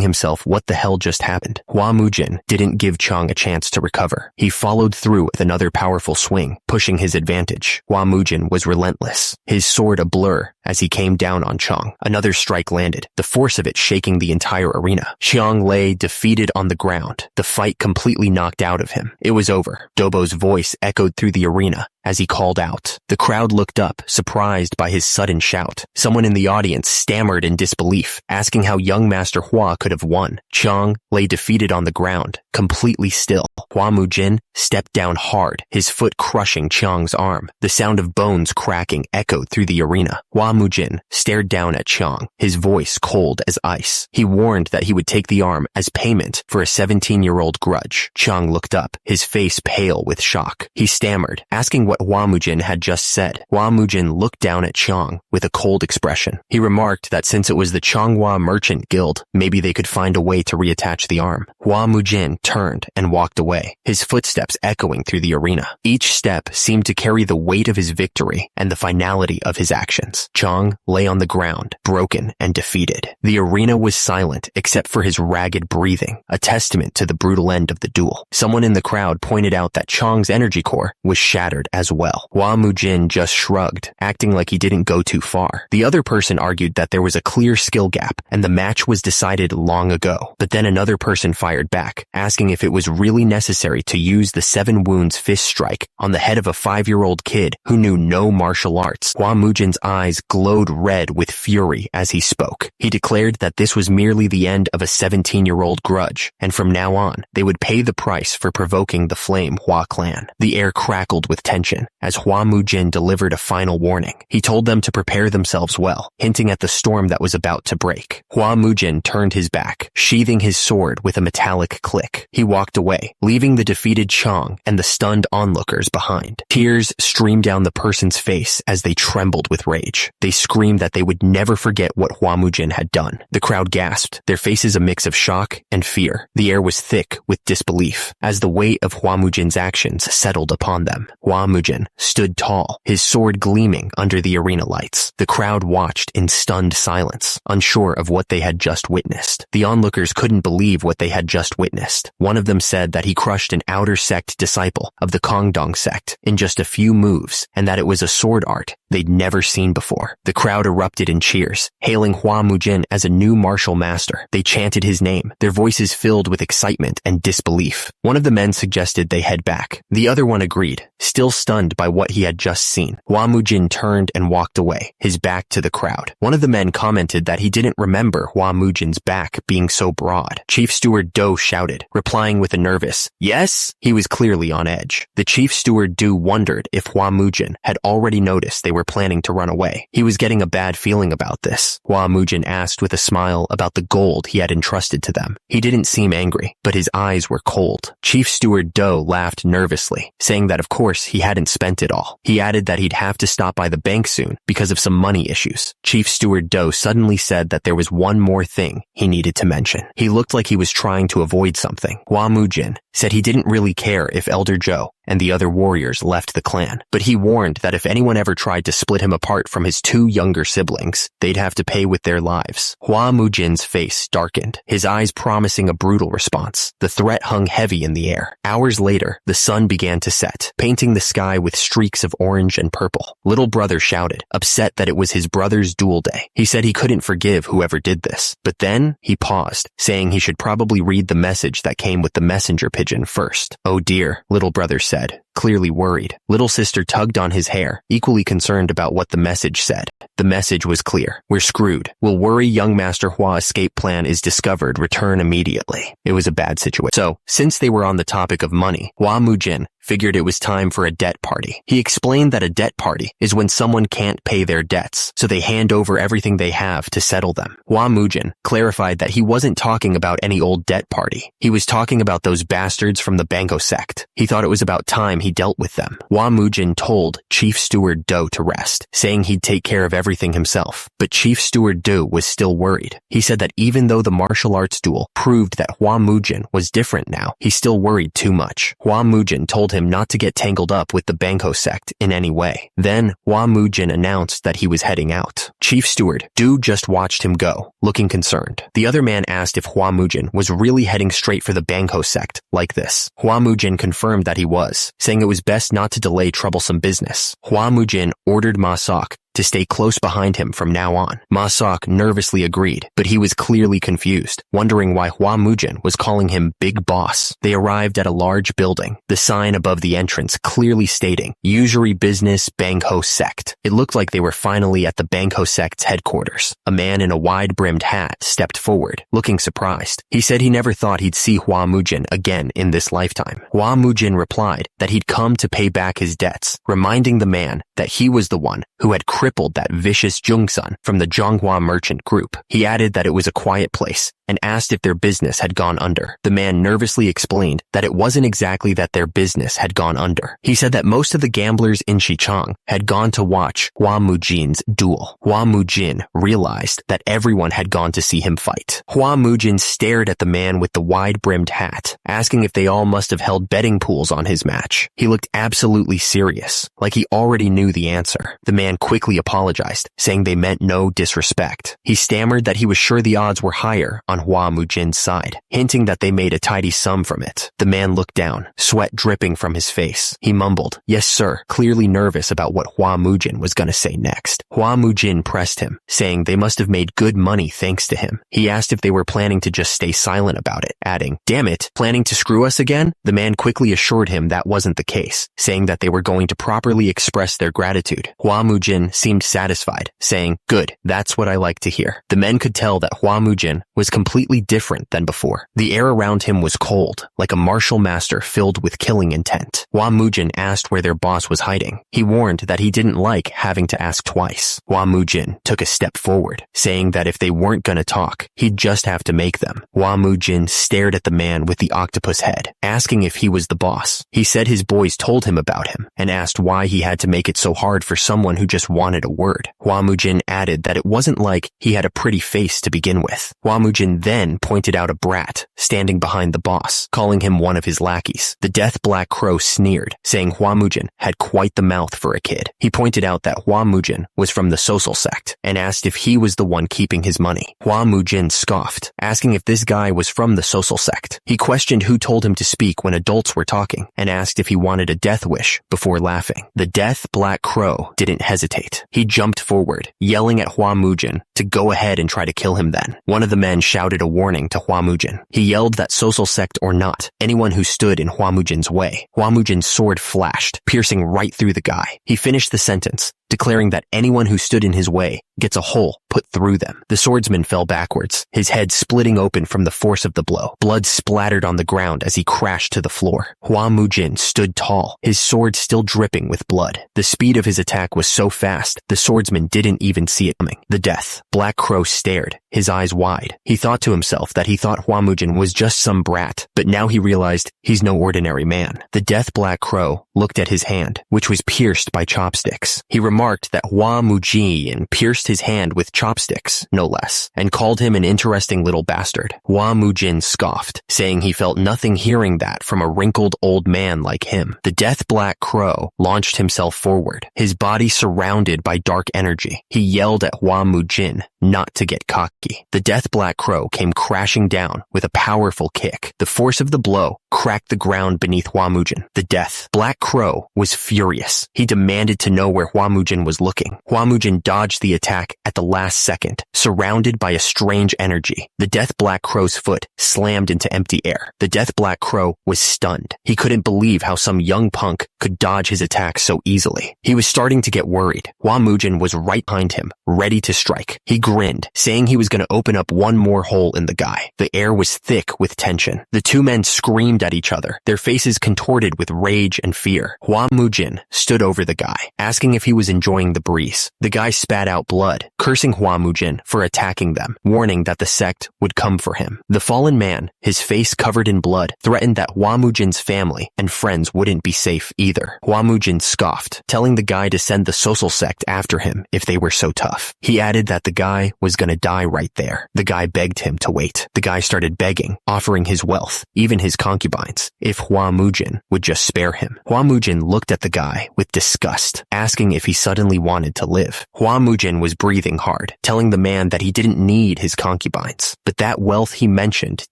himself what the hell just happened. Hua Mujin didn't give Chang a chance to recover. He followed through with another powerful swing, pushing his advantage. Hua Mujin was relentless, his sword a blur as he came down on Chang. Another strike landed, the force of it shaking the entire arena. Chang lay defeated on the ground, the fight completely knocked out of him. It was over. Dobo's voice echoed through the arena as he called out. The crowd looked up, surprised by his sudden shout. Someone in the audience stammered in disbelief, asking how young Master Hua could have won. Chang lay defeated on the ground, completely still. Hua Mujin stepped down hard, his foot crushing Chang's arm. The sound of bones cracking echoed through the arena. Hua Mujin stared down at Chang, his voice cold as ice. He warned that he would take the arm as payment for a 17-year-old grudge. Chang looked up, his face pale with shock. He stammered, asking what Hua Mujin had just said. Hua Mujin looked down at Chang with a cold expression. He remarked that since it was the Changhua Merchant Guild, maybe they could find a way to reattach the arm. Hua Mujin turned and walked away, his footsteps echoing through the arena. Each step seemed to carry the weight of his victory and the finality of his actions. Chang lay on the ground, broken and defeated. The arena was silent except for his ragged breathing, a testament to the brutal end of the duel. Someone in the crowd pointed out that Chang's energy core was shattered as well. Hua Mujin just shrugged, acting like he didn't go too far. The other person argued that there was a clear skill gap and the match was decided long ago. But then another person fired back, asking if it was really necessary to use the 7 wounds fist strike on the head of a 5-year-old kid who knew no martial arts. Hua Mujin's eyes glowed red with fury as he spoke. He declared that this was merely the end of a 17-year-old grudge, and from now on, they would pay the price for provoking the Flame Hua clan. The air crackled with tension as Hua Mujin delivered a final warning. He told them to prepare themselves well, hinting at the storm that was about to break. Hua Mujin turned his back, sheathing his sword with a metallic click. He walked away, leaving the defeated Chang and the stunned onlookers behind. Tears streamed down the person's face as they trembled with rage. They screamed that they would never forget what Hua Mujin had done. The crowd gasped, their faces a mix of shock and fear. The air was thick with disbelief as the weight of Hua Mujin's actions settled upon them. Hua Mujin stood tall, his sword gleaming under the arena lights. The crowd watched in stunned silence, unsure of what they had just witnessed. The onlookers couldn't believe what they had just witnessed. One of them said that he crushed an outer sect disciple of the Kongdong sect in just a few moves, and that it was a sword art they'd never seen before. The crowd erupted in cheers, hailing Hua Mujin as a new martial master. They chanted his name, their voices filled with excitement and disbelief. One of the men suggested they head back. The other one agreed, still stunned by what he had just seen. Hua Mujin turned and walked away, his back to the crowd. One of the men commented that he didn't remember Hua Mujin's back being so broad. Chief Steward Do shouted, replying with a nervous, "Yes?" He was clearly on edge. The Chief Steward Do wondered if Hua Mujin had already noticed they were planning to run away. He was getting a bad feeling about this. Hua Mujin asked with a smile about the gold he had entrusted to them. He didn't seem angry, but his eyes were cold. Chief Steward Do laughed nervously, saying that of course he hadn't spent it all. He added that he'd have to stop by the bank soon because of some money issues. Chief Steward Do suddenly said that there was one more thing he needed to mention. He looked like he was trying to avoid something. Hua Mujin said he didn't really care if Elder Zhou and the other warriors left the clan, but he warned that if anyone ever tried to split him apart from his 2 younger siblings, they'd have to pay with their lives. Hua Mujin's face darkened, his eyes promising a brutal response. The threat hung heavy in the air. Hours later, the sun began to set, painting the sky with streaks of orange and purple. Little brother shouted, upset that it was his brother's duel day. He said he couldn't forgive whoever did this, but then he paused, saying he should probably read the message that came with the messenger pigeon first. "Oh dear," little brother said. said, clearly worried. Little sister tugged on his hair, equally concerned about what the message said. The message was clear. We're screwed. Will worry young Master Hua escape plan is discovered. Return immediately. It was a bad situation. So, since they were on the topic of money, Hua Mujin figured it was time for a debt party. He explained that a debt party is when someone can't pay their debts, so they hand over everything they have to settle them. Hua Mujin clarified that he wasn't talking about any old debt party. He was talking about those bastards from the Bango sect. He thought it was about time he dealt with them. Hua Mujin told Chief Steward Do to rest, saying he'd take care of everything himself. But Chief Steward Do was still worried. He said that even though the martial arts duel proved that Hua Mujin was different now, he still worried too much. Hua Mujin told him not to get tangled up with the Bango sect in any way. Then, Hua Mujin announced that he was heading out. Chief Steward Do just watched him go, looking concerned. The other man asked if Hua Mujin was really heading straight for the Bango sect, like this. Hua Mujin confirmed that he was, saying it was best not to delay troublesome business. Hua Mujin ordered Ma Sok to stay close behind him from now on. Ma Sok nervously agreed, but he was clearly confused, wondering why Hua Mujin was calling him Big Boss. They arrived at a large building, the sign above the entrance clearly stating, Usury Business Bangho Sect. It looked like they were finally at the Bangho Sect's headquarters. A man in a wide-brimmed hat stepped forward, looking surprised. He said he never thought he'd see Hua Mujin again in this lifetime. Hua Mujin replied that he'd come to pay back his debts, reminding the man that he was the one who had crippled that vicious Jungsun from the Zhonghua merchant group. He added that it was a quiet place and asked if their business had gone under. The man nervously explained that it wasn't exactly that their business had gone under. He said that most of the gamblers in Xichang had gone to watch Hua Mujin's duel. Hua Mujin realized that everyone had gone to see him fight. Hua Mujin stared at the man with the wide-brimmed hat, asking if they all must have held betting pools on his match. He looked absolutely serious, like he already knew the answer. The man quickly apologized, saying they meant no disrespect. He stammered that he was sure the odds were higher on Hua Mujin's side, hinting that they made a tidy sum from it. The man looked down, sweat dripping from his face. He mumbled, "Yes, sir," clearly nervous about what Hua Mujin was going to say next. Hua Mujin pressed him, saying they must have made good money thanks to him. He asked if they were planning to just stay silent about it, adding, "Damn it, planning to screw us again?" The man quickly assured him that wasn't the case, saying that they were going to properly express their gratitude. Hua Mujin seemed satisfied, saying, "Good, that's what I like to hear." The men could tell that Hua Mujin was completely different than before. The air around him was cold, like a martial master filled with killing intent. Hua Mujin asked where their boss was hiding. He warned that he didn't like having to ask twice. Hua Mujin took a step forward, saying that if they weren't gonna talk, he'd just have to make them. Hua Mujin stared at the man with the octopus head, asking if he was the boss. He said his boys told him about him, and asked why he had to make it so hard for someone who just wanted a word. Hua Mujin added that it wasn't like he had a pretty face to begin with. Hua Mujin then pointed out a brat standing behind the boss, calling him one of his lackeys. The Death Black Crow sneered, saying Hua Mujin had quite the mouth for a kid. He pointed out that Hua Mujin was from the Social sect, and asked if he was the one keeping his money. Hua Mujin scoffed, asking if this guy was from the Social sect. He questioned who told him to speak when adults were talking, and asked if he wanted a death wish before laughing. The Death Black Crow didn't hesitate. He jumped forward, yelling at Hua Mujin to go ahead and try to kill him then. One of the men shouted a warning to Hua Mujin. He yelled that Social sect or not, anyone who stood in Hua Mujin's way. Hua Mujin's sword flashed, piercing right through the guy. He finished the sentence, declaring that anyone who stood in his way gets a hole put through them. The swordsman fell backwards, his head splitting open from the force of the blow. Blood splattered on the ground as he crashed to the floor. Hua Mujin stood tall, his sword still dripping with blood. The speed of his attack was so fast, the swordsman didn't even see it coming. The Death Black Crow stared, his eyes wide. He thought to himself that he thought Hua Mujin was just some brat, but now he realized he's no ordinary man. The Death Black Crow looked at his hand, which was pierced by chopsticks. He remarked that Hua Mujin pierced his hand with chopsticks, no less, and called him an interesting little bastard. Hua Mujin scoffed, saying he felt nothing hearing that from a wrinkled old man like him. The Death Black Crow launched himself forward, his body surrounded by dark energy. He yelled at Hua Mujin not to get cocky. The Death Black Crow came crashing down with a powerful kick. The force of the blow cracked the ground beneath Hua Mujin. The Death Black Crow was furious. He demanded to know where Hua Mujin Mujin was looking. Hua Mujin dodged the attack at the last second, surrounded by a strange energy. The Death Black Crow's foot slammed into empty air. The Death Black Crow was stunned. He couldn't believe how some young punk could dodge his attack so easily. He was starting to get worried. Hua Mujin was right behind him, ready to strike. He grinned, saying he was going to open up one more hole in the guy. The air was thick with tension. The two men screamed at each other, their faces contorted with rage and fear. Hua Mujin stood over the guy, asking if he was enjoying the breeze. The guy spat out blood, cursing Hua Mujin for attacking them, warning that the sect would come for him. The fallen man, his face covered in blood, threatened that Hua Mujin's family and friends wouldn't be safe either. Hua Mujin scoffed, telling the guy to send the social sect after him if they were so tough. He added that the guy was gonna die right there. The guy begged him to wait. The guy started begging, offering his wealth, even his concubines, if Hua Mujin would just spare him. Hua Mujin looked at the guy with disgust, asking if he suddenly wanted to live. Hua Mujin was breathing hard, telling the man that he didn't need his concubines, but that wealth he mentioned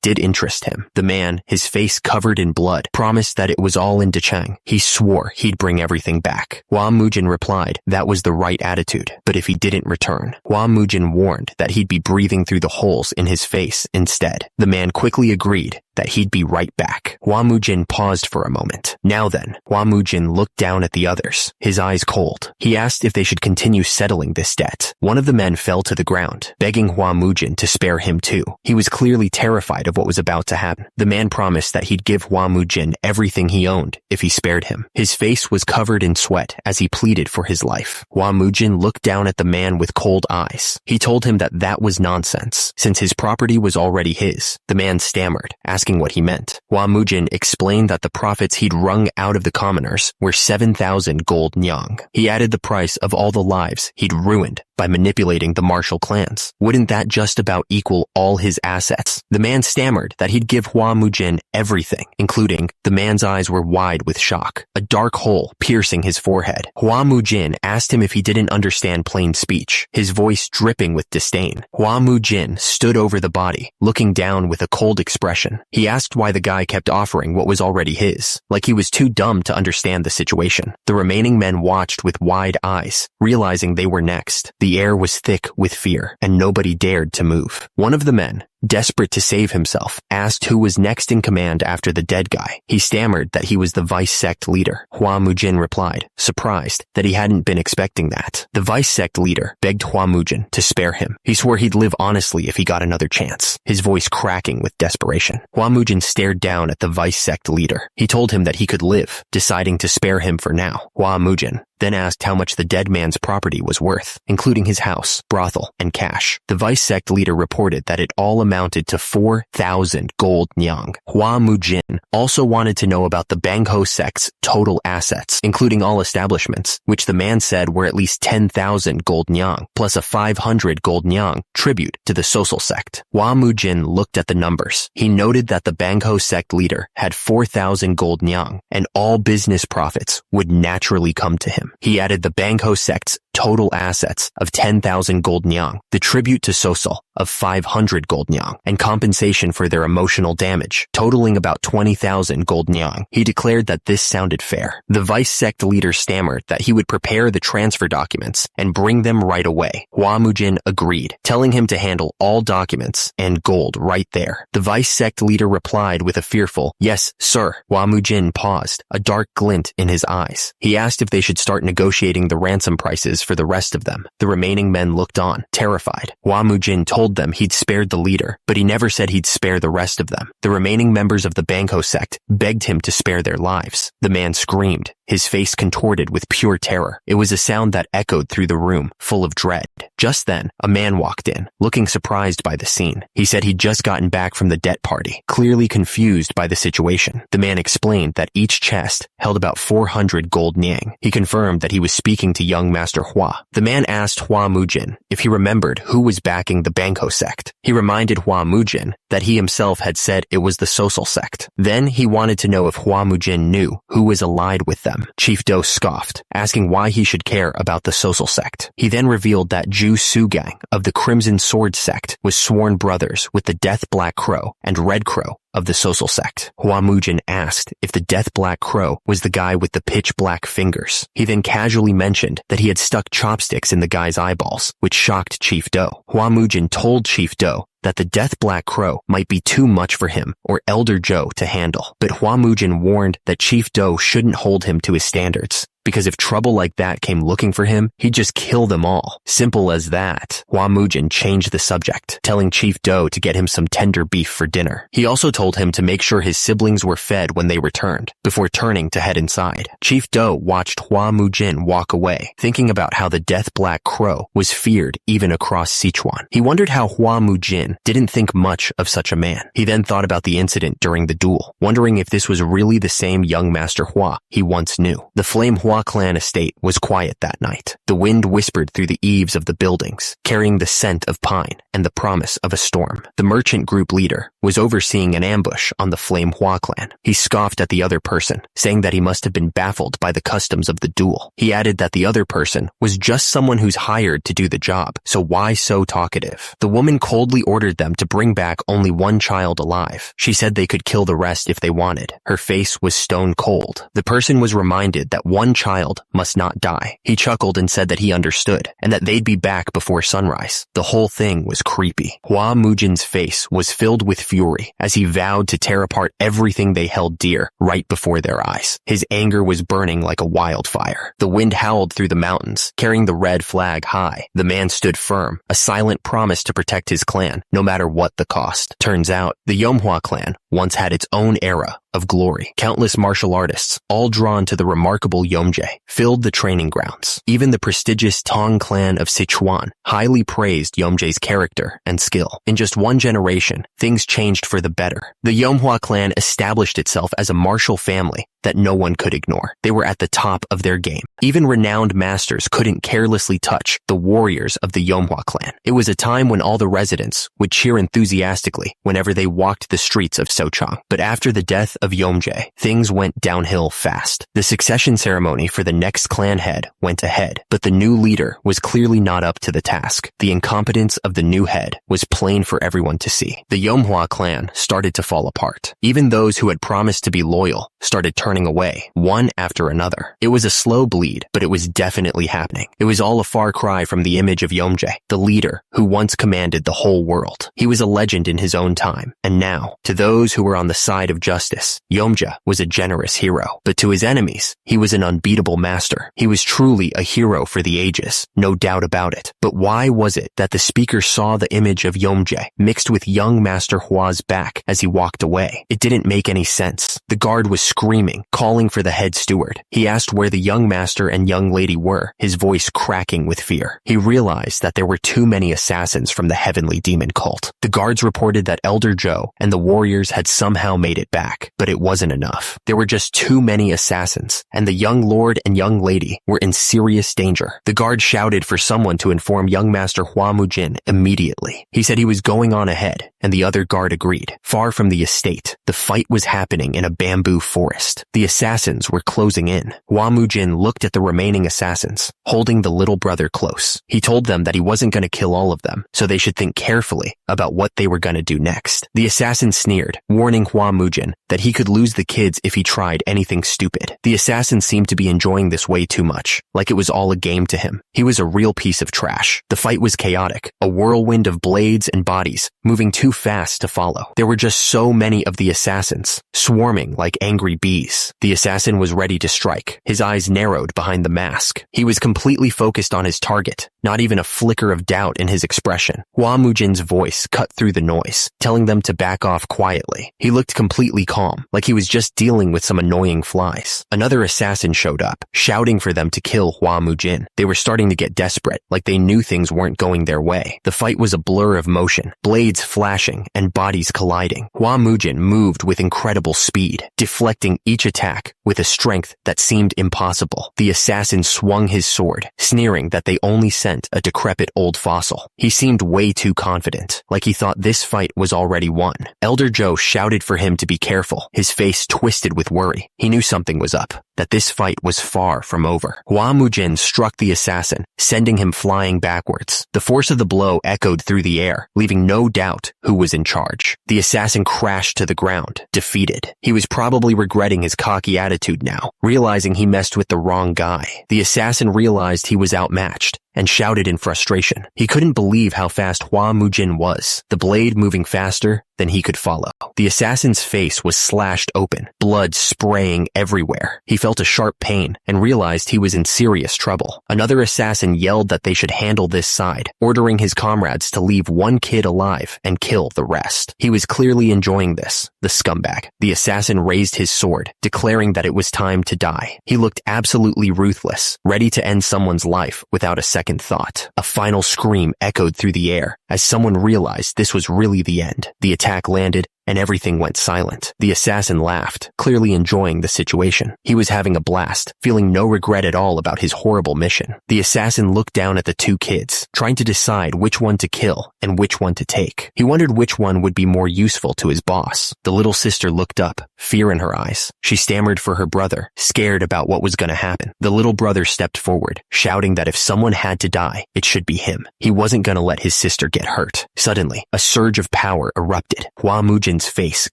did interest him. The man, his face covered in blood, promised that it was all in Dechang. He swore he'd bring everything back. Hua Mujin replied that was the right attitude, but if he didn't return, Hua Mujin warned that he'd be breathing through the holes in his face instead. The man quickly agreed that he'd be right back. Hua Mujin paused for a moment. Now then, Hua Mujin looked down at the others, his eyes cold. He asked if they should continue settling this debt. One of the men fell to the ground, begging Hua Mujin to spare him too. He was clearly terrified of what was about to happen. The man promised that he'd give Hua Mujin everything he owned if he spared him. His face was covered in sweat as he pleaded for his life. Hua Mujin looked down at the man with cold eyes. He told him that that was nonsense, since his property was already his. The man stammered, asking what he meant. Hua Mujin explained that the profits he'd wrung out of the commoners were 7,000 gold nyang. He added the price of all the lives he'd ruined by manipulating the martial clans. Wouldn't that just about equal all his assets? The man stammered that he'd give Hua Mujin everything, including. The man's eyes were wide with shock, a dark hole piercing his forehead. Hua Mujin asked him if he didn't understand plain speech, his voice dripping with disdain. Hua Mujin stood over the body, looking down with a cold expression. He asked why the guy kept offering what was already his, like he was too dumb to understand the situation. The remaining men watched with wide eyes, realizing they were next. The air was thick with fear, and nobody dared to move. One of the men, desperate to save himself, asked who was next in command after the dead guy. He stammered that he was the vice sect leader. Hua Mujin replied, surprised that he hadn't been expecting that. The vice sect leader begged Hua Mujin to spare him. He swore he'd live honestly if he got another chance, his voice cracking with desperation. Hua Mujin stared down at the vice sect leader. He told him that he could live, deciding to spare him for now. Hua Mujin then asked how much the dead man's property was worth, including his house, brothel, and cash. The vice sect leader reported that it all amounted to 4,000 gold nyang. Hua Mujin also wanted to know about the Bangho sect's total assets, including all establishments, which the man said were at least 10,000 gold nyang, plus a 500 gold nyang tribute to the social sect. Hua Mujin looked at the numbers. He noted that the Bangho sect leader had 4,000 gold nyang, and all business profits would naturally come to him. He added the Bangho sect's total assets of 10,000 gold nyang, the tribute to Sosol of 500 gold nyang, and compensation for their emotional damage, totaling about 20,000 gold nyang. He declared that this sounded fair. The vice sect leader stammered that he would prepare the transfer documents and bring them right away. Hua Mujin agreed, telling him to handle all documents and gold right there. The vice sect leader replied with a fearful, "Yes, sir." Hua Mujin paused, a dark glint in his eyes. He asked if they should start negotiating the ransom prices for the rest of them. The remaining men looked on, terrified. Hua Mujin told them he'd spared the leader, but he never said he'd spare the rest of them. The remaining members of the Bangho sect begged him to spare their lives. The man screamed, his face contorted with pure terror. It was a sound that echoed through the room, full of dread. Just then, a man walked in, looking surprised by the scene. He said he'd just gotten back from the debt party, clearly confused by the situation. The man explained that each chest held about 400 gold nyang. He confirmed that he was speaking to young Master Hua. The man asked Hua Mujin if he remembered who was backing the Bangho sect. He reminded Hua Mujin that he himself had said it was the social sect. Then he wanted to know if Hua Mujin knew who was allied with them. Chief Do scoffed, asking why he should care about the social sect. He then revealed that Ju Sugang of the Crimson Sword sect was sworn brothers with the Death Black Crow and Red Crow of the social sect. Hua Mujin asked if the Death Black Crow was the guy with the pitch black fingers. He then casually mentioned that he had stuck chopsticks in the guy's eyeballs, which shocked Chief Do. Hua Mujin told Chief Do that the Death Black Crow might be too much for him or Elder Joe to handle, but Hua Mujin warned that Chief Do shouldn't hold him to his standards, because if trouble like that came looking for him, he'd just kill them all. Simple as that. Hua Mujin changed the subject, telling Chief Do to get him some tender beef for dinner. He also told him to make sure his siblings were fed when they returned, before turning to head inside. Chief Do watched Hua Mujin walk away, thinking about how the Death Black Crow was feared even across Sichuan. He wondered how Hua Mujin didn't think much of such a man. He then thought about the incident during the duel, wondering if this was really the same young Master Hua he once knew. The Flame Hua clan estate was quiet that night. The wind whispered through the eaves of the buildings, carrying the scent of pine and the promise of a storm. The merchant group leader was overseeing an ambush on the Flame Hua clan. He scoffed at the other person, saying that he must have been baffled by the customs of the duel. He added that the other person was just someone who's hired to do the job, so why so talkative? The woman coldly ordered them to bring back only one child alive. She said they could kill the rest if they wanted. Her face was stone cold. The person was reminded that one child must not die. He chuckled and said that he understood, and that they'd be back before sunrise. The whole thing was creepy. Hua Mujin's face was filled with fury as he vowed to tear apart everything they held dear right before their eyes. His anger was burning like a wildfire. The wind howled through the mountains, carrying the red flag high. The man stood firm, a silent promise to protect his clan, no matter what the cost. Turns out, the Yomhua clan once had its own era of glory. Countless martial artists, all drawn to the remarkable Yomje, filled the training grounds. Even the prestigious Tong clan of Sichuan highly praised Yomje's character and skill. In just one generation, things changed for the better. The Yomhua clan established itself as a martial family that no one could ignore. They were at the top of their game. Even renowned masters couldn't carelessly touch the warriors of the Yomhua clan. It was a time when all the residents would cheer enthusiastically whenever they walked the streets of Sochang. But after the death of Yomje, things went downhill fast. The succession ceremony for the next clan head went ahead, but the new leader was clearly not up to the task. The incompetence of the new head was plain for everyone to see. The Yomhua clan started to fall apart. Even those who had promised to be loyal started turning away, one after another. It was a slow bleed, but it was definitely happening. It was all a far cry from the image of Yomje, the leader who once commanded the whole world. He was a legend in his own time, and now, to those who were on the side of justice, Yomje was a generous hero. But to his enemies, he was an unbeatable master. He was truly a hero for the ages, no doubt about it. But why was it that the speaker saw the image of Yomje mixed with young Master Hua's back as he walked away? It didn't make any sense. The guard was screaming, calling for the head steward. He asked where the young master and young lady were, his voice cracking with fear. He realized that there were too many assassins from the heavenly demon cult. The guards reported that Elder Joe and the warriors had somehow made it back, but it wasn't enough. There were just too many assassins, and the young lord and young lady were in serious danger. The guard shouted for someone to inform young Master Hua Mujin immediately. He said he was going on ahead, and the other guard agreed. Far from the estate, the fight was happening in a bamboo forest. The assassins were closing in. Hua Mujin looked at the remaining assassins, holding the little brother close. He told them that he wasn't going to kill all of them, so they should think carefully about what they were going to do next. The assassin sneered, warning Hua Mujin that he could lose the kids if he tried anything stupid. The assassin seemed to be enjoying this way too much, like it was all a game to him. He was a real piece of trash. The fight was chaotic, a whirlwind of blades and bodies, moving too fast to follow. There were just so many of the assassins, swarming like angry bees. The assassin was ready to strike, his eyes narrowed behind the mask. He was completely focused on his target, not even a flicker of doubt in his expression. Hua Mujin's voice cut through the noise, telling them to back off quietly. He looked completely calm, like he was just dealing with some annoying flies. Another assassin showed up, shouting for them to kill Hua Mujin. They were starting to get desperate, like they knew things weren't going their way. The fight was a blur of motion, blades flashing and bodies colliding. Hua Mujin moved with incredible speed, deflecting each attack with a strength that seemed impossible. The The assassin swung his sword, sneering that they only sent a decrepit old fossil. He seemed way too confident, like he thought this fight was already won. Elder Joe shouted for him to be careful, his face twisted with worry. He knew something was up, that this fight was far from over. Hua Mujin struck the assassin, sending him flying backwards. The force of the blow echoed through the air, leaving no doubt who was in charge. The assassin crashed to the ground, defeated. He was probably regretting his cocky attitude now, realizing he messed with the wrong guy. The assassin realized he was outmatched and shouted in frustration. He couldn't believe how fast Hua Mujin was, the blade moving faster than he could follow. The assassin's face was slashed open, blood spraying everywhere. He felt a sharp pain and realized he was in serious trouble. Another assassin yelled that they should handle this side, ordering his comrades to leave one kid alive and kill the rest. He was clearly enjoying this, the scumbag. The assassin raised his sword, declaring that it was time to die. He looked absolutely ruthless, ready to end someone's life without a second thought. A final scream echoed through the air as someone realized this was really the end. The attack landed and everything went silent. The assassin laughed, clearly enjoying the situation. He was having a blast, feeling no regret at all about his horrible mission. The assassin looked down at the two kids, trying to decide which one to kill and which one to take. He wondered which one would be more useful to his boss. The little sister looked up, fear in her eyes. She stammered for her brother, scared about what was going to happen. The little brother stepped forward, shouting that if someone had to die, it should be him. He wasn't going to let his sister get hurt. Suddenly, a surge of power erupted. Hua Mujin's face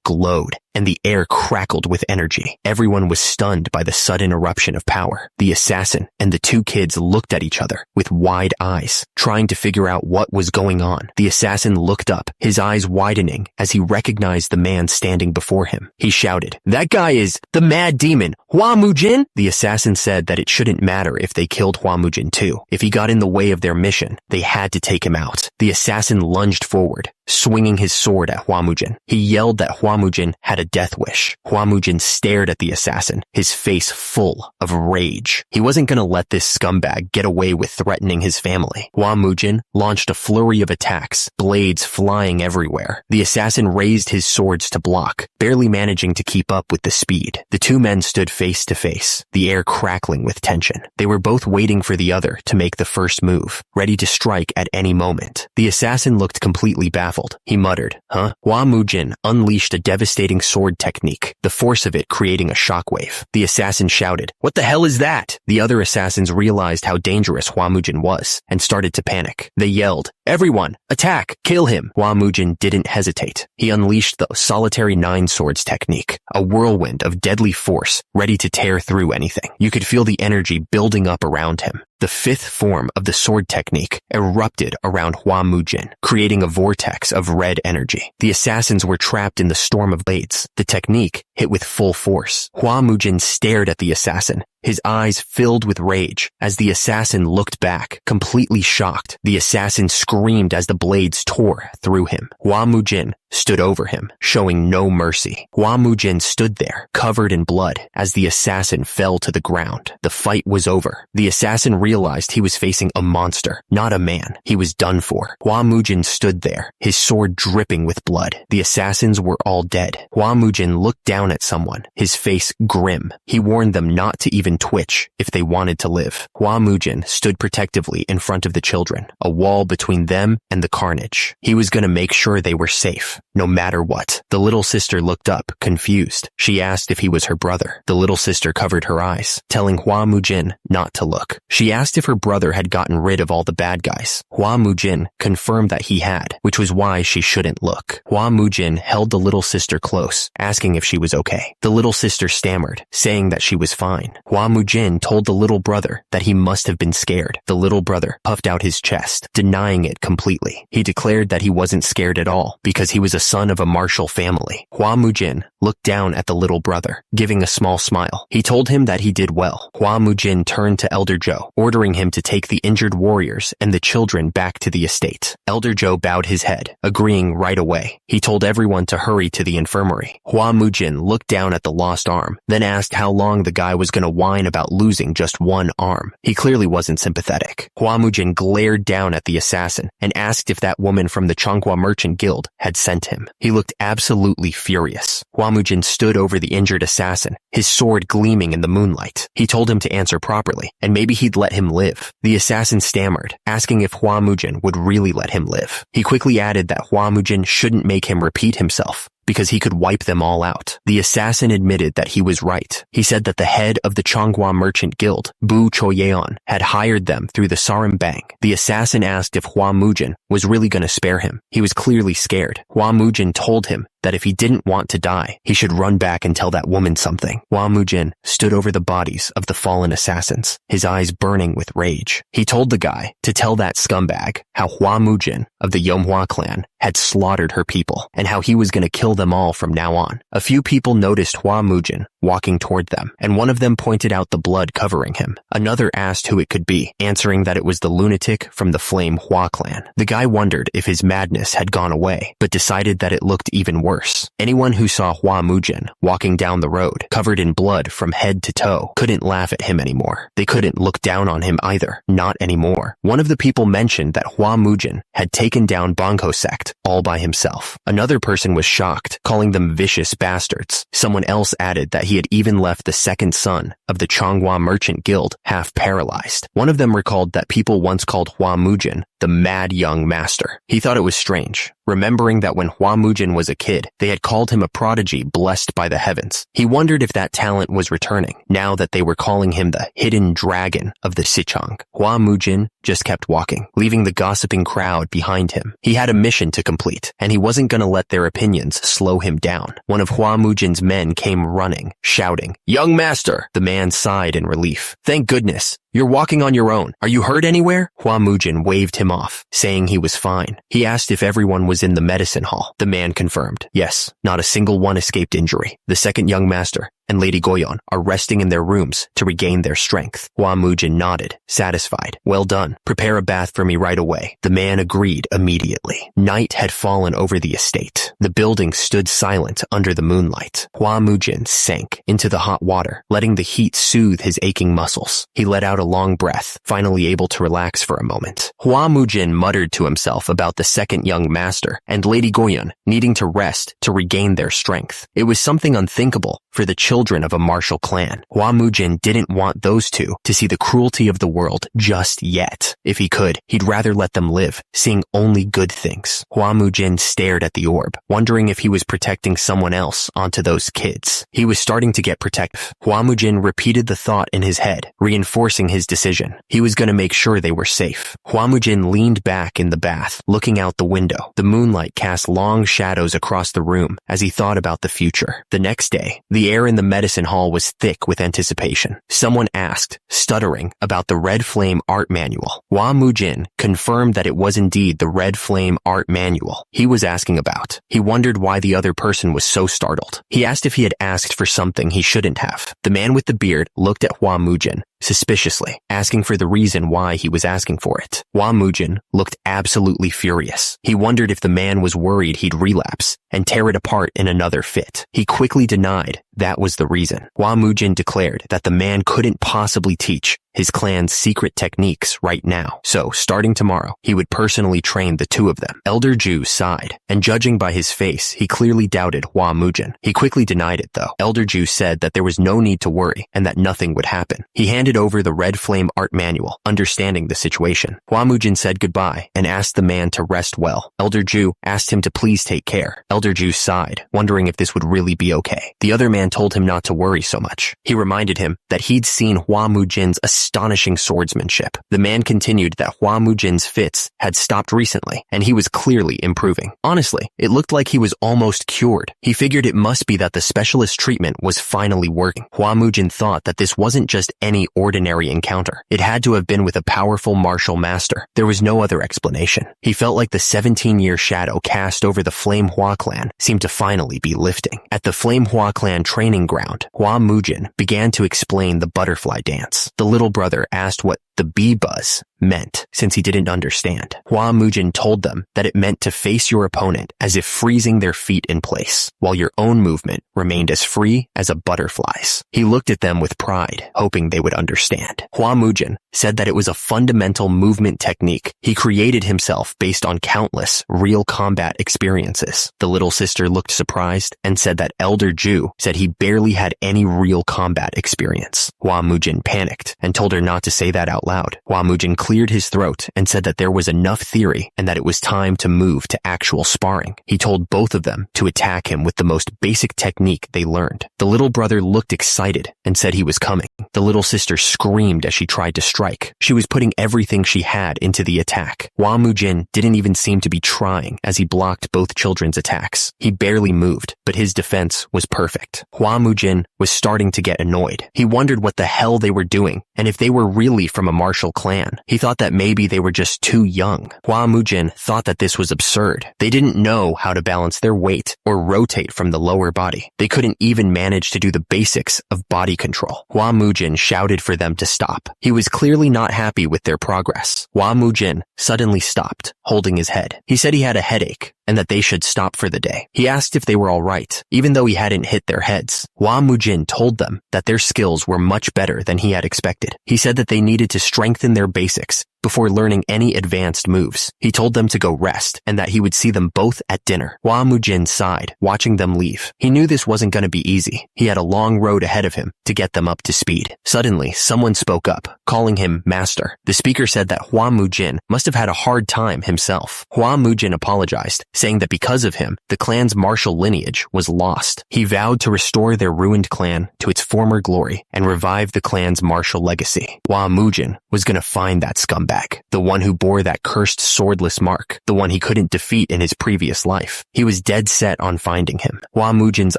glowed, and the air crackled with energy. Everyone was stunned by the sudden eruption of power. The assassin and the two kids looked at each other with wide eyes, trying to figure out what was going on. The assassin looked up, his eyes widening as he recognized the man standing before him. He shouted, "That guy is the mad demon, Hua Mujin!" The assassin said that it shouldn't matter if they killed Hua Mujin too. If he got in the way of their mission, they had to take him out. The assassin lunged forward, swinging his sword at Hua Mujin. He yelled that Hua Mujin had a death wish. Hua Mujin stared at the assassin, his face full of rage. He wasn't going to let this scumbag get away with threatening his family. Hua Mujin launched a flurry of attacks, blades flying everywhere. The assassin raised his swords to block, barely managing to keep up with the speed. The two men stood face to face, the air crackling with tension. They were both waiting for the other to make the first move, ready to strike at any moment. The assassin looked completely baffled. He muttered, "Huh?" Hua Mujin unleashed a devastating sword technique, the force of it creating a shockwave. The assassin shouted, "What the hell is that?" The other assassins realized how dangerous Hua Mujin was and started to panic. They yelled, "Everyone, attack! Kill him!" Hua Mujin didn't hesitate. He unleashed the solitary nine swords technique, a whirlwind of deadly force ready to tear through anything. You could feel the energy building up around him. The fifth form of the sword technique erupted around Hua Mujin, creating a vortex of red energy. The assassins were trapped in the storm of blades. The technique hit with full force. Hua Mujin stared at the assassin, his eyes filled with rage. As the assassin looked back, completely shocked, the assassin screamed as the blades tore through him. Hua Mujin stood over him, showing no mercy. Hua Mujin stood there, covered in blood, as the assassin fell to the ground. The fight was over. The assassin realized he was facing a monster, not a man. He was done for. Hua Mujin stood there, his sword dripping with blood. The assassins were all dead. Hua Mujin looked down at someone, his face grim. He warned them not to even twitch if they wanted to live. Hua Mujin stood protectively in front of the children, a wall between them and the carnage. He was going to make sure they were safe, no matter what. The little sister looked up, confused. She asked if he was her brother. The little sister covered her eyes, telling Hua Mujin not to look. She asked if her brother had gotten rid of all the bad guys. Hua Mujin confirmed that he had, which was why she shouldn't look. Hua Mujin held the little sister close, asking if she was okay. The little sister stammered, saying that she was fine. Hua Mujin told the little brother that he must have been scared. The little brother puffed out his chest, denying it completely. He declared that he wasn't scared at all because he was a son of a martial family. Hua Mujin looked down at the little brother, giving a small smile. He told him that he did well. Hua Mujin turned to Elder Joe, ordering him to take the injured warriors and the children back to the estate. Elder Joe bowed his head, agreeing right away. He told everyone to hurry to the infirmary. Hua Mujin looked down at the lost arm, then asked how long the guy was going to want whine about losing just one arm. He clearly wasn't sympathetic. Hua Mujin glared down at the assassin and asked if that woman from the Changhua Merchant Guild had sent him. He looked absolutely furious. Hua Mujin stood over the injured assassin, his sword gleaming in the moonlight. He told him to answer properly, and maybe he'd let him live. The assassin stammered, asking if Hua Mujin would really let him live. He quickly added that Hua Mujin shouldn't make him repeat himself, because he could wipe them all out. The assassin admitted that he was right. He said that the head of the Changhua Merchant Guild, Bu Choyeon, had hired them through the Sarambang. The assassin asked if Hua Mujin was really going to spare him. He was clearly scared. Hua Mujin told him that if he didn't want to die, he should run back and tell that woman something. Hua Mujin stood over the bodies of the fallen assassins, his eyes burning with rage. He told the guy to tell that scumbag how Hua Mujin of the Yomhua clan had slaughtered her people and how he was going to kill them all from now on. A few people noticed Hua Mujin walking toward them, and one of them pointed out the blood covering him. Another asked who it could be, answering that it was the lunatic from the Flame Hua clan. The guy wondered if his madness had gone away, but decided that it looked even worse. Anyone who saw Hua Mujin walking down the road, covered in blood from head to toe, couldn't laugh at him anymore. They couldn't look down on him either. Not anymore. One of the people mentioned that Hua Mujin had taken down Bangho sect all by himself. Another person was shocked, calling them vicious bastards. Someone else added that he had even left the second son of the Changhua Merchant Guild half paralyzed. One of them recalled that people once called Hua Mujin the mad young master. He thought it was strange, remembering that when Hua Mujin was a kid, they had called him a prodigy blessed by the heavens. He wondered if that talent was returning, now that they were calling him the hidden dragon of the Sichang. Hua Mujin just kept walking, leaving the gossiping crowd behind him. He had a mission to complete, and he wasn't going to let their opinions slow him down. One of Hua Mujin's men came running, shouting, "Young master!" The man sighed in relief. "Thank goodness. You're walking on your own. Are you hurt anywhere?" Hua Mujin waved him off, saying he was fine. He asked if everyone was in the medicine hall. The man confirmed. Yes, not a single one escaped injury. The second young master and Lady Goyon are resting in their rooms to regain their strength. Hua Mujin nodded, satisfied. "Well done. Prepare a bath for me right away." The man agreed immediately. Night had fallen over the estate. The building stood silent under the moonlight. Hua Mujin sank into the hot water, letting the heat soothe his aching muscles. He let out a long breath, finally able to relax for a moment. Hua Mujin muttered to himself about the second young master and Lady Goyon needing to rest to regain their strength. It was something unthinkable for the children of a martial clan. Hua Mujin didn't want those two to see the cruelty of the world just yet. If he could, he'd rather let them live, seeing only good things. Hua Mujin stared at the orb, wondering if he was protecting someone else onto those kids. He was starting to get protective. Hua Mujin repeated the thought in his head, reinforcing his decision. He was going to make sure they were safe. Hua Mujin leaned back in the bath, looking out the window. The moonlight cast long shadows across the room as he thought about the future. The next day, the air in the medicine hall was thick with anticipation. Someone asked, stuttering, about the Red Flame art manual. Hua Mujin confirmed that it was indeed the Red Flame art manual he was asking about. He wondered why the other person was so startled. He asked if he had asked for something he shouldn't have. The man with the beard looked at Hua Mujin suspiciously, asking for the reason why he was asking for it. Hua Mujin looked absolutely furious. He wondered if the man was worried he'd relapse and tear it apart in another fit. He quickly denied that was the reason. Hua Mujin declared that the man couldn't possibly teach his clan's secret techniques right now. So, starting tomorrow, he would personally train the two of them. Elder Ju sighed, and judging by his face, he clearly doubted Hua Mujin. He quickly denied it, though. Elder Ju said that there was no need to worry and that nothing would happen. He handed over the Red Flame art manual, understanding the situation. Hua Mujin said goodbye and asked the man to rest well. Elder Ju asked him to please take care. Elder Ju sighed, wondering if this would really be okay. The other man told him not to worry so much. He reminded him that he'd seen Hua Mujin's astonishing swordsmanship. The man continued that Hua Mujin's fits had stopped recently, and he was clearly improving. Honestly, it looked like he was almost cured. He figured it must be that the specialist treatment was finally working. Hua Mujin thought that this wasn't just any ordinary encounter. It had to have been with a powerful martial master. There was no other explanation. He felt like the 17-year shadow cast over the Flame Hua clan seemed to finally be lifting. At the Flame Hua clan training ground, Hua Mujin began to explain the butterfly dance. The little brother asked what the bee buzz meant, since he didn't understand. Hua Mujin told them that it meant to face your opponent as if freezing their feet in place, while your own movement remained as free as a butterfly's. He looked at them with pride, hoping they would understand. Hua Mujin said that it was a fundamental movement technique he created himself based on countless real combat experiences. The little sister looked surprised and said that Elder Ju said he barely had any real combat experience. Hua Mujin panicked and told her not to say that out loud. Hua Mujin cleared his throat and said that there was enough theory and that it was time to move to actual sparring. He told both of them to attack him with the most basic technique they learned. The little brother looked excited and said he was coming. The little sister screamed as she tried to strike. She was putting everything she had into the attack. Hua Mujin didn't even seem to be trying as he blocked both children's attacks. He barely moved, but his defense was perfect. Hua Mujin was starting to get annoyed. He wondered what the hell they were doing and if they were really from a martial clan. He thought that maybe they were just too young. Hua Mujin thought that this was absurd. They didn't know how to balance their weight or rotate from the lower body. They couldn't even manage to do the basics of body control. Hua Mujin shouted for them to stop. He was clearly not happy with their progress. Hua Mujin suddenly stopped, holding his head. He said he had a headache and that they should stop for the day. He asked if they were all right, even though he hadn't hit their heads. Hua Mujin told them that their skills were much better than he had expected. He said that they needed to strengthen their basics before learning any advanced moves. He told them to go rest and that he would see them both at dinner. Hua Mujin sighed, watching them leave. He knew this wasn't going to be easy. He had a long road ahead of him to get them up to speed. Suddenly, someone spoke up, calling him master. The speaker said that Hua Mujin must have had a hard time himself. Hua Mujin apologized, saying that because of him, the clan's martial lineage was lost. He vowed to restore their ruined clan to its former glory and revive the clan's martial legacy. Hua Mujin was going to find that scumbag, the one who bore that cursed swordless mark, the one he couldn't defeat in his previous life. He was dead set on finding him. Hua Mujin's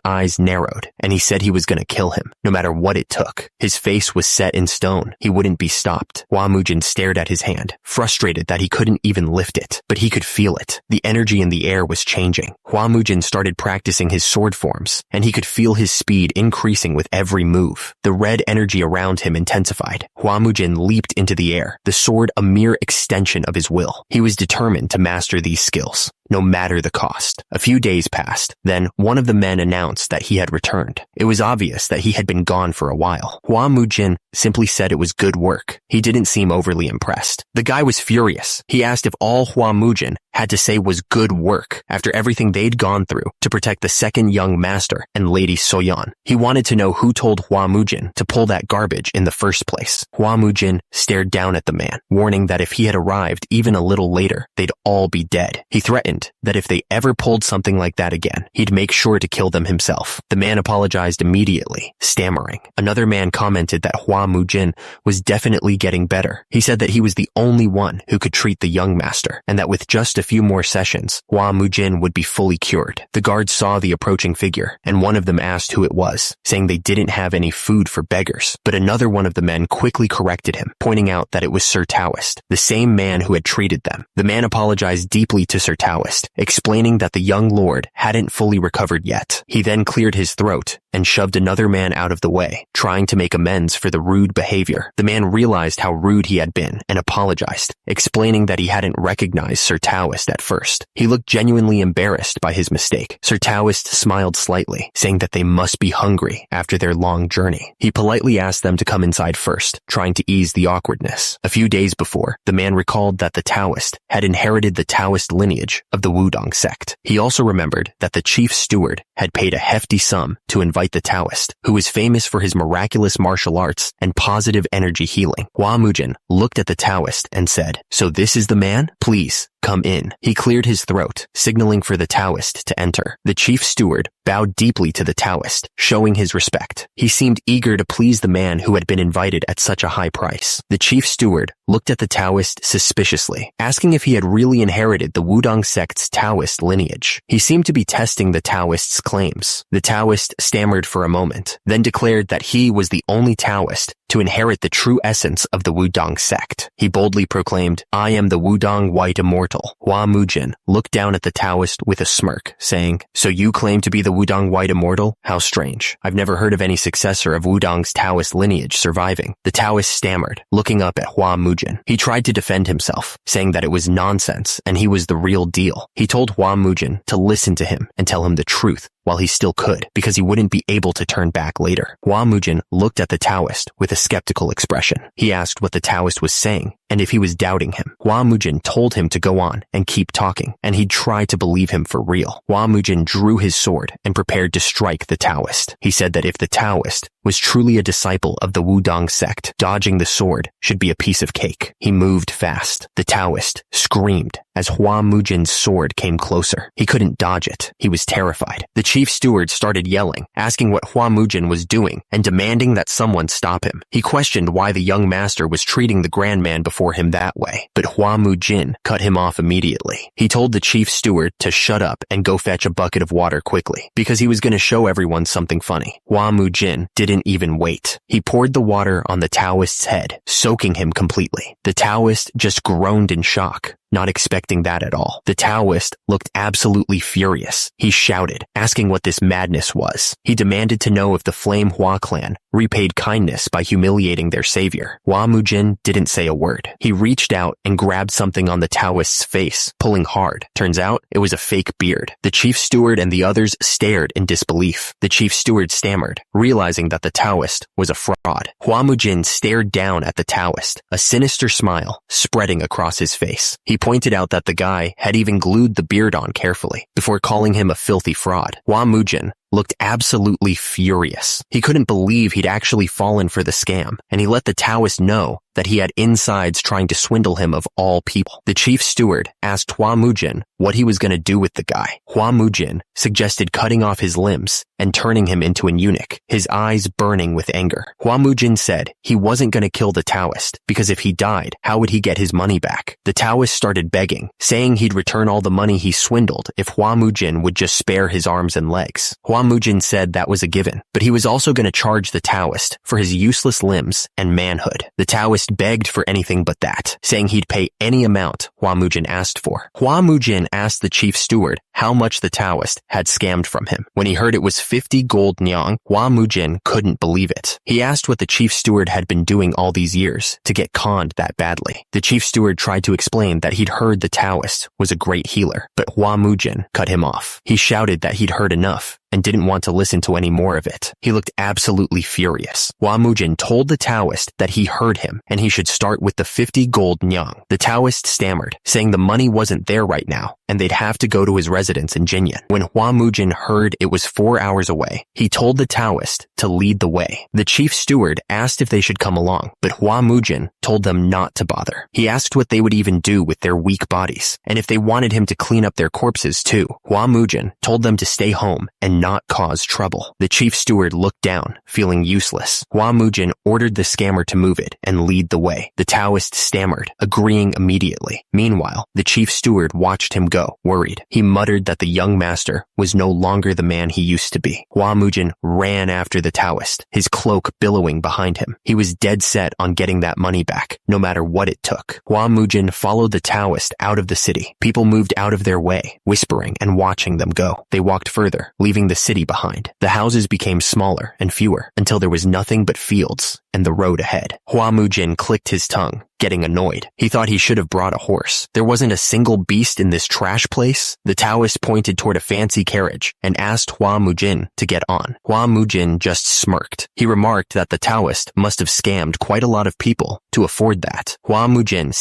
eyes narrowed, and he said he was going to kill him, no matter what it took. His face was set in stone. He wouldn't be stopped. Hua Mujin stared at his hand, frustrated that he couldn't even lift it, but he could feel it. The energy in the air was changing. Hua Mujin started practicing his sword forms, and he could feel his speed increasing with every move. The red energy around him intensified. Hua Mujin leaped into the air, the sword a mere extension of his will. He was determined to master these skills, no matter the cost. A few days passed. Then one of the men announced that he had returned. It was obvious that he had been gone for a while. Hua Mujin simply said it was good work. He didn't seem overly impressed. The guy was furious. He asked if all Hua Mujin had to say was good work after everything they'd gone through to protect the second young master and Lady Soyeon. He wanted to know who told Hua Mujin to pull that garbage in the first place. Hua Mujin stared down at the man, warning that if he had arrived even a little later, they'd all be dead. He threatened that if they ever pulled something like that again, he'd make sure to kill them himself. The man apologized immediately, stammering. Another man commented that Hua Mujin was definitely getting better. He said that he was the only one who could treat the young master, and that with just a few more sessions, Hua Mujin would be fully cured. The guards saw the approaching figure, and one of them asked who it was, saying they didn't have any food for beggars. But another one of the men quickly corrected him, pointing out that it was Sir Taoist, the same man who had treated them. The man apologized deeply to Sir Taoist, explaining that the young lord hadn't fully recovered yet. He then cleared his throat and shoved another man out of the way, trying to make amends for the rude behavior. The man realized how rude he had been and apologized, explaining that he hadn't recognized Sir Taoist at first. He looked genuinely embarrassed by his mistake. Sir Taoist smiled slightly, saying that they must be hungry after their long journey. He politely asked them to come inside first, trying to ease the awkwardness. A few days before, the man recalled that the Taoist had inherited the Taoist lineage of the Wudong sect. He also remembered that the chief steward had paid a hefty sum to invite the Taoist, who was famous for his miraculous martial arts and positive energy healing. Hua Mujin looked at the Taoist and said, "So this is the man? Please, come in." He cleared his throat, signaling for the Taoist to enter. The chief steward bowed deeply to the Taoist, showing his respect. He seemed eager to please the man who had been invited at such a high price. The chief steward looked at the Taoist suspiciously, asking if he had really inherited the Wudong sect's Taoist lineage. He seemed to be testing the Taoist's claims. The Taoist stammered for a moment, then declared that he was the only Taoist to inherit the true essence of the Wudong sect. He boldly proclaimed, "I am the Wudong White Immortal." Hua Mujin looked down at the Taoist with a smirk, saying, "So you claim to be the Wudong White Immortal? How strange. I've never heard of any successor of Wudong's Taoist lineage surviving." The Taoist stammered, looking up at Hua Mujin. He tried to defend himself, saying that it was nonsense and he was the real deal. He told Hua Mujin to listen to him and tell him the truth while he still could, because he wouldn't be able to turn back later. Hua Mujin looked at the Taoist with a skeptical expression. He asked what the Taoist was saying and if he was doubting him. Hua Mujin told him to go on and keep talking, and he'd try to believe him for real. Hua Mujin drew his sword and prepared to strike the Taoist. He said that if the Taoist was truly a disciple of the Wudong sect, dodging the sword should be a piece of cake. He moved fast. The Taoist screamed as Hua Mujin's sword came closer. He couldn't dodge it. He was terrified. The chief steward started yelling, asking what Hua Mujin was doing and demanding that someone stop him. He questioned why the young master was treating the grand man before him that way, but Hua Mujin cut him off immediately. He told the chief steward to shut up and go fetch a bucket of water quickly, because he was going to show everyone something funny. Hua Mujin didn't even wait. He poured the water on the Taoist's head, soaking him completely. The Taoist just groaned in shock, not expecting that at all. The Taoist looked absolutely furious. He shouted, asking what this madness was. He demanded to know if the Flame Hua clan repaid kindness by humiliating their savior. Hua Mujin didn't say a word. He reached out and grabbed something on the Taoist's face, pulling hard. Turns out it was a fake beard. The chief steward and the others stared in disbelief. The chief steward stammered, realizing that the Taoist was a fraud. Hua Mujin stared down at the Taoist, a sinister smile spreading across his face. He pointed out that the guy had even glued the beard on carefully before calling him a filthy fraud. Hua Mujin looked absolutely furious. He couldn't believe he'd actually fallen for the scam, and he let the Taoist know that he had insides trying to swindle him of all people. The chief steward asked Hua Mujin what he was going to do with the guy. Hua Mujin suggested cutting off his limbs and turning him into an eunuch, his eyes burning with anger. Hua Mujin said he wasn't going to kill the Taoist, because if he died, how would he get his money back? The Taoist started begging, saying he'd return all the money he swindled if Hua Mujin would just spare his arms and legs. Hua Mujin said that was a given, but he was also going to charge the Taoist for his useless limbs and manhood. The Taoist begged for anything but that, saying he'd pay any amount Hua Mujin asked for. Hua Mujin asked the chief steward how much the Taoist had scammed from him. When he heard it was 50 gold nyang, Hua Mujin couldn't believe it. He asked what the chief steward had been doing all these years to get conned that badly. The chief steward tried to explain that he'd heard the Taoist was a great healer, but Hua Mujin cut him off. He shouted that he'd heard enough and didn't want to listen to any more of it. He looked absolutely furious. Hua Mujin told the Taoist that he heard him and he should start with the 50 gold nyang. The Taoist stammered, saying the money wasn't there right now and they'd have to go to his residence in Jinyan. When Hua Mujin heard it was 4 hours away, he told the Taoist to lead the way. The chief steward asked if they should come along, but Hua Mujin told them not to bother. He asked what they would even do with their weak bodies and if they wanted him to clean up their corpses too. Hua Mujin told them to stay home and not cause trouble. The chief steward looked down, feeling useless. Hua Mujin ordered the scammer to move it and lead the way. The Taoist stammered, agreeing immediately. Meanwhile, the chief steward watched him go, worried. He muttered that the young master was no longer the man he used to be. Hua Mujin ran after the Taoist, his cloak billowing behind him. He was dead set on getting that money back, no matter what it took. Hua Mujin followed the Taoist out of the city. People moved out of their way, whispering and watching them go. They walked further, leaving the city behind. The houses became smaller and fewer until there was nothing but fields and the road ahead. Hua Mujin clicked his tongue, getting annoyed. He thought he should have brought a horse. There wasn't a single beast in this trash place. The Taoist pointed toward a fancy carriage and asked Hua Mujin to get on. Hua Mujin just smirked. He remarked that the Taoist must have scammed quite a lot of people to afford that. Hua Mujin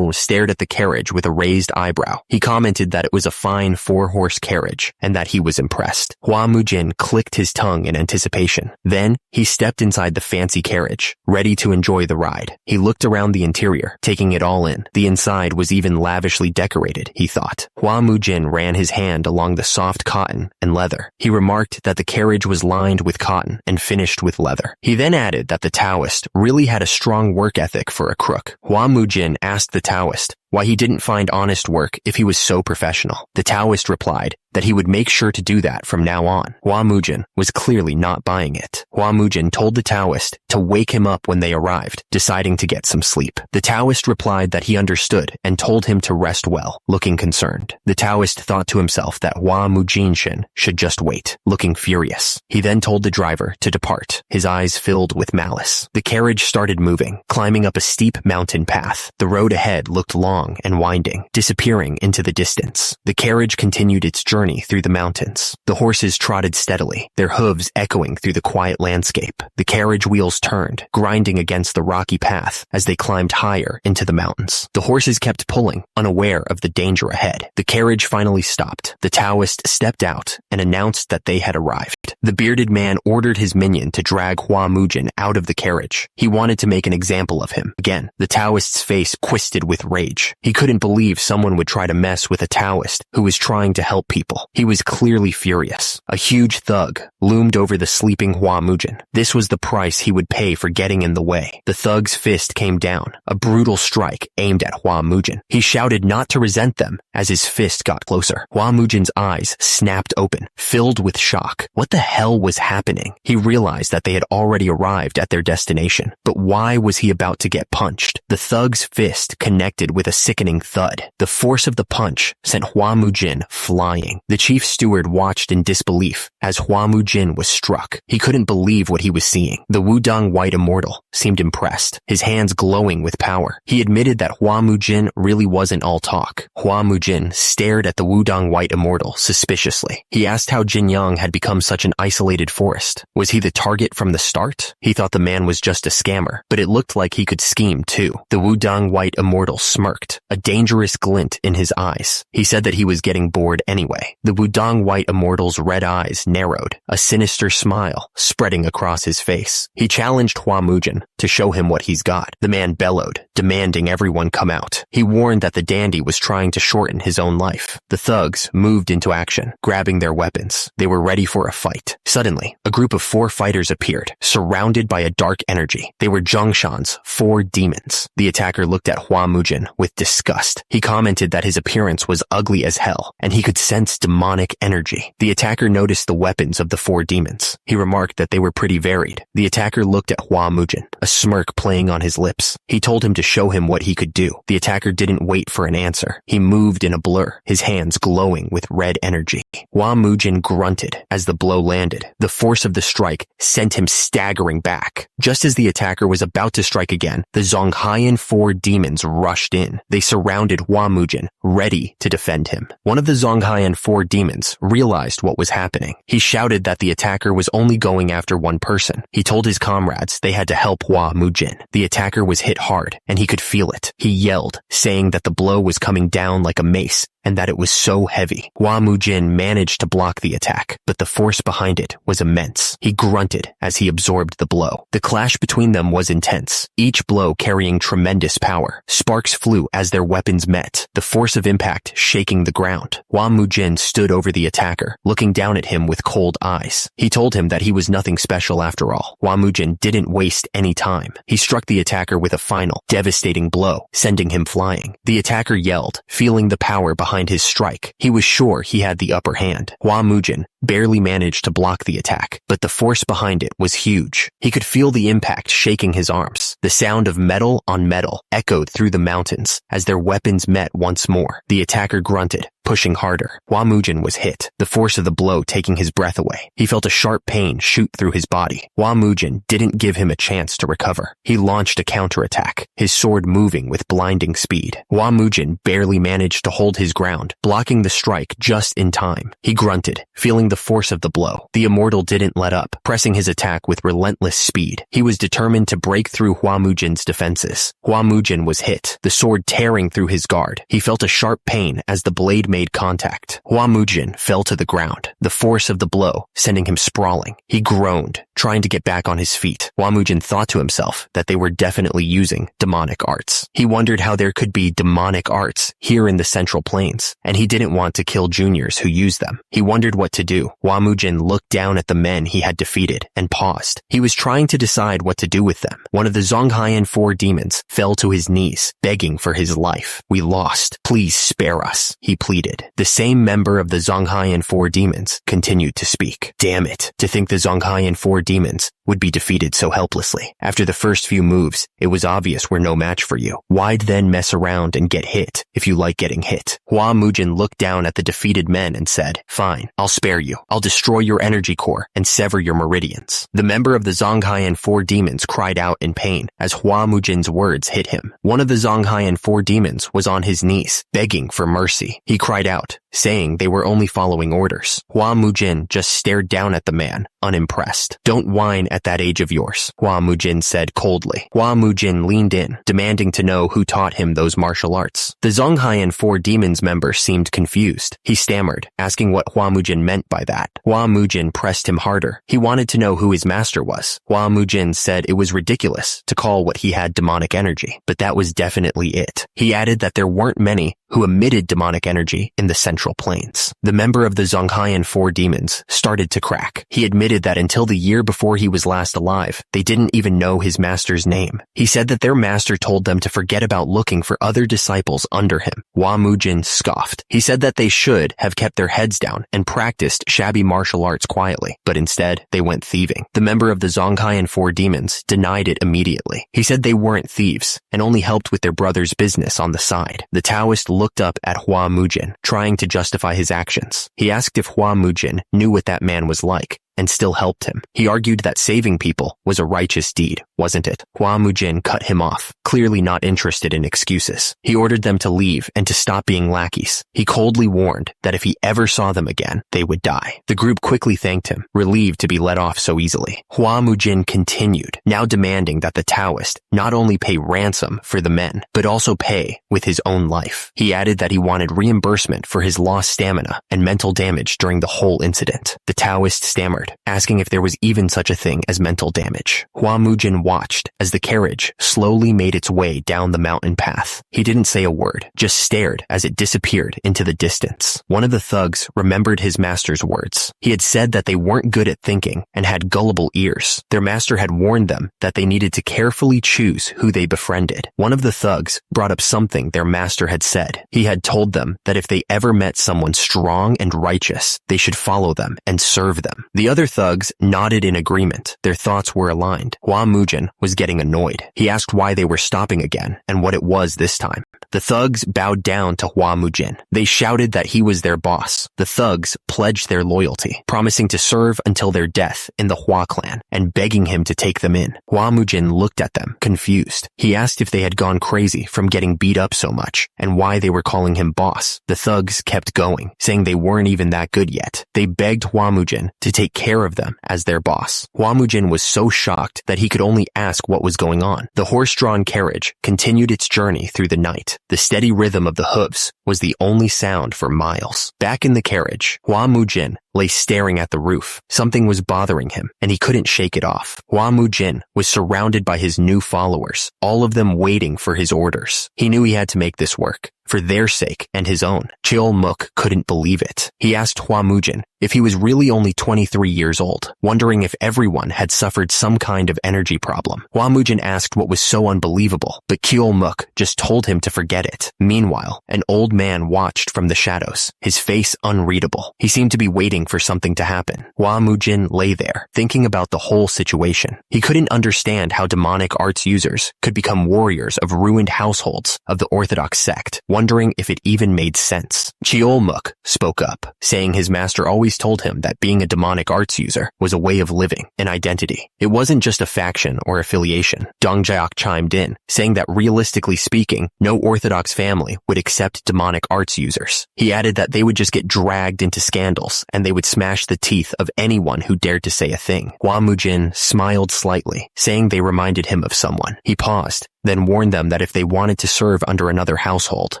stared at the carriage with a raised eyebrow. He commented that it was a fine 4-horse carriage and that he was impressed. Hua Mujin clicked his tongue in anticipation. Then he stepped inside the fancy carriage, ready to enjoy the ride. He looked around the interior, taking it all in. The inside was even lavishly decorated, he thought. Hua Mujin ran his hand along the soft cotton and leather. He remarked that the carriage was lined with cotton and finished with leather. He then added that the Taoist really had a strong work ethic for a crook. Hua Mujin asked the Taoist why he didn't find honest work if he was so professional. The Taoist replied that he would make sure to do that from now on. Hua Mujin was clearly not buying it. Hua Mujin told the Taoist to wake him up when they arrived, deciding to get some sleep. The Taoist replied that he understood and told him to rest well, looking concerned. The Taoist thought to himself that Hua Mujinshin should just wait, looking furious. He then told the driver to depart, his eyes filled with malice. The carriage started moving, climbing up a steep mountain path. The road ahead looked long and winding, disappearing into the distance. The carriage continued its journey through the mountains. The horses trotted steadily, their hooves echoing through the quiet landscape. The carriage wheels turned, grinding against the rocky path as they climbed higher into the mountains. The horses kept pulling, unaware of the danger ahead. The carriage finally stopped. The Taoist stepped out and announced that they had arrived. The bearded man ordered his minion to drag Hua Mujin out of the carriage. He wanted to make an example of him. Again, the Taoist's face twisted with rage. He couldn't believe someone would try to mess with a Taoist who was trying to help people. He was clearly furious. A huge thug loomed over the sleeping Hua Mujin. This was the price he would pay for getting in the way. The thug's fist came down, a brutal strike aimed at Hua Mujin. He shouted not to resent them as his fist got closer. Hua Mujin's eyes snapped open, filled with shock. What the hell was happening? He realized that they had already arrived at their destination. But why was he about to get punched? The thug's fist connected with a sickening thud. The force of the punch sent Hua Mujin flying. The chief steward watched in disbelief as Hua Mujin was struck. He couldn't believe what he was seeing. The Wudong White Immortal seemed impressed, his hands glowing with power. He admitted that Hua Mujin really wasn't all talk. Hua Mujin stared at the Wudong White Immortal suspiciously. He asked how Jinyang had become such an isolated forest. Was he the target from the start? He thought the man was just a scammer, but it looked like he could scheme too. The Wudong White Immortal smirked, a dangerous glint in his eyes. He said that he was getting bored anyway. The Wudong White Immortal's red eyes narrowed, a sinister smile spreading across his face. He challenged Hua Mujin to show him what he's got. The man bellowed, demanding everyone come out. He warned that the dandy was trying to shorten his own life. The thugs moved into action, grabbing their weapons. They were ready for a fight. Suddenly, a group of 4 fighters appeared, surrounded by a dark energy. They were Zhongshan's 4 demons. The attacker looked at Hua Mujin with disgust. He commented that his appearance was ugly as hell, and he could sense demonic energy. The attacker noticed the weapons of the 4 demons. He remarked that they were pretty varied. The attacker looked at Hua Mujin, a smirk playing on his lips. He told him to show him what he could do. The attacker didn't wait for an answer. He moved in a blur, his hands glowing with red energy. Hua Mujin grunted as the blow landed. The force of the strike sent him staggering back. Just as the attacker was about to strike again, the Zhonghayan 4 demons rushed in. They surrounded Hua Mujin, ready to defend him. One of the Zhonghayan 4 demons realized what was happening. He shouted that the attacker was only going after one person. He told his comrades they had to help Hua Mujin. The attacker was hit hard, and he could feel it. He yelled, saying that the blow was coming down like a mace, and that it was so heavy. Hua Mujin managed to block the attack, but the force behind it was immense. He grunted as he absorbed the blow. The clash between them was intense, each blow carrying tremendous power. Sparks flew as their weapons met, the force of impact shaking the ground. Hua Mujin stood over the attacker, looking down at him with cold eyes. He told him that he was nothing special after all. Hua Mujin didn't waste any time. He struck the attacker with a final, devastating blow, sending him flying. The attacker yelled, feeling the power behind his strike. He was sure he had the upper hand. Hua Mujin barely managed to block the attack, but the force behind it was huge. He could feel the impact shaking his arms. The sound of metal on metal echoed through the mountains as their weapons met once more. The attacker grunted, pushing harder. Hua Mujin was hit, the force of the blow taking his breath away. He felt a sharp pain shoot through his body. Hua Mujin didn't give him a chance to recover. He launched a counterattack, his sword moving with blinding speed. Hua Mujin barely managed to hold his ground, blocking the strike just in time. He grunted, feeling the force of the blow. The immortal didn't let up, pressing his attack with relentless speed. He was determined to break through Hua Mujin's defenses. Hua Mujin was hit, the sword tearing through his guard. He felt a sharp pain as the blade made contact. Hua Mujin fell to the ground, the force of the blow sending him sprawling. He groaned, trying to get back on his feet. Hua Mujin thought to himself that they were definitely using demonic arts. He wondered how there could be demonic arts here in the Central Plains, and he didn't want to kill juniors who used them. He wondered what to do. do. Hua Mujin looked down at the men he had defeated and paused. He was trying to decide what to do with them. One of the Zhonghaian 4 demons fell to his knees, begging for his life. "We lost. Please spare us," he pleaded. The same member of the Zhonghaian 4 demons continued to speak. Damn it, to think the Zhonghaian 4 demons would be defeated so helplessly. After the first few moves, it was obvious we're no match for you. Why'd then mess around and get hit, if you like getting hit? Hua Mujin looked down at the defeated men and said, "Fine, I'll spare you. I'll destroy your energy core and sever your meridians." The member of the Zhonghaian 4 demons cried out in pain as Hua Mujin's words hit him. One of the Zhonghaian 4 demons was on his knees, begging for mercy. He cried out, saying they were only following orders. Hua Mujin just stared down at the man, unimpressed. "Don't whine at that age of yours," Hua Mujin said coldly. Hua Mujin leaned in, demanding to know who taught him those martial arts. The Zhonghaian 4 demons member seemed confused. He stammered, asking what Hua Mujin meant by that. Hua Mujin pressed him harder. He wanted to know who his master was. Hua Mujin said it was ridiculous to call what he had demonic energy, but that was definitely it. He added that there weren't many who emitted demonic energy in the central plains. The member of the Zhonghaian 4 demons started to crack. He admitted that until the year before he was last alive, they didn't even know his master's name. He said that their master told them to forget about looking for other disciples under him. Hua Mujin scoffed. He said that they should have kept their heads down and practiced shabby martial arts quietly, but instead they went thieving. The member of the Zhonghaian 4 demons denied it immediately. He said they weren't thieves and only helped with their brother's business on the side. The Taoist looked up at Hua Mujin, trying to justify his actions. He asked if Hua Mujin knew what that man was like, and still helped him. He argued that saving people was a righteous deed, wasn't it? Hua Mujin cut him off, clearly not interested in excuses. He ordered them to leave and to stop being lackeys. He coldly warned that if he ever saw them again, they would die. The group quickly thanked him, relieved to be let off so easily. Hua Mujin continued, now demanding that the Taoist not only pay ransom for the men, but also pay with his own life. He added that he wanted reimbursement for his lost stamina and mental damage during the whole incident. The Taoist stammered, asking if there was even such a thing as mental damage. Hua Mujin watched as the carriage slowly made its way down the mountain path. He didn't say a word, just stared as it disappeared into the distance. One of the thugs remembered his master's words. He had said that they weren't good at thinking and had gullible ears. Their master had warned them that they needed to carefully choose who they befriended. One of the thugs brought up something their master had said. He had told them that if they ever met someone strong and righteous, they should follow them and serve them. The other thugs nodded in agreement. Their thoughts were aligned. Hua Mujin was getting annoyed. He asked why they were stopping again and what it was this time. The thugs bowed down to Hua Mujin. They shouted that he was their boss. The thugs pledged their loyalty, promising to serve until their death in the Hua clan and begging him to take them in. Hua Mujin looked at them, confused. He asked if they had gone crazy from getting beat up so much and why they were calling him boss. The thugs kept going, saying they weren't even that good yet. They begged Hua Mujin to take care of them as their boss. Hua Mujin was so shocked that he could only ask what was going on. The horse-drawn carriage continued its journey through the night. The steady rhythm of the hooves was the only sound for miles. Back in the carriage, Hua Mujin lay staring at the roof. Something was bothering him, and he couldn't shake it off. Hua Mujin was surrounded by his new followers, all of them waiting for his orders. He knew he had to make this work, for their sake and his own. Cheol Muk couldn't believe it. He asked Hua Mujin if he was really only 23 years old, wondering if everyone had suffered some kind of energy problem. Hua Mujin asked what was so unbelievable, but Cheol Muk just told him to forget it. Meanwhile, an old man watched from the shadows, his face unreadable. He seemed to be waiting for something to happen. Hua Mujin lay there, thinking about the whole situation. He couldn't understand how demonic arts users could become warriors of ruined households of the Orthodox sect, wondering if it even made sense. Cheol Muk spoke up, saying his master always told him that being a demonic arts user was a way of living, an identity. It wasn't just a faction or affiliation. Dong Jiak chimed in, saying that realistically speaking, no Orthodox family would accept demonic arts users. He added that they would just get dragged into scandals and they would smash the teeth of anyone who dared to say a thing. Hua Mujin smiled slightly, saying they reminded him of someone. He paused, then warned them that if they wanted to serve under another household,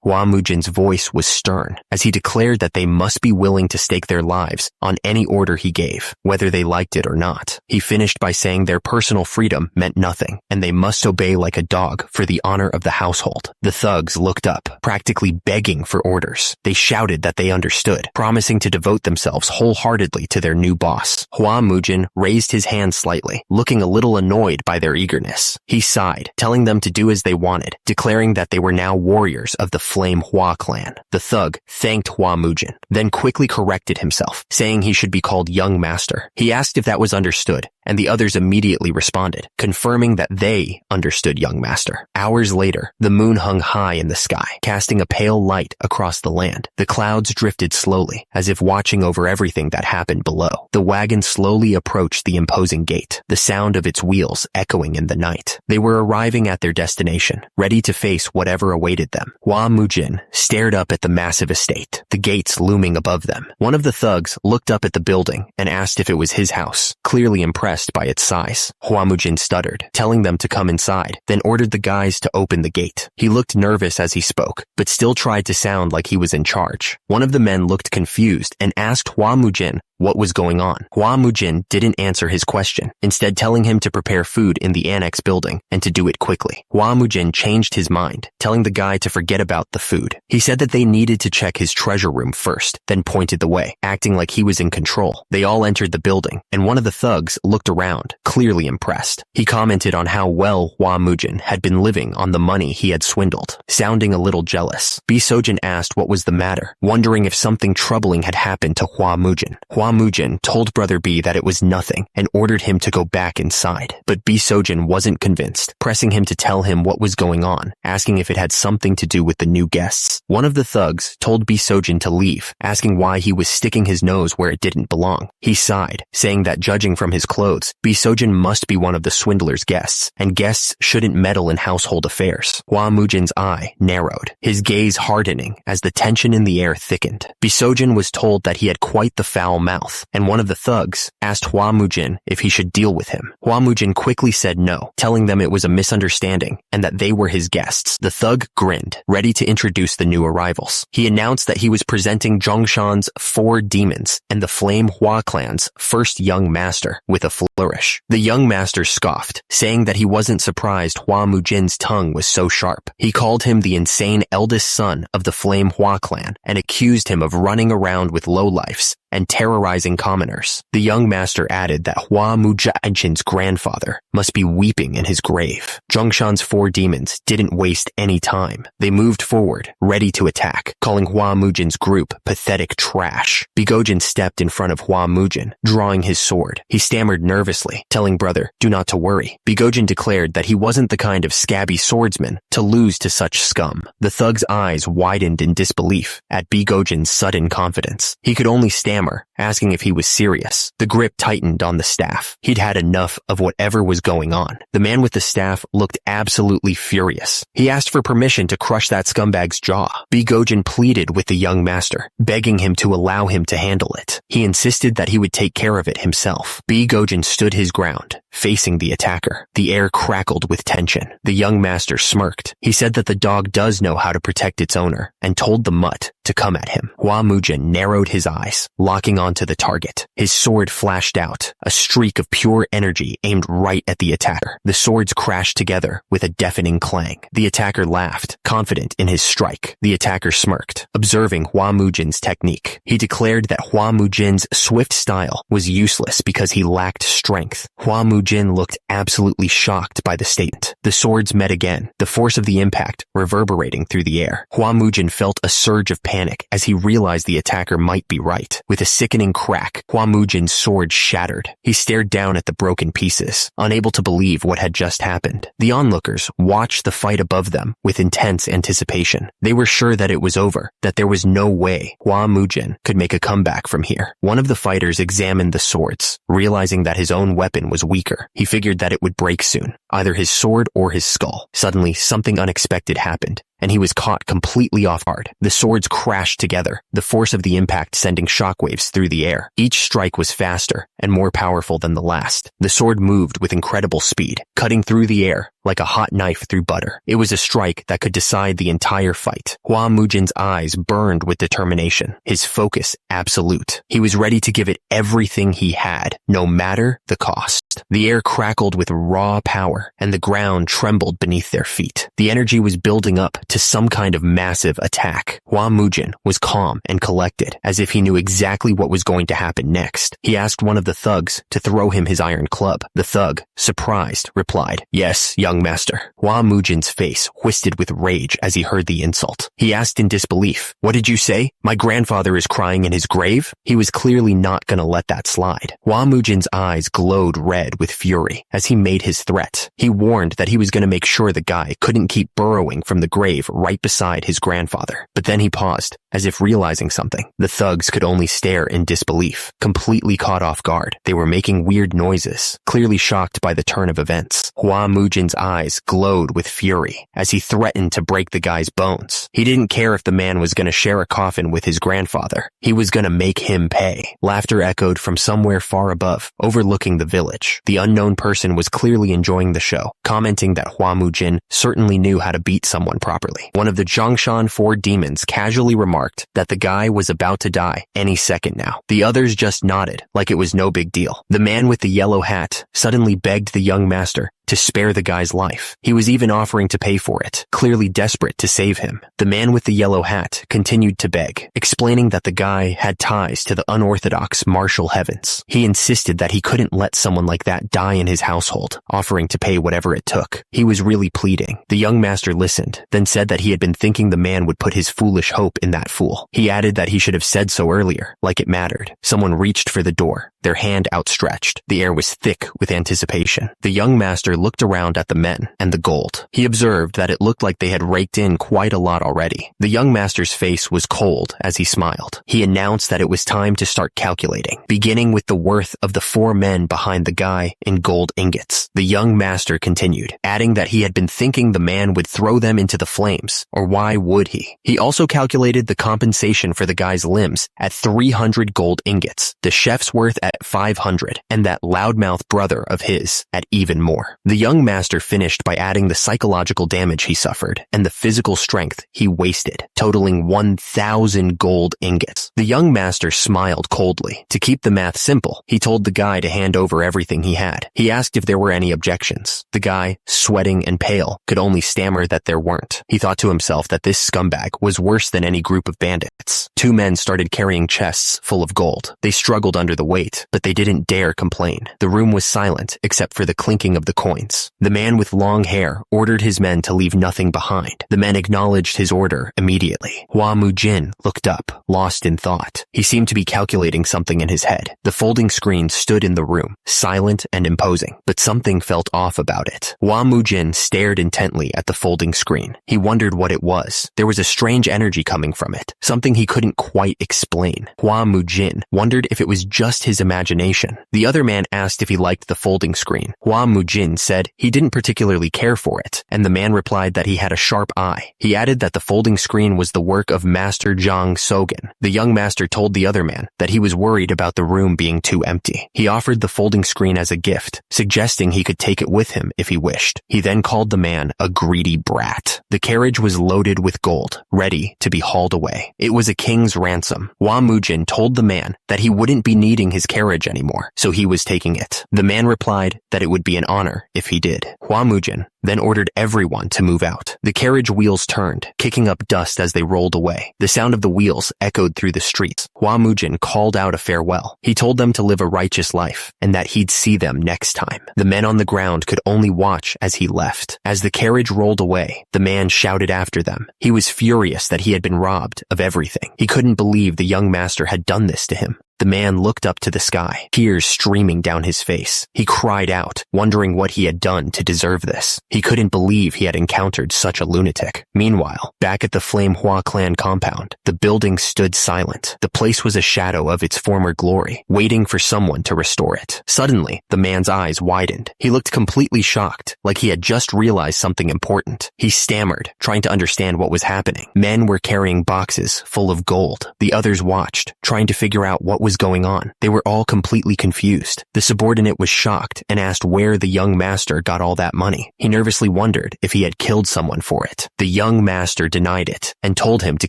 Hua Mujin's voice was stern, as he declared that they must be willing to stake their lives on any order he gave, whether they liked it or not. He finished by saying their personal freedom meant nothing, and they must obey like a dog for the honor of the household. The thugs looked up, practically begging for orders. They shouted that they understood, promising to devote themselves wholeheartedly to their new boss. Hua Mujin raised his hand slightly, looking a little annoyed by their eagerness. He sighed, telling them to do as they wanted, declaring that they were now warriors of the Flame Hua clan. The thug thanked Hua Mujin, then quickly corrected himself, saying he should be called Young Master. He asked if that was understood, and the others immediately responded, confirming that they understood Young Master. Hours later, the moon hung high in the sky, casting a pale light across the land. The clouds drifted slowly, as if watching over everything that happened below. The wagon slowly approached the imposing gate, the sound of its wheels echoing in the night. They were arriving at their destination, ready to face whatever awaited them. Hua Mujin stared up at the massive estate, the gates looming above them. One of the thugs looked up at the building and asked if it was his house, clearly impressed by its size. Hua Mujin stuttered, telling them to come inside, then ordered the guys to open the gate. He looked nervous as he spoke, but still tried to sound like he was in charge. One of the men looked confused and asked Hua Mujin what was going on. Hua Mujin didn't answer his question, instead telling him to prepare food in the annex building and to do it quickly. Hua Mujin changed his mind, telling the guy to forget about the food. He said that they needed to check his treasure room first, then pointed the way, acting like he was in control. They all entered the building, and one of the thugs looked around, clearly impressed. He commented on how well Hua Mujin had been living on the money he had swindled, sounding a little jealous. Sojin asked what was the matter, wondering if something troubling had happened to Hua Mujin. Hua Mujin told Brother B that it was nothing and ordered him to go back inside. But Sojin wasn't convinced, pressing him to tell him what was going on, asking if it had something to do with the new guests. One of the thugs told Sojin to leave, asking why he was sticking his nose where it didn't belong. He sighed, saying that judging from his clothes, Sojin must be one of the swindler's guests, and guests shouldn't meddle in household affairs. Hua Mujin's eye narrowed, his gaze hardening as the tension in the air thickened. Sojin was told that he had quite the foul mouth, and one of the thugs asked Hua Mujin if he should deal with him. Hua Mujin quickly said no, telling them it was a misunderstanding and that they were his guests. The thug grinned, ready to introduce the new arrivals. He announced that he was presenting Zhongshan's 4 demons and the Flame Hua clan's first young master with a flourish. The young master scoffed, saying that he wasn't surprised Hua Mujin's tongue was so sharp. He called him the insane eldest son of the Flame Hua clan and accused him of running around with lowlifes and terrorizing commoners. The young master added that Hua Mujin's grandfather must be weeping in his grave. Zhongshan's 4 demons didn't waste any time. They moved forward, ready to attack, calling Hua Mujin's group pathetic trash. Bigojin stepped in front of Hua Mujin, drawing his sword. He stammered nervously, telling Brother do not to worry. Bigojin declared that he wasn't the kind of scabby swordsman to lose to such scum. The thug's eyes widened in disbelief at Bigojin's sudden confidence. He could only stammer, asking if he was serious. The grip tightened on the staff. He'd had enough of whatever was going on. The man with the staff looked absolutely furious. He asked for permission to crush that scumbag's jaw. Bigojin pleaded with the young master, begging him to allow him to handle it. He insisted that he would take care of it himself. Bigojin stood his ground, facing the attacker. The air crackled with tension. The young master smirked. He said that the dog does know how to protect its owner, and told the mutt to come at him. Hua Mujin narrowed his eyes, locking onto the target. His sword flashed out, a streak of pure energy aimed right at the attacker. The swords crashed together with a deafening clang. The attacker laughed, confident in his strike. The attacker smirked, observing Hua Mujin's technique. He declared that Hua Mujin's swift style was useless because he lacked strength. Hua Mujin looked absolutely shocked by the statement. The swords met again, the force of the impact reverberating through the air. Hua Mujin felt a surge of panic as he realized the attacker might be right. With a sickening crack, Hua Mujin's sword shattered. He stared down at the broken pieces, unable to believe what had just happened. The onlookers watched the fight above them with intense anticipation. They were sure that it was over, that there was no way Hua Mujin could make a comeback from here. One of the fighters examined the swords, realizing that his own weapon was weaker. He figured that it would break soon, either his sword or his skull. Suddenly, something unexpected happened, and he was caught completely off guard. The swords crashed together, the force of the impact sending shockwaves through the air. Each strike was faster and more powerful than the last. The sword moved with incredible speed, cutting through the air like a hot knife through butter. It was a strike that could decide the entire fight. Hua Mujin's eyes burned with determination, his focus absolute. He was ready to give it everything he had, no matter the cost. The air crackled with raw power, and the ground trembled beneath their feet. The energy was building up to some kind of massive attack. Hua Mujin was calm and collected, as if he knew exactly what was going to happen next. He asked one of the thugs to throw him his iron club. The thug, surprised, replied, "Yes, young master." Hua Mujin's face twisted with rage as he heard the insult. He asked in disbelief, "What did you say? My grandfather is crying in his grave?" He was clearly not going to let that slide. Hua Mujin's eyes glowed red with fury as he made his threat. He warned that he was going to make sure the guy couldn't keep burrowing from the grave right beside his grandfather. But then he paused, as if realizing something. The thugs could only stare in disbelief, completely caught off guard. They were making weird noises, clearly shocked by the turn of events. Hua Mujin's eyes glowed with fury as he threatened to break the guy's bones. He didn't care if the man was going to share a coffin with his grandfather. He was going to make him pay. Laughter echoed from somewhere far above, overlooking the village. The unknown person was clearly enjoying the show, commenting that Hua Mujin certainly knew how to beat someone properly. One of the Zhongshan 4 demons casually remarked that the guy was about to die any second now. The others just nodded, like it was no big deal. The man with the yellow hat suddenly begged the young master to spare the guy's life. He was even offering to pay for it, clearly desperate to save him. The man with the yellow hat continued to beg, explaining that the guy had ties to the unorthodox martial heavens. He insisted that he couldn't let someone like that die in his household, offering to pay whatever it took. He was really pleading. The young master listened, then said that he had been thinking the man would put his foolish hope in that fool. He added that he should have said so earlier, like it mattered. Someone reached for the door, their hand outstretched. The air was thick with anticipation. The young master looked around at the men and the gold. He observed that it looked like they had raked in quite a lot already. The young master's face was cold as he smiled. He announced that it was time to start calculating, beginning with the worth of the 4 men behind the guy in gold ingots. The young master continued, adding that he had been thinking the man would throw them into the flames, or why would he? He also calculated the compensation for the guy's limbs at 300 gold ingots, the chef's worth at 500, and that loudmouth brother of his at even more. The young master finished by adding the psychological damage he suffered and the physical strength he wasted, totaling 1,000 gold ingots. The young master smiled coldly. To keep the math simple, he told the guy to hand over everything he had. He asked if there were any objections. The guy, sweating and pale, could only stammer that there weren't. He thought to himself that this scumbag was worse than any group of bandits. 2 men started carrying chests full of gold. They struggled under the weight, but they didn't dare complain. The room was silent except for the clinking of the coins. The man with long hair ordered his men to leave nothing behind. The men acknowledged his order immediately. Hua Mujin looked up, lost in thought. He seemed to be calculating something in his head. The folding screen stood in the room, silent and imposing, but something felt off about it. Hua Mujin stared intently at the folding screen. He wondered what it was. There was a strange energy coming from it, something he couldn't quite explain. Hua Mujin wondered if it was just his imagination. The other man asked if he liked the folding screen. Hua Mujin said he didn't particularly care for it, and the man replied that he had a sharp eye. He added that the folding screen was the work of Master Zhang Sogen. The young master told the other man that he was worried about the room being too empty. He offered the folding screen as a gift, suggesting he could take it with him if he wished. He then called the man a greedy brat. The carriage was loaded with gold, ready to be hauled away. It was a king's ransom. Hua Mujin told the man that he wouldn't be needing his carriage anymore, so he was taking it. The man replied that it would be an honor if he did. Hua Mujin then ordered everyone to move out. The carriage wheels turned, kicking up dust as they rolled away. The sound of the wheels echoed through the streets. Hua Mujin called out a farewell. He told them to live a righteous life, and that he'd see them next time. The men on the ground could only watch as he left. As the carriage rolled away, the man shouted after them. He was furious that he had been robbed of everything. He couldn't believe the young master had done this to him. The man looked up to the sky, tears streaming down his face. He cried out, wondering what he had done to deserve this. He couldn't believe he had encountered such a lunatic. Meanwhile, back at the Flame Hua clan compound, the building stood silent. The place was a shadow of its former glory, waiting for someone to restore it. Suddenly, the man's eyes widened. He looked completely shocked, like he had just realized something important. He stammered, trying to understand what was happening. Men were carrying boxes full of gold. The others watched, trying to figure out what was was going on. They were all completely confused. The subordinate was shocked and asked where the young master got all that money. He nervously wondered if he had killed someone for it. The young master denied it and told him to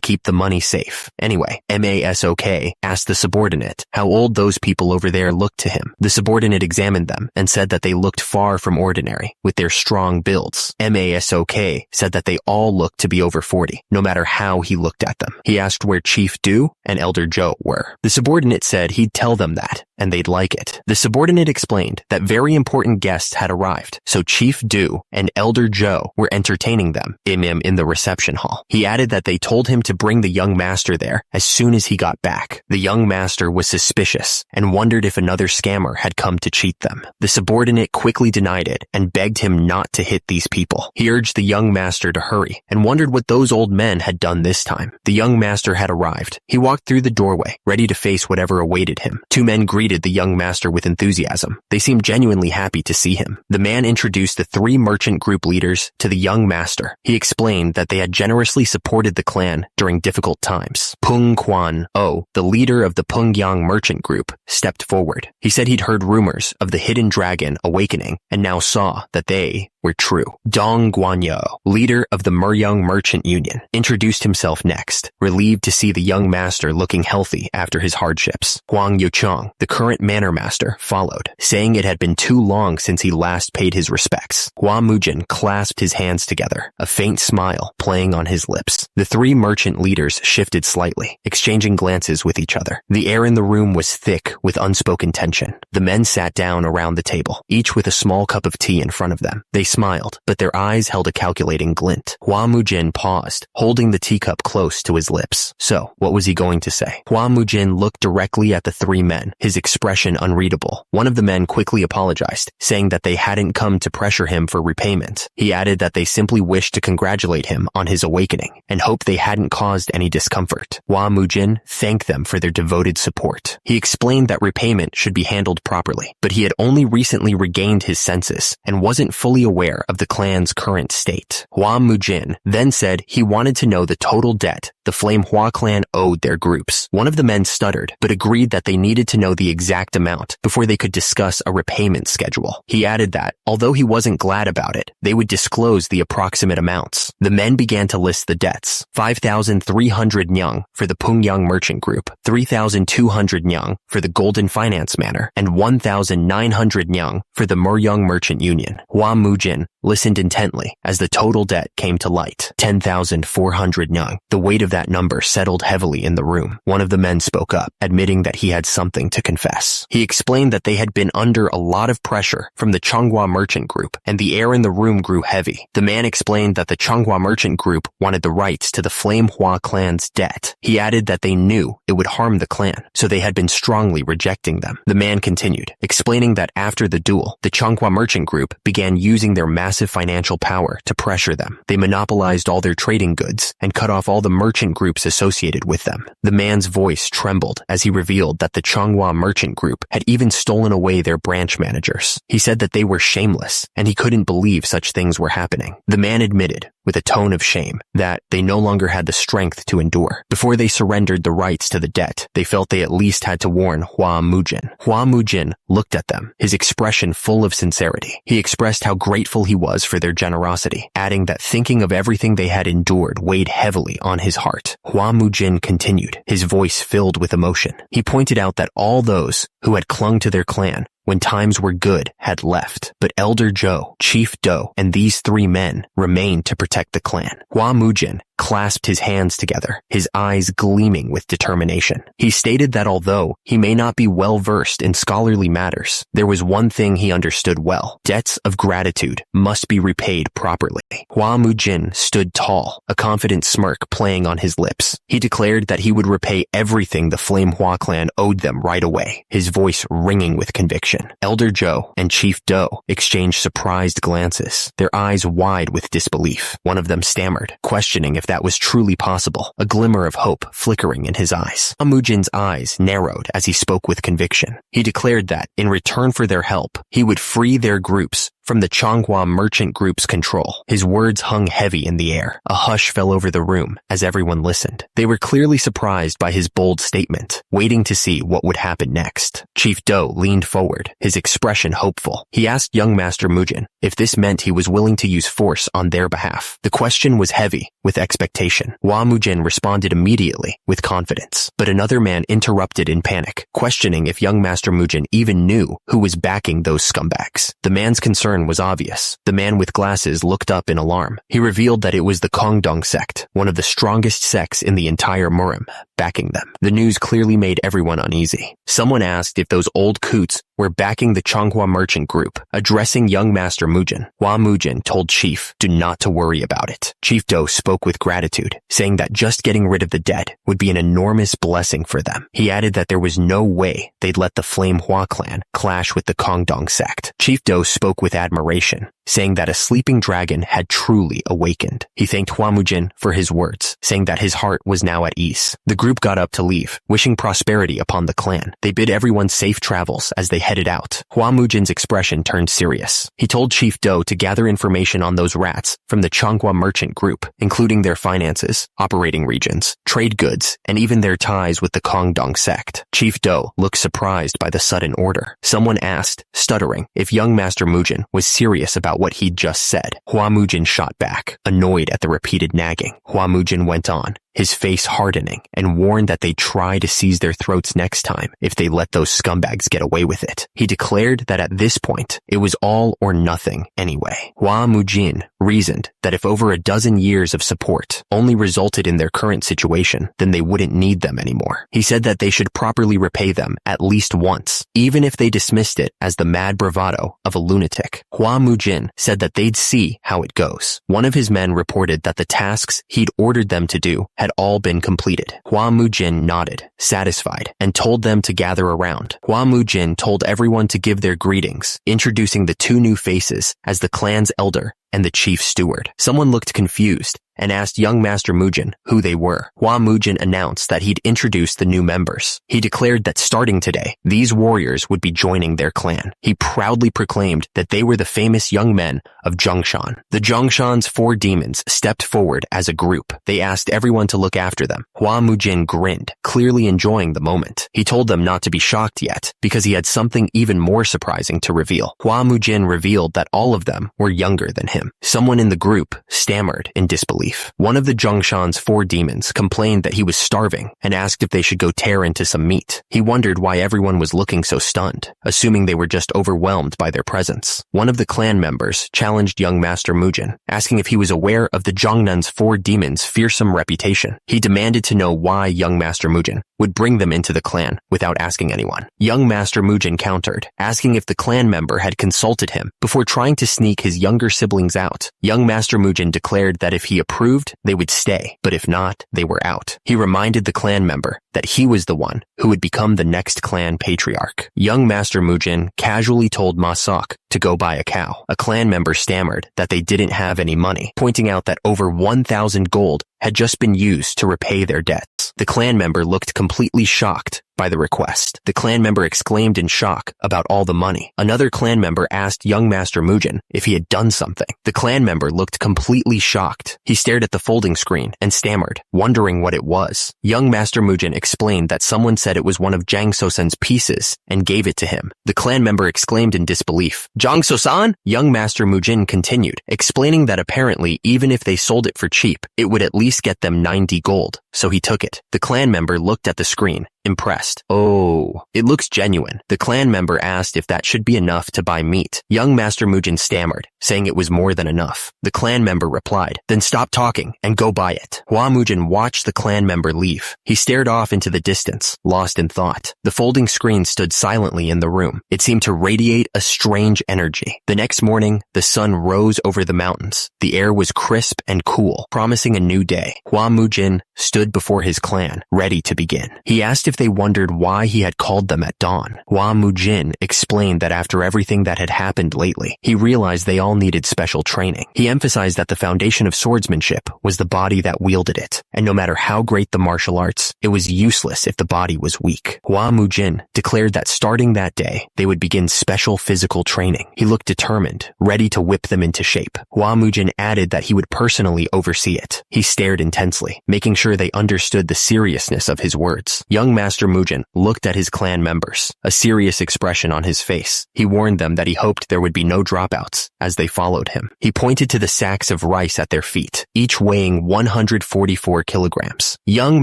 keep the money safe. Anyway, MASOK asked the subordinate how old those people over there looked to him. The subordinate examined them and said that they looked far from ordinary with their strong builds. MASOK said that they all looked to be over 40, no matter how he looked at them. He asked where Chief Do and Elder Joe were. The subordinate said he'd tell them that, and they'd like it. The subordinate explained that very important guests had arrived, so Chief Do and Elder Joe were entertaining them in the reception hall. He added that they told him to bring the young master there as soon as he got back. The young master was suspicious and wondered if another scammer had come to cheat them. The subordinate quickly denied it and begged him not to hit these people. He urged the young master to hurry and wondered what those old men had done this time. The young master had arrived. He walked through the doorway, ready to face whatever awaited him. Two men greeted the young master with enthusiasm. They seemed genuinely happy to see him. The man introduced the three merchant group leaders to the young master. He explained that they had generously supported the clan during difficult times. Pung Kwan O, the leader of the Pungyang merchant group, stepped forward. He said he'd heard rumors of the hidden dragon awakening and now saw that they were true. Dong Guanyo, leader of the Muryang Merchant Union, introduced himself next, relieved to see the young master looking healthy after his hardships. Huang Yuchong, the current manor master, followed, saying it had been too long since he last paid his respects. Hua Mujin clasped his hands together, a faint smile playing on his lips. The three merchant leaders shifted slightly, exchanging glances with each other. The air in the room was thick with unspoken tension. The men sat down around the table, each with a small cup of tea in front of them. They smiled, but their eyes held a calculating glint. Hua Mujin paused, holding the teacup close to his lips. So, what was he going to say? Hua Mujin looked directly at the three men, his expression unreadable. One of the men quickly apologized, saying that they hadn't come to pressure him for repayment. He added that they simply wished to congratulate him on his awakening and hoped they hadn't caused any discomfort. Hua Mujin thanked them for their devoted support. He explained that repayment should be handled properly, but he had only recently regained his senses and wasn't fully aware of the clan's current state. Hua Mujin then said he wanted to know the total debt the Flame Hua clan owed their groups. One of the men stuttered, but agreed that they needed to know the exact amount before they could discuss a repayment schedule. He added that, although he wasn't glad about it, they would disclose the approximate amounts. The men began to list the debts: 5,300 nyang for the Pungyang Merchant Group, 3,200 nyang for the Golden Finance Manor, and 1,900 nyang for the Muryang Merchant Union. Hua Mujin listened intently as the total debt came to light: 10,400 nyang. The weight of that number settled heavily in the room. One of the men spoke up, admitting that he had something to confess. He explained that they had been under a lot of pressure from the Changhua Merchant Group, and the air in the room grew heavy. The man explained that the Changhua Merchant Group wanted the rights to the Flame Hua clan's debt. He added that they knew it would harm the clan, so they had been strongly rejecting them. The man continued, explaining that after the duel, the Changhua Merchant Group began using their massive financial power to pressure them. They monopolized all their trading goods and cut off all the merchant groups associated with them. The man's voice trembled as he revealed that the Changhua Merchant Group had even stolen away their branch managers. He said that they were shameless, and he couldn't believe such things were happening. The man admitted, with a tone of shame, that they no longer had the strength to endure. Before they surrendered the rights to the debt, they felt they at least had to warn Hua Mujin. Hua Mujin looked at them, his expression full of sincerity. He expressed how grateful he was for their generosity, adding that thinking of everything they had endured weighed heavily on his heart. Hua Mujin continued, his voice filled with emotion. He pointed out that all those who had clung to their clan when times were good had left, but Elder Joe, Chief Do, and these three men remained to protect the clan. Hua Mujin clasped his hands together, his eyes gleaming with determination. He stated that although he may not be well versed in scholarly matters, there was one thing he understood well: debts of gratitude must be repaid properly. Hua Mujin stood tall, a confident smirk playing on his lips. He declared that he would repay everything the Flame Hua clan owed them right away, his voice ringing with conviction. Elder Joe and Chief Do exchanged surprised glances, their eyes wide with disbelief. One of them stammered, questioning if that was truly possible, a glimmer of hope flickering in his eyes. Amujin's eyes narrowed as he spoke with conviction. He declared that, in return for their help, he would free their groups from the Changhua merchant group's control. His words hung heavy in the air. A hush fell over the room as everyone listened. They were clearly surprised by his bold statement, waiting to see what would happen next. Chief Do leaned forward, his expression hopeful. He asked young Master Mujin if this meant he was willing to use force on their behalf. The question was heavy with expectation. Hua Mujin responded immediately with confidence, but another man interrupted in panic, questioning if young Master Mujin even knew who was backing those scumbags. The man's concern was obvious. The man with glasses looked up in alarm. He revealed that it was the Kongdong sect, one of the strongest sects in the entire Murim, backing them. The news clearly made everyone uneasy. Someone asked if those old coots were backing the Changhua merchant group. Addressing young Master Mujin, Hua Mujin told Chief Do not to worry about it. Chief Do spoke with gratitude, saying that just getting rid of the dead would be an enormous blessing for them. He added that there was no way they'd let the Flame Hua clan clash with the Kongdong sect. Chief Do spoke with admiration, saying that a sleeping dragon had truly awakened. He thanked Hua Mujin for his words, saying that his heart was now at ease. The group got up to leave, wishing prosperity upon the clan. They bid everyone safe travels as they headed out. Hua Mujin's expression turned serious. He told Chief Do to gather information on those rats from the Changhua merchant group, including their finances, operating regions, trade goods, and even their ties with the Kongdong sect. Chief Do looked surprised by the sudden order. Someone asked, stuttering, if young Master Mujin was serious about what he'd just said. Hua Mujin shot back, annoyed at the repeated nagging. Hua Mujin went on, his face hardening, and warned that they'd try to seize their throats next time if they let those scumbags get away with it. He declared that at this point, it was all or nothing anyway. Hua Mujin reasoned that if over a dozen years of support only resulted in their current situation, then they wouldn't need them anymore. He said that they should properly repay them at least once, even if they dismissed it as the mad bravado of a lunatic. Hua Mujin said that they'd see how it goes. One of his men reported that the tasks he'd ordered them to do had all been completed. Hua Mujin nodded, satisfied, and told them to gather around. Hua Mujin told everyone to give their greetings, introducing the two new faces as the clan's elder and the chief steward. Someone looked confused and asked young Master Mujin who they were. Hua Mujin announced that he'd introduced the new members. He declared that starting today, these warriors would be joining their clan. He proudly proclaimed that they were the famous young men of Zhongshan. The Zhongshan's 4 demons stepped forward as a group. They asked everyone to look after them. Hua Mujin grinned, clearly enjoying the moment. He told them not to be shocked yet, because he had something even more surprising to reveal. Hua Mujin revealed that all of them were younger than him. Someone in the group stammered in disbelief. One of the Zhongshan's 4 demons complained that he was starving and asked if they should go tear into some meat. He wondered why everyone was looking so stunned, assuming they were just overwhelmed by their presence. One of the clan members challenged young Master Mujin, asking if he was aware of the Zhongnan's 4 demons' fearsome reputation. He demanded to know why young Master Mujin would bring them into the clan without asking anyone. Young Master Mujin countered, asking if the clan member had consulted him before trying to sneak his younger siblings out. Young Master Mujin declared that if he approved, they would stay, but if not, they were out. He reminded the clan member that he was the one who would become the next clan patriarch. Young Master Mujin casually told Ma Sok to go buy a cow. A clan member stammered that they didn't have any money, pointing out that over 1,000 gold had just been used to repay their debts. The clan member looked completely shocked by the request. The clan member exclaimed in shock about all the money. Another clan member asked young Master Mujin if he had done something. The clan member looked completely shocked. He stared at the folding screen and stammered, wondering what it was. Young Master Mujin explained that someone said it was one of Jang So-san's pieces and gave it to him. The clan member exclaimed in disbelief, "Jang So-san?" Young Master Mujin continued, explaining that apparently even if they sold it for cheap, it would at least get them 90 gold, so he took it. The clan member looked at the screen, impressed. "Oh, it looks genuine." The clan member asked if that should be enough to buy meat. Young Master Mujin stammered, saying it was more than enough. The clan member replied, "Then stop talking and go buy it." Hua Mujin watched the clan member leave. He stared off into the distance, lost in thought. The folding screen stood silently in the room. It seemed to radiate a strange energy. The next morning, the sun rose over the mountains. The air was crisp and cool, promising a new day. Hua Mujin stood before his clan, ready to begin. He asked if they wondered why he had called them at dawn. Hua Mujin explained that after everything that had happened lately, he realized they all needed special training. He emphasized that the foundation of swordsmanship was the body that wielded it, and no matter how great the martial arts, it was useless if the body was weak. Hua Mujin declared that starting that day, they would begin special physical training. He looked determined, ready to whip them into shape. Hua Mujin added that he would personally oversee it. He stared intensely, making sure they understood the seriousness of his words. Young Master Mujin looked at his clan members, a serious expression on his face. He warned them that he hoped there would be no dropouts as they followed him. He pointed to the sacks of rice at their feet, each weighing 144 kilograms. Young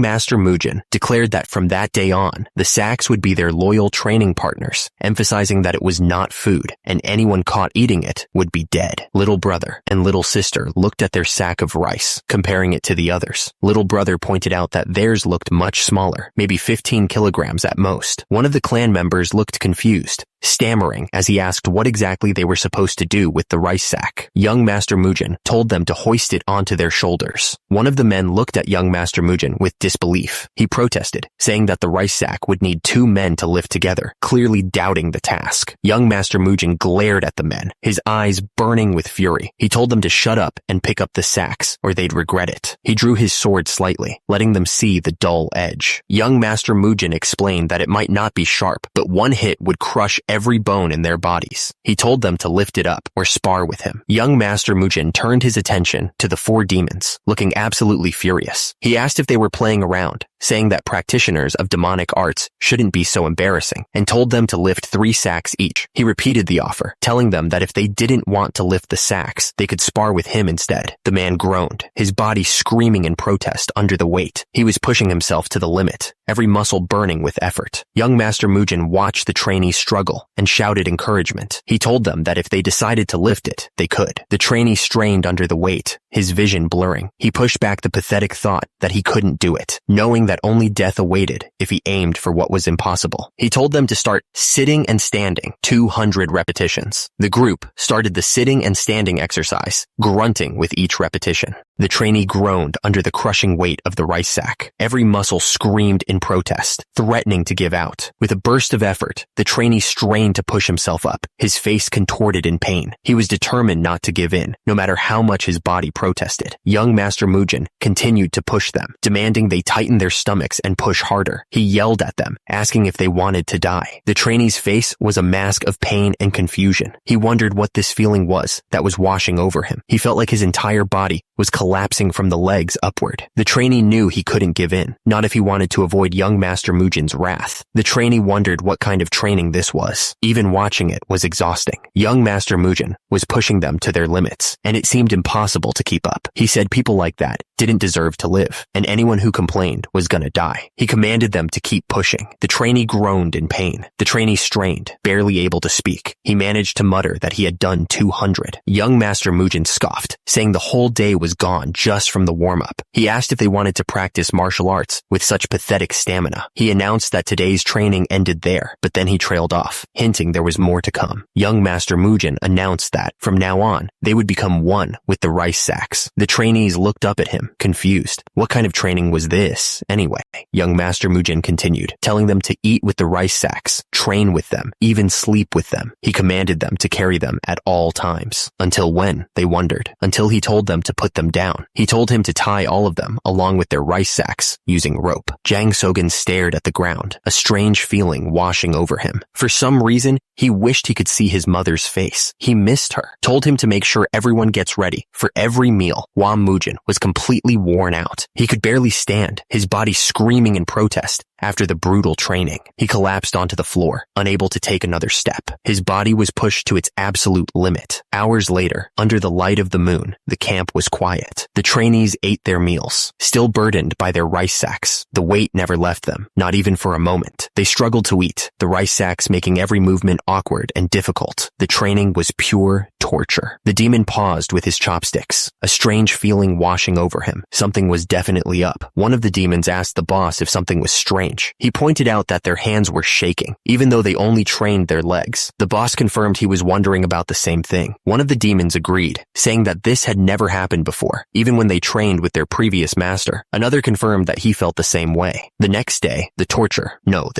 Master Mujin declared that from that day on, the sacks would be their loyal training partners, emphasizing that it was not food, and anyone caught eating it would be dead. Little brother and little sister looked at their sack of rice, comparing it to the others. Little brother pointed out that theirs looked much smaller, maybe 15 kilograms at most. One of the clan members looked confused, stammering as he asked what exactly they were supposed to do with the rice sack. Young Master Mujin told them to hoist it onto their shoulders. One of the men looked at young Master Mujin with disbelief. He protested, saying that the rice sack would need 2 men to lift together, clearly doubting the task. Young Master Mujin glared at the men, his eyes burning with fury. He told them to shut up and pick up the sacks, or they'd regret it. He drew his sword slightly, letting them see the dull edge. Young Master Mujin explained that it might not be sharp, but one hit would crush every bone in their bodies. He told them to lift it up or spar with him. Young Master Mujin turned his attention to the 4 demons, looking absolutely furious. He asked if they were playing around, saying that practitioners of demonic arts shouldn't be so embarrassing, and told them to lift 3 sacks each. He repeated the offer, telling them that if they didn't want to lift the sacks, they could spar with him instead. The man groaned, his body screaming in protest under the weight. He was pushing himself to the limit, every muscle burning with effort. Young Master Mujin watched the trainee struggle and shouted encouragement. He told them that if they decided to lift it, they could. The trainee strained under the weight, his vision blurring. He pushed back the pathetic thought that he couldn't do it, knowing that only death awaited if he aimed for what was impossible. He told them to start sitting and standing, 200 repetitions. The group started the sitting and standing exercise, grunting with each repetition. The trainee groaned under the crushing weight of the rice sack. Every muscle screamed in protest, threatening to give out. With a burst of effort, the trainee strained to push himself up, his face contorted in pain. He was determined not to give in, no matter how much his body protested. Young Master Mujin continued to push them, demanding they tighten their stomachs and push harder. He yelled at them, asking if they wanted to die. The trainee's face was a mask of pain and confusion. He wondered what this feeling was that was washing over him. He felt like his entire body was collapsing from the legs upward. The trainee knew he couldn't give in, not if he wanted to avoid young Master Mujin's wrath. The trainee wondered what kind of training this was. Even watching it was exhausting. Young Master Mujin was pushing them to their limits, and it seemed impossible to keep up. He said people like that didn't deserve to live, and anyone who complained was gonna die. He commanded them to keep pushing. The trainee groaned in pain. The trainee strained, barely able to speak. He managed to mutter that he had done 200. Young Master Mujin scoffed, saying the whole day was gone just from the warm-up. He asked if they wanted to practice martial arts with such pathetic stamina. He announced that today's training ended there, but then he trailed off, hinting there was more to come. Young Master Mujin announced that, from now on, they would become one with the rice sacks. The trainees looked up at him, confused. What kind of training was this, anyway? Young Master Mujin continued, telling them to eat with the rice sacks, train with them, even sleep with them. He commanded them to carry them at all times. Until when, they wondered. Until he told them to put them down. He told him to tie all of them, along with their rice sacks, using rope. Jang Sogen stared at the ground, a strange feeling washing over him. For some reason, he wished he could see his mother's face. He missed her. Told him to make sure everyone gets ready for every meal. Hua Mujin was completely worn out. He could barely stand, his body screaming in protest. After the brutal training, he collapsed onto the floor, unable to take another step. His body was pushed to its absolute limit. Hours later, under the light of the moon, the camp was quiet. The trainees ate their meals, still burdened by their rice sacks. The weight never left them, not even for a moment. They struggled to eat, the rice sacks making every movement awkward and difficult. The training was pure torture. The demon paused with his chopsticks, a strange feeling washing over him. Something was definitely up. One of the demons asked the boss if something was strange. strange. He pointed out that their hands were shaking, even though they only trained their legs. The boss confirmed he was wondering about the same thing. One of the demons agreed, saying that this had never happened before, even when they trained with their previous master. Another confirmed that he felt the same way. The next day, the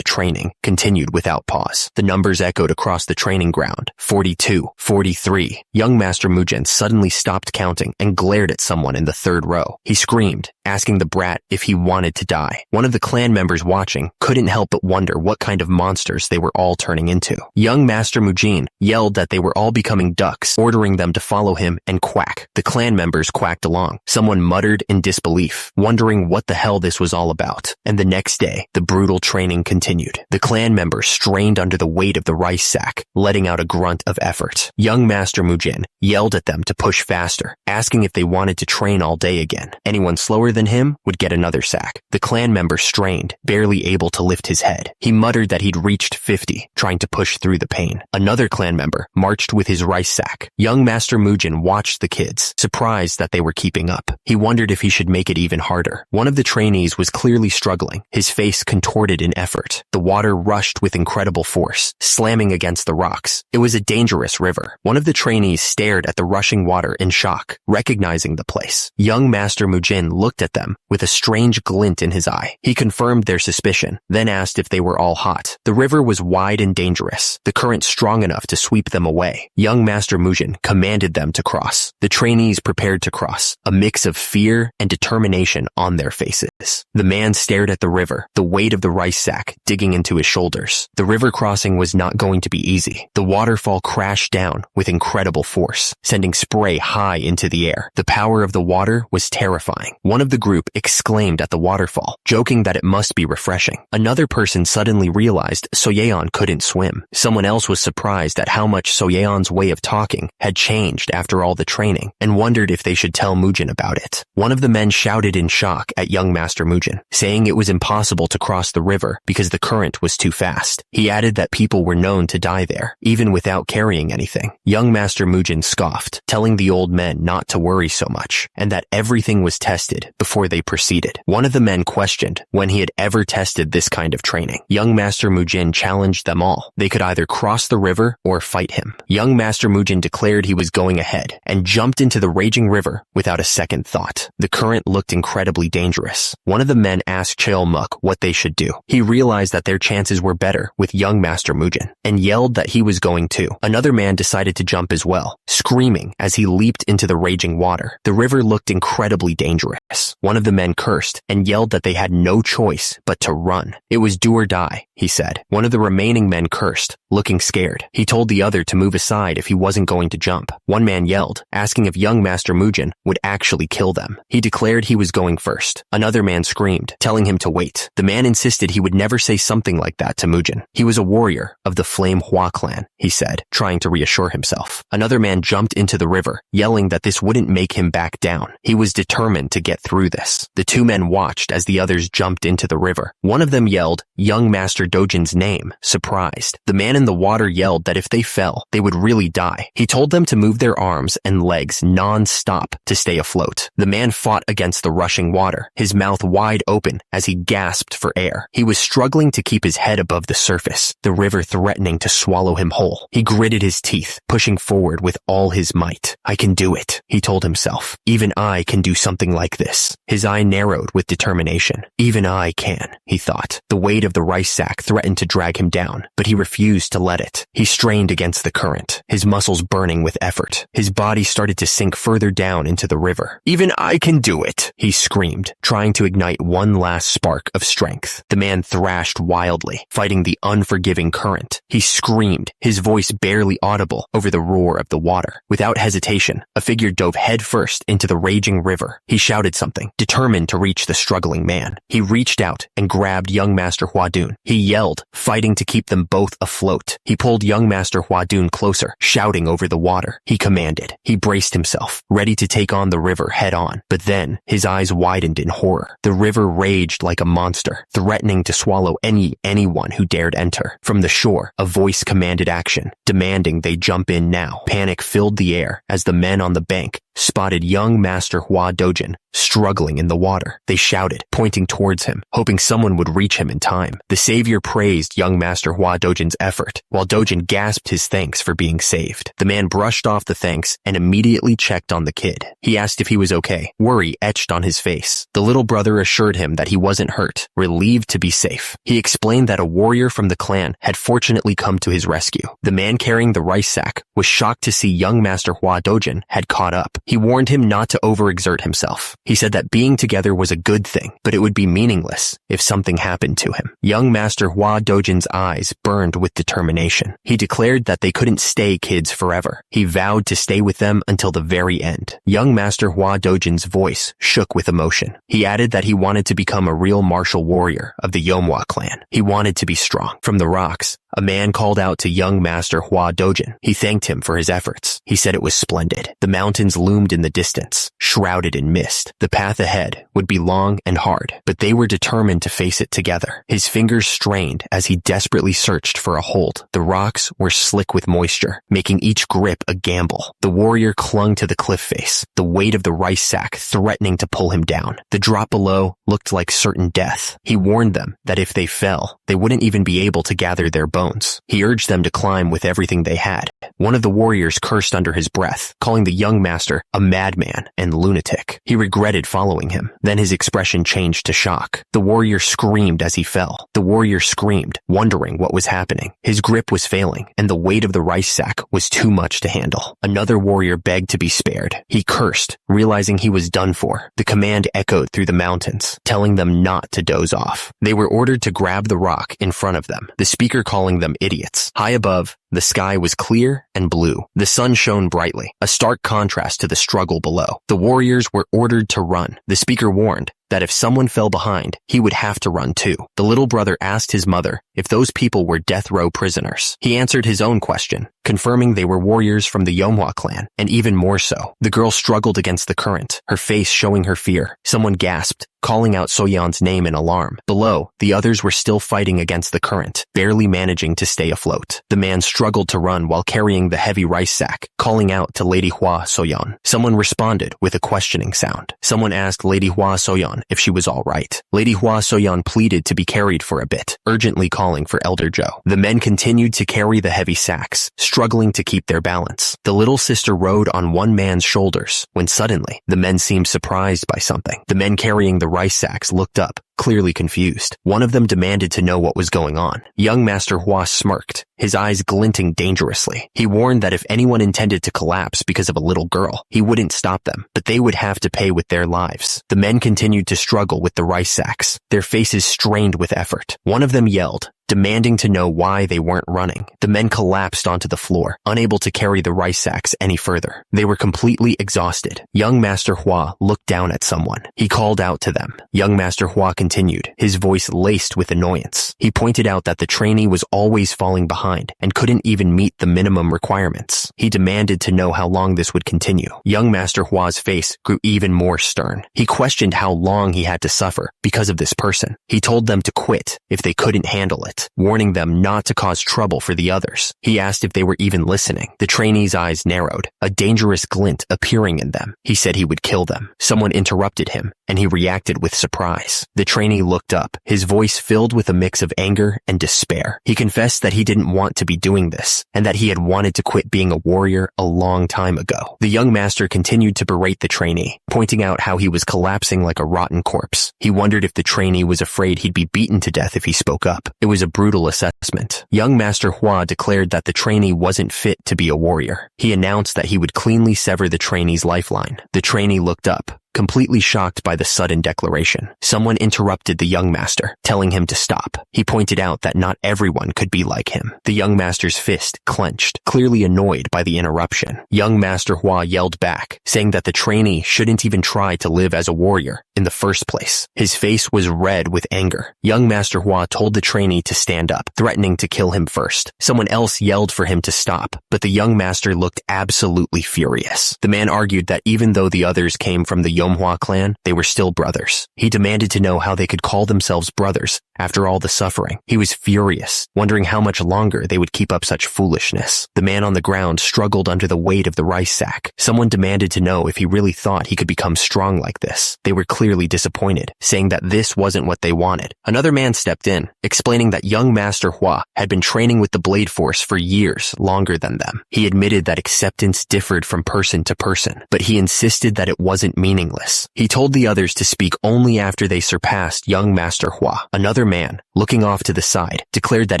training, continued without pause. The numbers echoed across the training ground. 42, 43. Young Master Mujin suddenly stopped counting and glared at someone in the third row. He screamed, asking the brat if he wanted to die. One of the clan members watching couldn't help but wonder what kind of monsters they were all turning into. Young Master Mujin yelled that they were all becoming ducks, ordering them to follow him and quack. The clan members quacked along. Someone muttered in disbelief, wondering what the hell this was all about. And the next day, the brutal training continued. The clan members strained under the weight of the rice sack, letting out a grunt of effort. Young Master Mujin yelled at them to push faster, asking if they wanted to train all day again. Anyone slower than him would get another sack. The clan member strained, barely able to lift his head. He muttered that he'd reached 50, trying to push through the pain. Another clan member marched with his rice sack. Young Master Mujin watched the kids, surprised that they were keeping up. He wondered if he should make it even harder. One of the trainees was clearly struggling, his face contorted in effort. The water rushed with incredible force, slamming against the rocks. It was a dangerous river. One of the trainees stared at the rushing water in shock, recognizing the place. Young Master Mujin looked at them with a strange glint in his eye. He confirmed their suspicion, then asked if they were all hot. The river was wide and dangerous, the current strong enough to sweep them away. Young Master Mujin commanded them to cross. The trainees prepared to cross, a mix of fear and determination on their faces. The man stared at the river, the weight of the rice sack digging into his shoulders. The river crossing was not going to be easy. The waterfall crashed down with incredible force, sending spray high into the air. The power of the water was terrifying. One of the group exclaimed at the waterfall, joking that it must be refreshing. Another person suddenly realized Soyeon couldn't swim. Someone else was surprised at how much Soyeon's way of talking had changed after all the training, and wondered if they should tell Mujin about it. One of the men shouted in shock at young Master Mujin, saying it was impossible to cross the river because the current was too fast. He added that people were known to die there, even without carrying anything. Young Master Mujin scoffed, telling the old men not to worry so much, and that everything was tested before they proceeded. One of the men questioned when he had ever tested this kind of training. Young Master Mujin challenged them all. They could either cross the river or fight him. Young Master Mujin declared he was going ahead and jumped into the raging river without a second thought. The current looked incredibly dangerous. One of the men asked Cheolmuk what they should do. He realized that their chances were better with young Master Mujin and yelled that he was going too. Another man decided to jump as well, screaming as he leaped into the raging water. The river looked incredibly dangerous. One of the men cursed and yelled that they had no choice but to run. It was do or die, he said. One of the remaining men cursed, looking scared. He told the other to move aside if he wasn't going to jump. One man yelled, asking if young Master Mujin would actually kill them. He declared he was going first. Another man screamed, telling him to wait. The man insisted he would never say something like that to Mujin. He was a warrior of the Flame Hua clan, he said, trying to reassure himself. Another man jumped into the river, yelling that this wouldn't make him back down. He was determined to get through this. The two men watched as the others jumped into the river. One of them yelled young Master Dojin's name, surprised. The man in the water yelled that if they fell, they would really die. He told them to move their arms and legs non-stop to stay afloat. The man fought against the rushing water, his mouth wide open as he gasped for air. He was struggling to keep his head above the surface, the river threatening to swallow him whole. He gritted his teeth, pushing forward with all his might. I can do it, he told himself. Even I can do something like this. His eye narrowed with determination. Even I can, he thought. The weight of the rice sack threatened to drag him down, but he refused to let it. He strained against the current, his muscles burning with effort. His body started to sink further down into the river. Even I can do it, he screamed, trying to ignite one last spark of strength. The man thrashed wildly, fighting the unforgiving current. He screamed, his voice barely audible over the roar of the water. Without hesitation, a figure dove headfirst into the raging river. He shouted something, determined to reach the struggling man. He reached out and grabbed young Master Hwadun. He yelled, fighting to keep them both afloat. He pulled young Master Hwadun closer, shouting over the water. He commanded. He braced himself, ready to take on the river head on. But then, his eyes widened in horror. The river raged like a monster, threatening to swallow anyone who dared enter. From the shore, a voice commanded action, demanding they jump in now. Panic filled the air as the men on the bank spotted young Master Hua Dojin struggling in the water. They shouted, pointing towards him, hoping someone would reach him in time. The savior praised young Master Hua Dojin's effort, while Dojin gasped his thanks for being saved. The man brushed off the thanks and immediately checked on the kid. He asked if he was okay. Worry etched on his face. The little brother assured him that he wasn't hurt, relieved to be safe. He explained that a warrior from the clan had fortunately come to his rescue. The man carrying the rice sack was shocked to see young Master Hua Dojin had caught up. He warned him not to overexert himself. He said that being together was a good thing, but it would be meaningless if something happened to him. Young Master Hua Dojin's eyes burned with determination. He declared that they couldn't stay kids forever. He vowed to stay with them until the very end. Young Master Hua Dojin's voice shook with emotion. He added that he wanted to become a real martial warrior of the Manhwa clan. He wanted to be strong. From the rocks, a man called out to young Master Hua Dojin. He thanked him for his efforts. He said it was splendid. The mountains loomed in the distance, shrouded in mist. The path ahead would be long and hard, but they were determined to face it together. His fingers strained as he desperately searched for a hold. The rocks were slick with moisture, making each grip a gamble. The warrior clung to the cliff face, the weight of the rice sack threatening to pull him down. The drop below looked like certain death. He warned them that if they fell, they wouldn't even be able to gather their bones. He urged them to climb with everything they had. One of the warriors cursed under his breath, calling the young master a madman and lunatic. He regretted following him. Then his expression changed to shock. The warrior screamed as he fell. The warrior screamed, wondering what was happening. His grip was failing, and the weight of the rice sack was too much to handle. Another warrior begged to be spared. He cursed, realizing he was done for. The command echoed through the mountains, telling them not to doze off. They were ordered to grab the rock in front of them, the speaker calling them idiots. High above, the sky was clear and blue. The sun shone brightly, a stark contrast to the struggle below. The warriors were ordered to run. The speaker warned that if someone fell behind, he would have to run too. The little brother asked his mother if those people were death row prisoners. He answered his own question, confirming they were warriors from the Manhwa clan, and even more so. The girl struggled against the current, her face showing her fear. Someone gasped, calling out Soyeon's name in alarm. Below, the others were still fighting against the current, barely managing to stay afloat. The man struggled to run while carrying the heavy rice sack, calling out to Lady Hua Soyeon. Someone responded with a questioning sound. Someone asked Lady Hua Soyeon if she was all right. Lady Hua Soyeon pleaded to be carried for a bit, urgently calling for Elder Joe. The men continued to carry the heavy sacks, struggling to keep their balance. The little sister rode on one man's shoulders, when suddenly, the men seemed surprised by something. The men carrying the rice sacks looked up, clearly confused. One of them demanded to know what was going on. Young Master Hua smirked, his eyes glinting dangerously. He warned that if anyone intended to collapse because of a little girl, he wouldn't stop them, but they would have to pay with their lives. The men continued to struggle with the rice sacks, their faces strained with effort. One of them yelled, demanding to know why they weren't running. The men collapsed onto the floor, unable to carry the rice sacks any further. They were completely exhausted. Young Master Hua looked down at someone. He called out to them. Young Master Hua continued, his voice laced with annoyance. He pointed out that the trainee was always falling behind and couldn't even meet the minimum requirements. He demanded to know how long this would continue. Young Master Hua's face grew even more stern. He questioned how long he had to suffer because of this person. He told them to quit if they couldn't handle it, warning them not to cause trouble for the others. He asked if they were even listening. The trainee's eyes narrowed, a dangerous glint appearing in them. He said he would kill them. Someone interrupted him, and he reacted with surprise. The trainee looked up, his voice filled with a mix of anger and despair. He confessed that he didn't want to be doing this, and that he had wanted to quit being a warrior a long time ago. The young master continued to berate the trainee, pointing out how he was collapsing like a rotten corpse. He wondered if the trainee was afraid he'd be beaten to death if he spoke up. It was a brutal assessment. Young Master Hua declared that the trainee wasn't fit to be a warrior. He announced that he would cleanly sever the trainee's lifeline. The trainee looked up, completely shocked by the sudden declaration. Someone interrupted the young master, telling him to stop. He pointed out that not everyone could be like him. The young master's fist clenched, clearly annoyed by the interruption. Young Master Hua yelled back, saying that the trainee shouldn't even try to live as a warrior in the first place. His face was red with anger. Young Master Hua told the trainee to stand up, threatening to kill him first. Someone else yelled for him to stop, but the young master looked absolutely furious. The man argued that even though the others came from the Manhwa clan, they were still brothers. He demanded to know how they could call themselves brothers After all the suffering, he was furious, wondering how much longer they would keep up such foolishness. The man on the ground struggled under the weight of the rice sack. Someone demanded to know if he really thought he could become strong like this. They were clearly disappointed, saying that this wasn't what they wanted. Another man stepped in, explaining that young Master Hua had been training with the Blade Force for years longer than them. He admitted that acceptance differed from person to person, but he insisted that it wasn't meaningless. He told the others to speak only after they surpassed young Master Hua. Another man, looking off to the side, declared that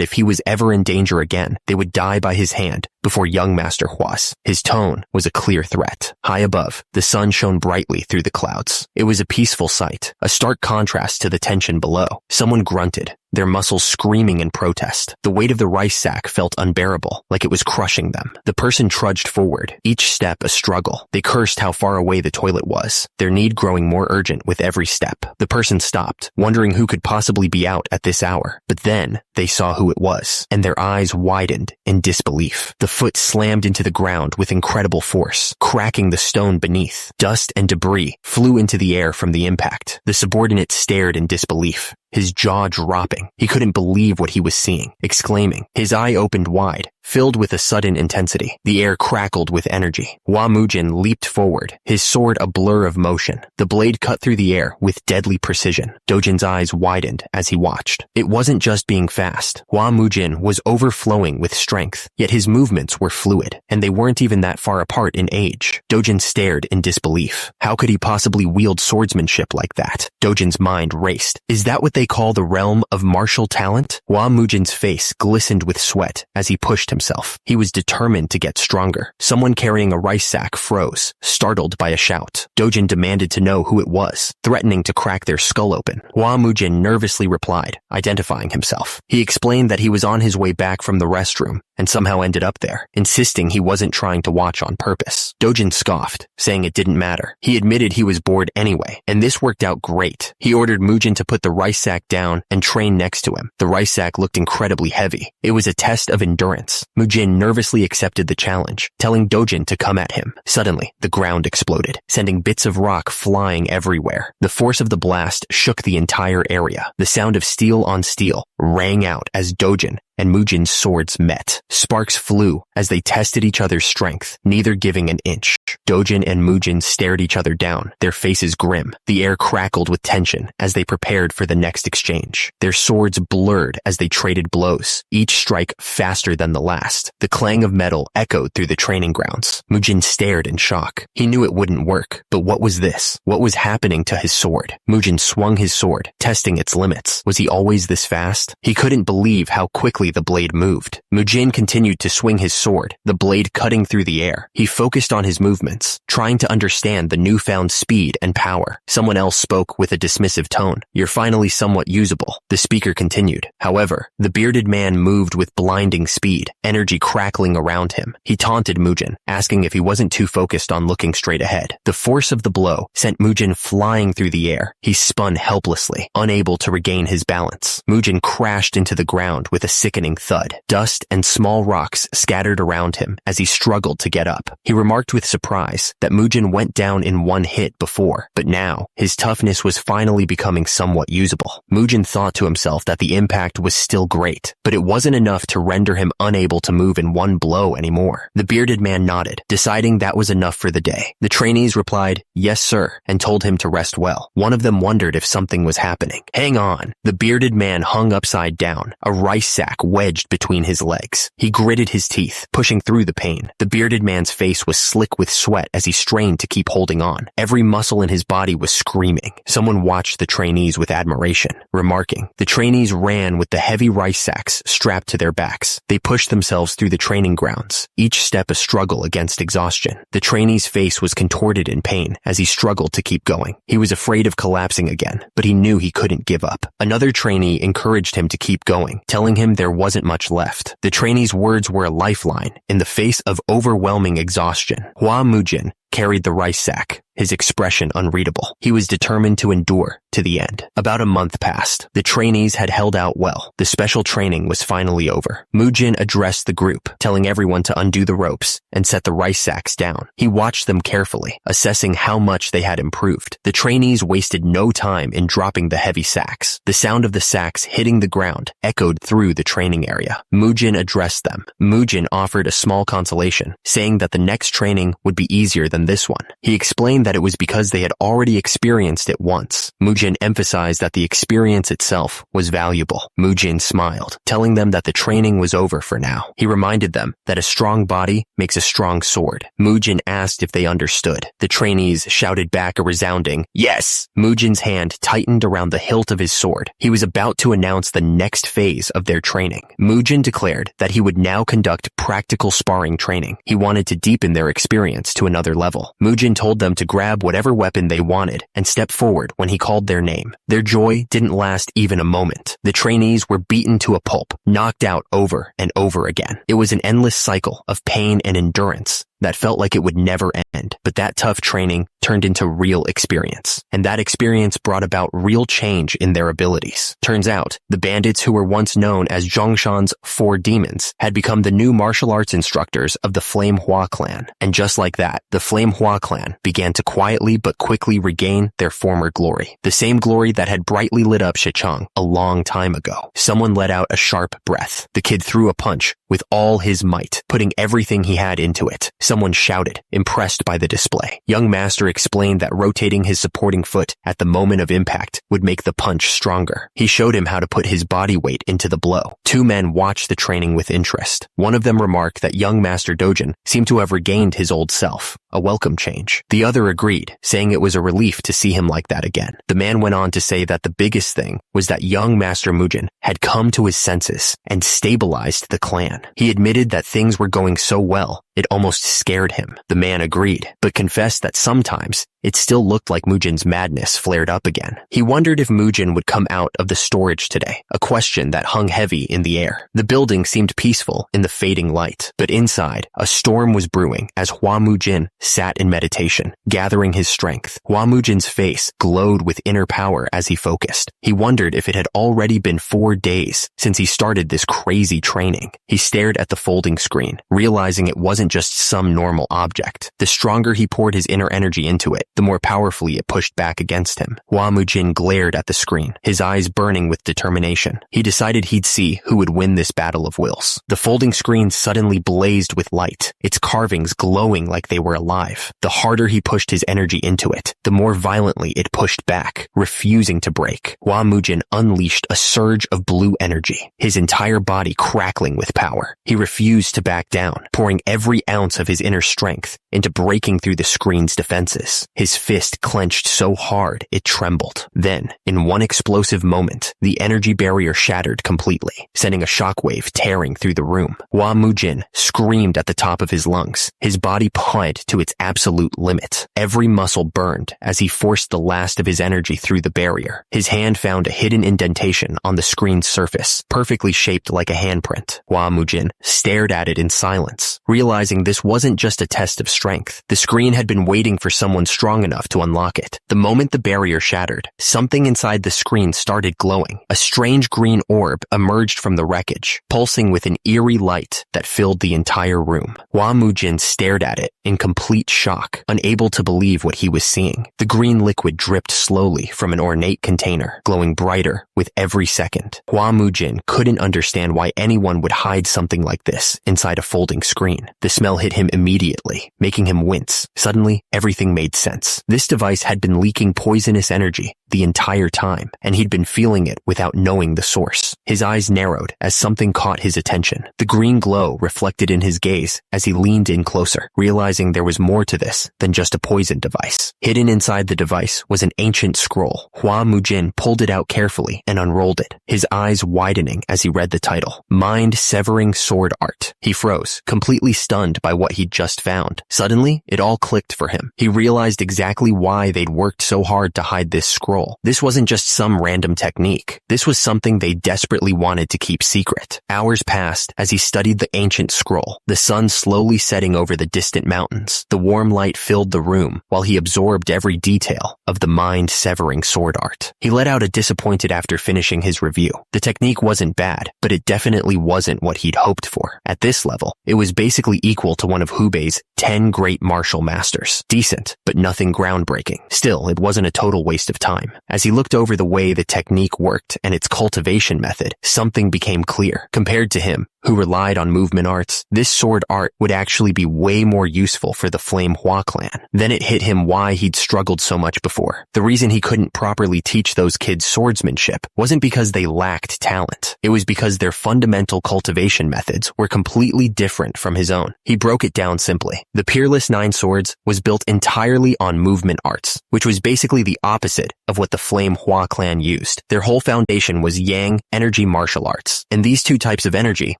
if he was ever in danger again, they would die by his hand before young Master Hua's. His tone was a clear threat. High above, the sun shone brightly through the clouds. It was a peaceful sight, a stark contrast to the tension below. Someone grunted, their muscles screaming in protest. The weight of the rice sack felt unbearable, like it was crushing them. The person trudged forward, each step a struggle. They cursed how far away the toilet was, their need growing more urgent with every step. The person stopped, wondering who could possibly be out at this hour. But then, they saw who it was, and their eyes widened in disbelief. The foot slammed into the ground with incredible force, cracking the stone beneath. Dust and debris flew into the air from the impact. The subordinate stared in disbelief, his jaw dropping. He couldn't believe what he was seeing, exclaiming. His eye opened wide, filled with a sudden intensity. The air crackled with energy. Hua Mujin leaped forward, his sword a blur of motion. The blade cut through the air with deadly precision. Dojin's eyes widened as he watched. It wasn't just being fast. Hua Mujin was overflowing with strength, yet his movements were fluid, and they weren't even that far apart in age. Dojin stared in disbelief. How could he possibly wield swordsmanship like that? Dojin's mind raced. Is that what they call the realm of martial talent? Hua Mujin's face glistened with sweat as he pushed himself. He was determined to get stronger. Someone carrying a rice sack froze, startled by a shout. Dojin demanded to know who it was, threatening to crack their skull open. Hua Mujin nervously replied, identifying himself. He explained that he was on his way back from the restroom and somehow ended up there, insisting he wasn't trying to watch on purpose. Dojin scoffed, saying it didn't matter. He admitted he was bored anyway, and this worked out great. He ordered Mujin to put the rice sack down and train next to him. The rice sack looked incredibly heavy. It was a test of endurance. Mujin nervously accepted the challenge, telling Dojin to come at him. Suddenly, the ground exploded, sending bits of rock flying everywhere. The force of the blast shook the entire area. The sound of steel on steel rang out as Dojin and Mujin's swords met. Sparks flew as they tested each other's strength, neither giving an inch. Dojin and Mujin stared each other down, their faces grim. The air crackled with tension as they prepared for the next exchange. Their swords blurred as they traded blows, each strike faster than the last. The clang of metal echoed through the training grounds. Mujin stared in shock. He knew it wouldn't work, but what was this? What was happening to his sword? Mujin swung his sword, testing its limits. Was he always this fast? He couldn't believe how quickly the blade moved. Mujin continued to swing his sword, the blade cutting through the air. He focused on his movements, trying to understand the newfound speed and power. Someone else spoke with a dismissive tone. You're finally somewhat usable. The speaker continued. However, the bearded man moved with blinding speed, energy crackling around him. He taunted Mujin, asking if he wasn't too focused on looking straight ahead. The force of the blow sent Mujin flying through the air. He spun helplessly, unable to regain his balance. Mujin crashed into the ground with a sickening thud. Dust and small rocks scattered around him as he struggled to get up. He remarked with surprise that Mujin went down in one hit before, but now his toughness was finally becoming somewhat usable. Mujin thought to himself that the impact was still great, but it wasn't enough to render him unable to move in one blow anymore. The bearded man nodded, deciding that was enough for the day. The trainees replied, "Yes, sir," and told him to rest well. One of them wondered if something was happening. Hang on. The bearded man hung upside down, a rice sack wedged between his legs. He gritted his teeth, pushing through the pain. The bearded man's face was slick with sweat as he strained to keep holding on. Every muscle in his body was screaming. Someone watched the trainees with admiration, remarking. The trainees ran with the heavy rice sacks strapped to their backs. They pushed themselves through the training grounds, each step a struggle against exhaustion. The trainee's face was contorted in pain as he struggled to keep going. He was afraid of collapsing again, but he knew he couldn't give up. Another trainee encouraged him to keep going, telling him there wasn't much left. The trainee's words were a lifeline in the face of overwhelming exhaustion. Hua Mujin carried the rice sack, his expression unreadable. He was determined to endure to the end. About a month passed. The trainees had held out well. The special training was finally over. Mujin addressed the group, telling everyone to undo the ropes and set the rice sacks down. He watched them carefully, assessing how much they had improved. The trainees wasted no time in dropping the heavy sacks. The sound of the sacks hitting the ground echoed through the training area. Mujin addressed them. Mujin offered a small consolation, saying that the next training would be easier than this one. He explained that it was because they had already experienced it once. Mujin emphasized that the experience itself was valuable. Mujin smiled, telling them that the training was over for now. He reminded them that a strong body makes a strong sword. Mujin asked if they understood. The trainees shouted back a resounding, "Yes!" Mujin's hand tightened around the hilt of his sword. He was about to announce the next phase of their training. Mujin declared that he would now conduct practical sparring training. He wanted to deepen their experience to another level. Mujin told them to grab whatever weapon they wanted and step forward when he called their name. Their joy didn't last even a moment. The trainees were beaten to a pulp, knocked out over and over again. It was an endless cycle of pain and endurance that felt like it would never end. But that tough training turned into real experience. And that experience brought about real change in their abilities. Turns out, the bandits who were once known as Zhongshan's 4 demons had become the new martial arts instructors of the Flame Hua clan. And just like that, the Flame Hua clan began to quietly but quickly regain their former glory. The same glory that had brightly lit up Shichang a long time ago. Someone let out a sharp breath. The kid threw a punch with all his might, putting everything he had into it. Someone shouted, impressed by the display. Young Master explained that rotating his supporting foot at the moment of impact would make the punch stronger. He showed him how to put his body weight into the blow. 2 men watched the training with interest. One of them remarked that young Master Dojin seemed to have regained his old self, a welcome change. The other agreed, saying it was a relief to see him like that again. The man went on to say that the biggest thing was that young Master Mujin had come to his senses and stabilized the clan. He admitted that things were going so well, it almost scared him. The man agreed, but confessed that sometimes it still looked like Mujin's madness flared up again. He wondered if Mujin would come out of the storage today, a question that hung heavy in the air. The building seemed peaceful in the fading light, but inside, a storm was brewing as Hua Mujin sat in meditation, gathering his strength. Hua Mujin's face glowed with inner power as he focused. He wondered if it had already been 4 days since he started this crazy training. He stared at the folding screen, realizing it wasn't just some normal object. The stronger he poured his inner energy into it, the more powerfully it pushed back against him. Hua Mujin glared at the screen, his eyes burning with determination. He decided he'd see who would win this battle of wills. The folding screen suddenly blazed with light, its carvings glowing like they were alive. The harder he pushed his energy into it, the more violently it pushed back, refusing to break. Hua Mujin unleashed a surge of blue energy, his entire body crackling with power. He refused to back down, pouring every ounce of his inner strength into breaking through the screen's defenses. His fist clenched so hard it trembled. Then, in one explosive moment, the energy barrier shattered completely, sending a shockwave tearing through the room. Hua Mujin screamed at the top of his lungs, his body pumped to its absolute limit. Every muscle burned as he forced the last of his energy through the barrier. His hand found a hidden indentation on the screen's surface, perfectly shaped like a handprint. Hua Mujin stared at it in silence, realizing this wasn't just a test of strength. The screen had been waiting for someone strong enough to unlock it. The moment the barrier shattered, something inside the screen started glowing. A strange green orb emerged from the wreckage, pulsing with an eerie light that filled the entire room. Hua Mujin stared at it in complete shock, unable to believe what he was seeing. The green liquid dripped slowly from an ornate container, glowing brighter with every second. Hua Mujin couldn't understand why anyone would hide something like this inside a folding screen. The smell hit him immediately, making him wince. Suddenly, everything made sense. This device had been leaking poisonous energy the entire time, and he'd been feeling it without knowing the source. His eyes narrowed as something caught his attention. The green glow reflected in his gaze as he leaned in closer, realizing there was more to this than just a poison device. Hidden inside the device was an ancient scroll. Hua Mujin pulled it out carefully and unrolled it, his eyes widening as he read the title, Mind-Severing Sword Art. He froze, completely stunned by what he'd just found. Suddenly, it all clicked for him. He realized exactly why they'd worked so hard to hide this scroll. scroll. This wasn't just some random technique. This was something they desperately wanted to keep secret. Hours passed as he studied the ancient scroll, the sun slowly setting over the distant mountains. The warm light filled the room while he absorbed every detail of the mind-severing sword art. He let out a disappointed after finishing his review. The technique wasn't bad, but it definitely wasn't what he'd hoped for. At this level, it was basically equal to one of Hubei's 10 great martial masters. Decent, but nothing groundbreaking. Still, it wasn't a total waste of time. As he looked over the way the technique worked and its cultivation method, something became clear. Compared to him, who relied on movement arts, this sword art would actually be way more useful for the Flame Hua clan. Then it hit him why he'd struggled so much before. The reason he couldn't properly teach those kids swordsmanship wasn't because they lacked talent. It was because their fundamental cultivation methods were completely different from his own. He broke it down simply. The Peerless Nine Swords was built entirely on movement arts, which was basically the opposite of what the Flame Hua clan used. Their whole foundation was Yang energy martial arts, and these two types of energy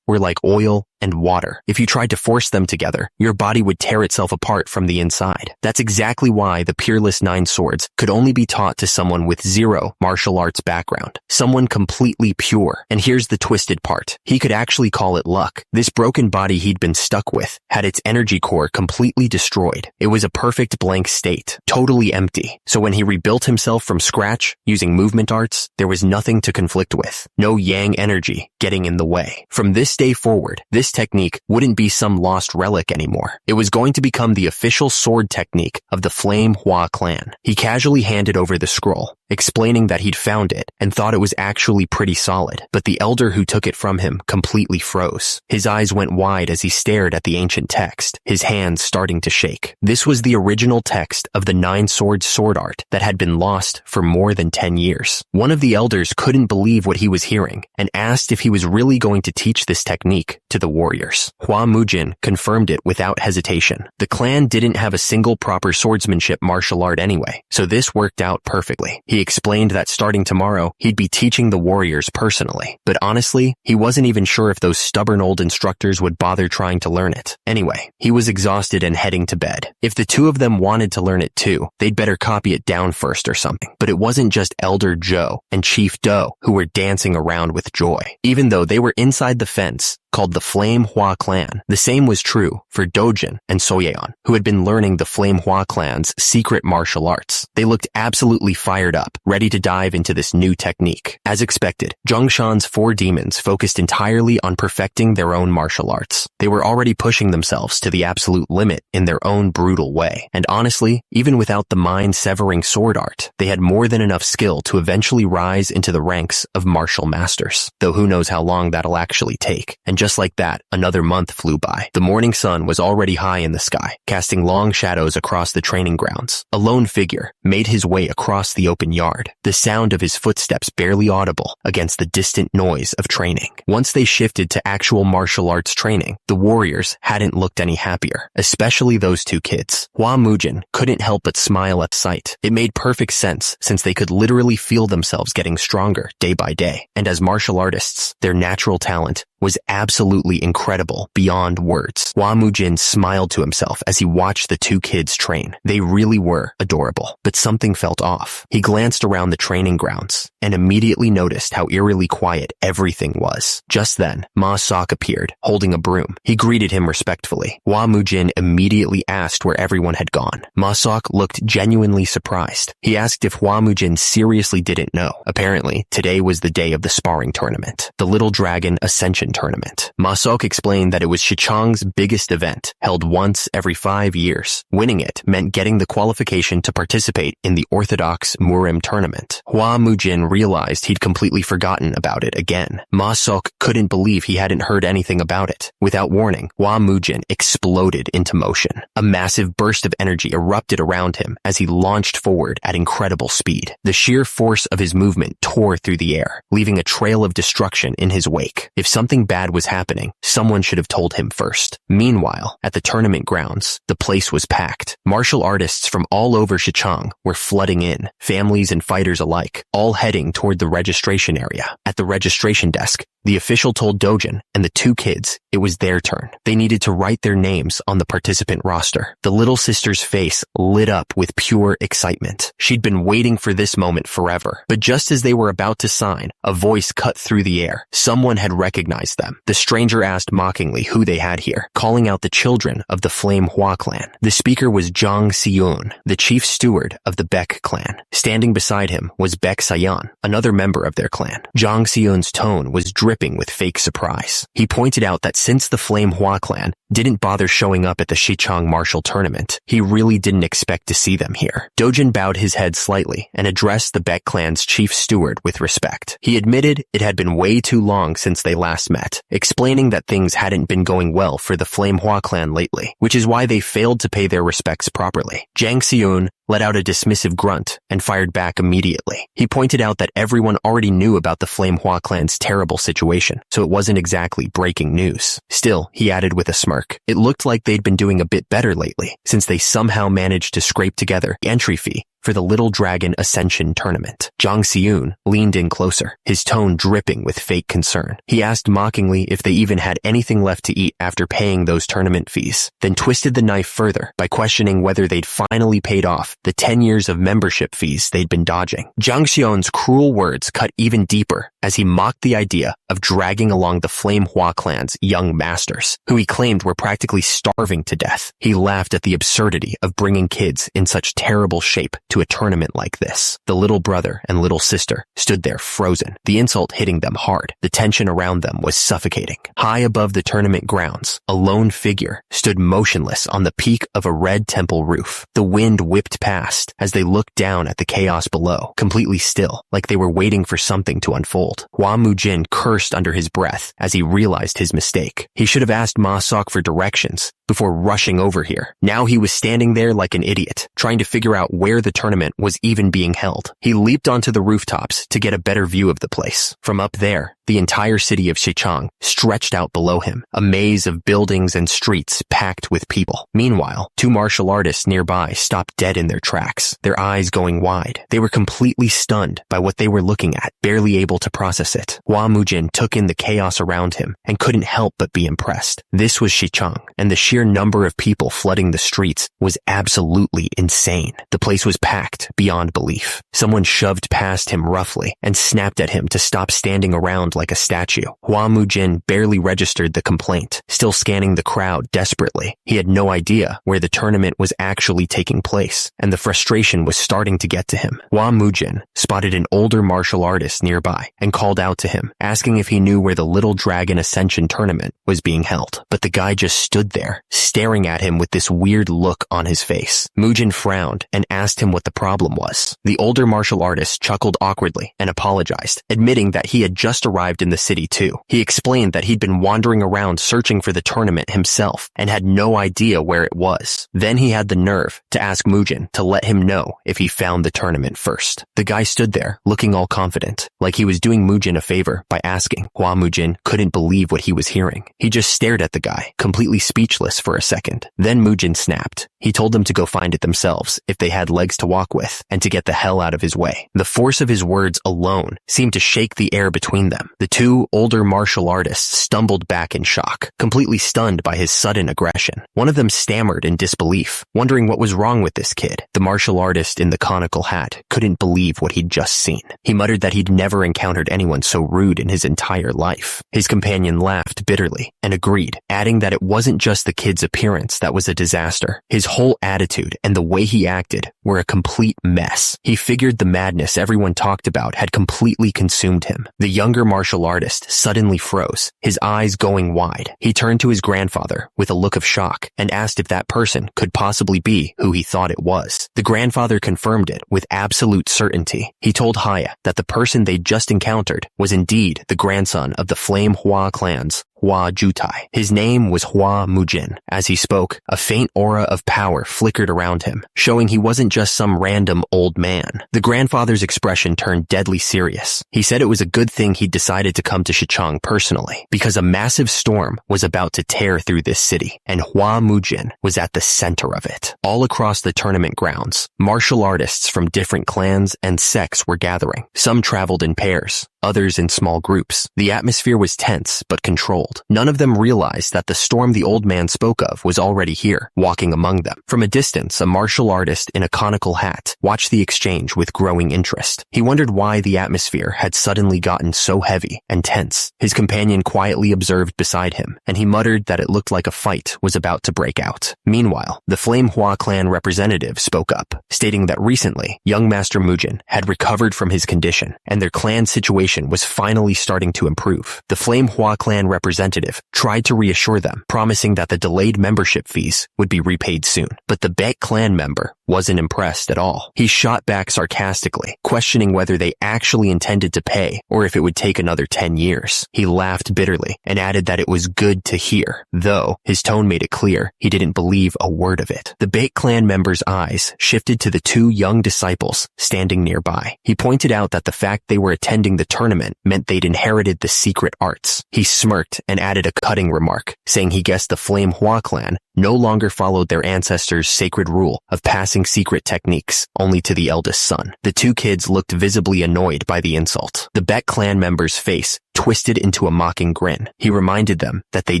were like oil and water. If you tried to force them together, your body would tear itself apart from the inside. That's exactly why the Peerless Nine Swords could only be taught to someone with zero martial arts background, someone completely pure. And here's the twisted part. He could actually call it luck. This broken body he'd been stuck with had its energy core completely destroyed. It was a perfect blank state, totally empty. So when he rebuilt himself from scratch using movement arts, there was nothing to conflict with. No Yang energy getting in the way. From this day forward, this technique wouldn't be some lost relic anymore. It was going to become the official sword technique of the Flame Hua clan. He casually handed over the scroll, explaining that he'd found it and thought it was actually pretty solid, but the elder who took it from him completely froze. His eyes went wide as he stared at the ancient text, his hands starting to shake. This was the original text of the Nine Swords sword art that had been lost for more than 10 years. One of the elders couldn't believe what he was hearing and asked if he was really going to teach this technique to the warriors. Hua Mujin confirmed it without hesitation. The clan didn't have a single proper swordsmanship martial art anyway, so this worked out perfectly. He explained that starting tomorrow, he'd be teaching the warriors personally. But honestly, he wasn't even sure if those stubborn old instructors would bother trying to learn it. Anyway, he was exhausted and heading to bed. If the two of them wanted to learn it too, they'd better copy it down first or something. But it wasn't just Elder Zhou and Chief Do who were dancing around with joy. Even though they were inside the fence, called the Flame Hua clan. The same was true for Dojin and Soyeon, who had been learning the Flame Hua clan's secret martial arts. They looked absolutely fired up, ready to dive into this new technique. As expected, Zhongshan's four demons focused entirely on perfecting their own martial arts. They were already pushing themselves to the absolute limit in their own brutal way. And honestly, even without the mind-severing sword art, they had more than enough skill to eventually rise into the ranks of martial masters. Though who knows how long that'll actually take. And just like that, another month flew by. The morning sun was already high in the sky, casting long shadows across the training grounds. A lone figure made his way across the open yard, the sound of his footsteps barely audible against the distant noise of training. Once they shifted to actual martial arts training, the warriors hadn't looked any happier, especially those two kids. Hua Mujin couldn't help but smile at sight. It made perfect sense since they could literally feel themselves getting stronger day by day. And as martial artists, their natural talent was absolutely incredible beyond words. Hua Mujin smiled to himself as he watched the two kids train. They really were adorable, but something felt off. He glanced around the training grounds and immediately noticed how eerily quiet everything was. Just then, Ma Sok appeared, holding a broom. He greeted him respectfully. Hua Mujin immediately asked where everyone had gone. Ma Sok looked genuinely surprised. He asked if Hua Mujin seriously didn't know. Apparently, today was the day of the sparring tournament, the Little Dragon Ascension tournament. Ma Sok explained that it was Shichang's biggest event, held once every 5 years. Winning it meant getting the qualification to participate in the Orthodox Murim tournament. Hua Mujin realized he'd completely forgotten about it again. Ma Sok couldn't believe he hadn't heard anything about it. Without warning, Hua Mujin exploded into motion. A massive burst of energy erupted around him as he launched forward at incredible speed. The sheer force of his movement tore through the air, leaving a trail of destruction in his wake. If something bad was happening, someone should have told him first. Meanwhile, at the tournament grounds, the place was packed. Martial artists from all over Shichang were flooding in, families and fighters alike, all heading hurrying toward the registration area. At the registration desk, the official told Dojin and the two kids it was their turn. They needed to write their names on the participant roster. The little sister's face lit up with pure excitement. She'd been waiting for this moment forever. But just as they were about to sign, a voice cut through the air. Someone had recognized them. The stranger asked mockingly who they had here, calling out the children of the Flame Hua clan. The speaker was Jang Seun, the chief steward of the Baek clan. Standing beside him was Baek Sayan, another member of their clan. Jang Seun's tone was dripping with fake surprise. He pointed out that since the Flame Hua clan didn't bother showing up at the Shichang martial tournament, he really didn't expect to see them here. Dojin bowed his head slightly and addressed the Baek clan's chief steward with respect. He admitted it had been way too long since they last met, explaining that things hadn't been going well for the Flame Hua clan lately, which is why they failed to pay their respects properly. Jang Seun let out a dismissive grunt and fired back immediately. He pointed out that everyone already knew about the Flame Hua clan's terrible situation, so it wasn't exactly breaking news. Still, he added with a smirk, it looked like they'd been doing a bit better lately, since they somehow managed to scrape together the entry fee for the Little Dragon Ascension tournament. Jang Seun leaned in closer, his tone dripping with fake concern. He asked mockingly if they even had anything left to eat after paying those tournament fees, then twisted the knife further by questioning whether they'd finally paid off the 10 years of membership fees they'd been dodging. Jang Seun's cruel words cut even deeper as he mocked the idea of dragging along the Flame Hua clan's young masters, who he claimed were practically starving to death. He laughed at the absurdity of bringing kids in such terrible shape to a tournament like this. The little brother and little sister stood there frozen, the insult hitting them hard. The tension around them was suffocating. High above the tournament grounds, a lone figure stood motionless on the peak of a red temple roof. The wind whipped past as they looked down at the chaos below, completely still, like they were waiting for something to unfold. Hua Mujin cursed under his breath as he realized his mistake. He should have asked Ma Sok for directions before rushing over here. Now he was standing there like an idiot, trying to figure out where the tournament was even being held. He leaped onto the rooftops to get a better view of the place. From up there, the entire city of Shichang stretched out below him, a maze of buildings and streets packed with people. Meanwhile, two martial artists nearby stopped dead in their tracks, their eyes going wide. They were completely stunned by what they were looking at, barely able to process it. Hua Mujin took in the chaos around him and couldn't help but be impressed. This was Shichang, and the sheer number of people flooding the streets was absolutely insane. The place was packed beyond belief. Someone shoved past him roughly and snapped at him to stop standing around like a statue. Hua Mujin barely registered the complaint, still scanning the crowd desperately. He had no idea where the tournament was actually taking place, and the frustration was starting to get to him. Hua Mujin spotted an older martial artist nearby and called out to him, asking if he knew where the Little Dragon Ascension tournament was being held. But the guy just stood there, staring at him with this weird look on his face. Mujin frowned and asked him what the problem was. The older martial artist chuckled awkwardly and apologized, admitting that he had just arrived in the city too. He explained that he'd been wandering around searching for the tournament himself and had no idea where it was. Then he had the nerve to ask Mujin to let him know if he found the tournament first. The guy stood there, looking all confident, like he was doing Mujin a favor by asking. Hua Mujin couldn't believe what he was hearing. He just stared at the guy, completely speechless for a second. Then Mujin snapped. He told them to go find it themselves if they had legs to walk with, and to get the hell out of his way. The force of his words alone seemed to shake the air between them. The two older martial artists stumbled back in shock, completely stunned by his sudden aggression. One of them stammered in disbelief, wondering what was wrong with this kid. The martial artist in the conical hat couldn't believe what he'd just seen. He muttered that he'd never encountered anyone so rude in his entire life. His companion laughed bitterly and agreed, adding that it wasn't just the kid's appearance that was a disaster. His whole attitude and the way he acted were a complete mess. He figured the madness everyone talked about had completely consumed him. The younger martial artist suddenly froze, his eyes going wide. He turned to his grandfather with a look of shock and asked if that person could possibly be who he thought it was. The grandfather confirmed it with absolute certainty. He told Haya that the person they'd just encountered was indeed the grandson of the Flame Hua clan's Hua Jutai. His name was Hua Mujin. As he spoke, a faint aura of power flickered around him, showing he wasn't just some random old man. The grandfather's expression turned deadly serious. He said it was a good thing he'd decided to come to Shichang personally, because a massive storm was about to tear through this city, and Hua Mujin was at the center of it. All across the tournament grounds, martial artists from different clans and sects were gathering. Some traveled in pairs, others in small groups. The atmosphere was tense but controlled. None of them realized that the storm the old man spoke of was already here, walking among them. From a distance, a martial artist in a conical hat watched the exchange with growing interest. He wondered why the atmosphere had suddenly gotten so heavy and tense. His companion quietly observed beside him, and he muttered that it looked like a fight was about to break out. Meanwhile, the Flame Hua clan representative spoke up, stating that recently, young Master Mujin had recovered from his condition, and their clan situation was finally starting to improve. The Flame Hua clan representative tried to reassure them, promising that the delayed membership fees would be repaid soon. But the Baek clan member wasn't impressed at all. He shot back sarcastically, questioning whether they actually intended to pay or if it would take another 10 years. He laughed bitterly and added that it was good to hear, though his tone made it clear he didn't believe a word of it. The Baek clan member's eyes shifted to the two young disciples standing nearby. He pointed out that the fact they were attending the tournament meant they'd inherited the secret arts. He smirked and added a cutting remark, saying he guessed the Flame Hua clan no longer followed their ancestors' sacred rule of passing secret techniques only to the eldest son. The two kids looked visibly annoyed by the insult. The Baek clan member's face twisted into a mocking grin. He reminded them that they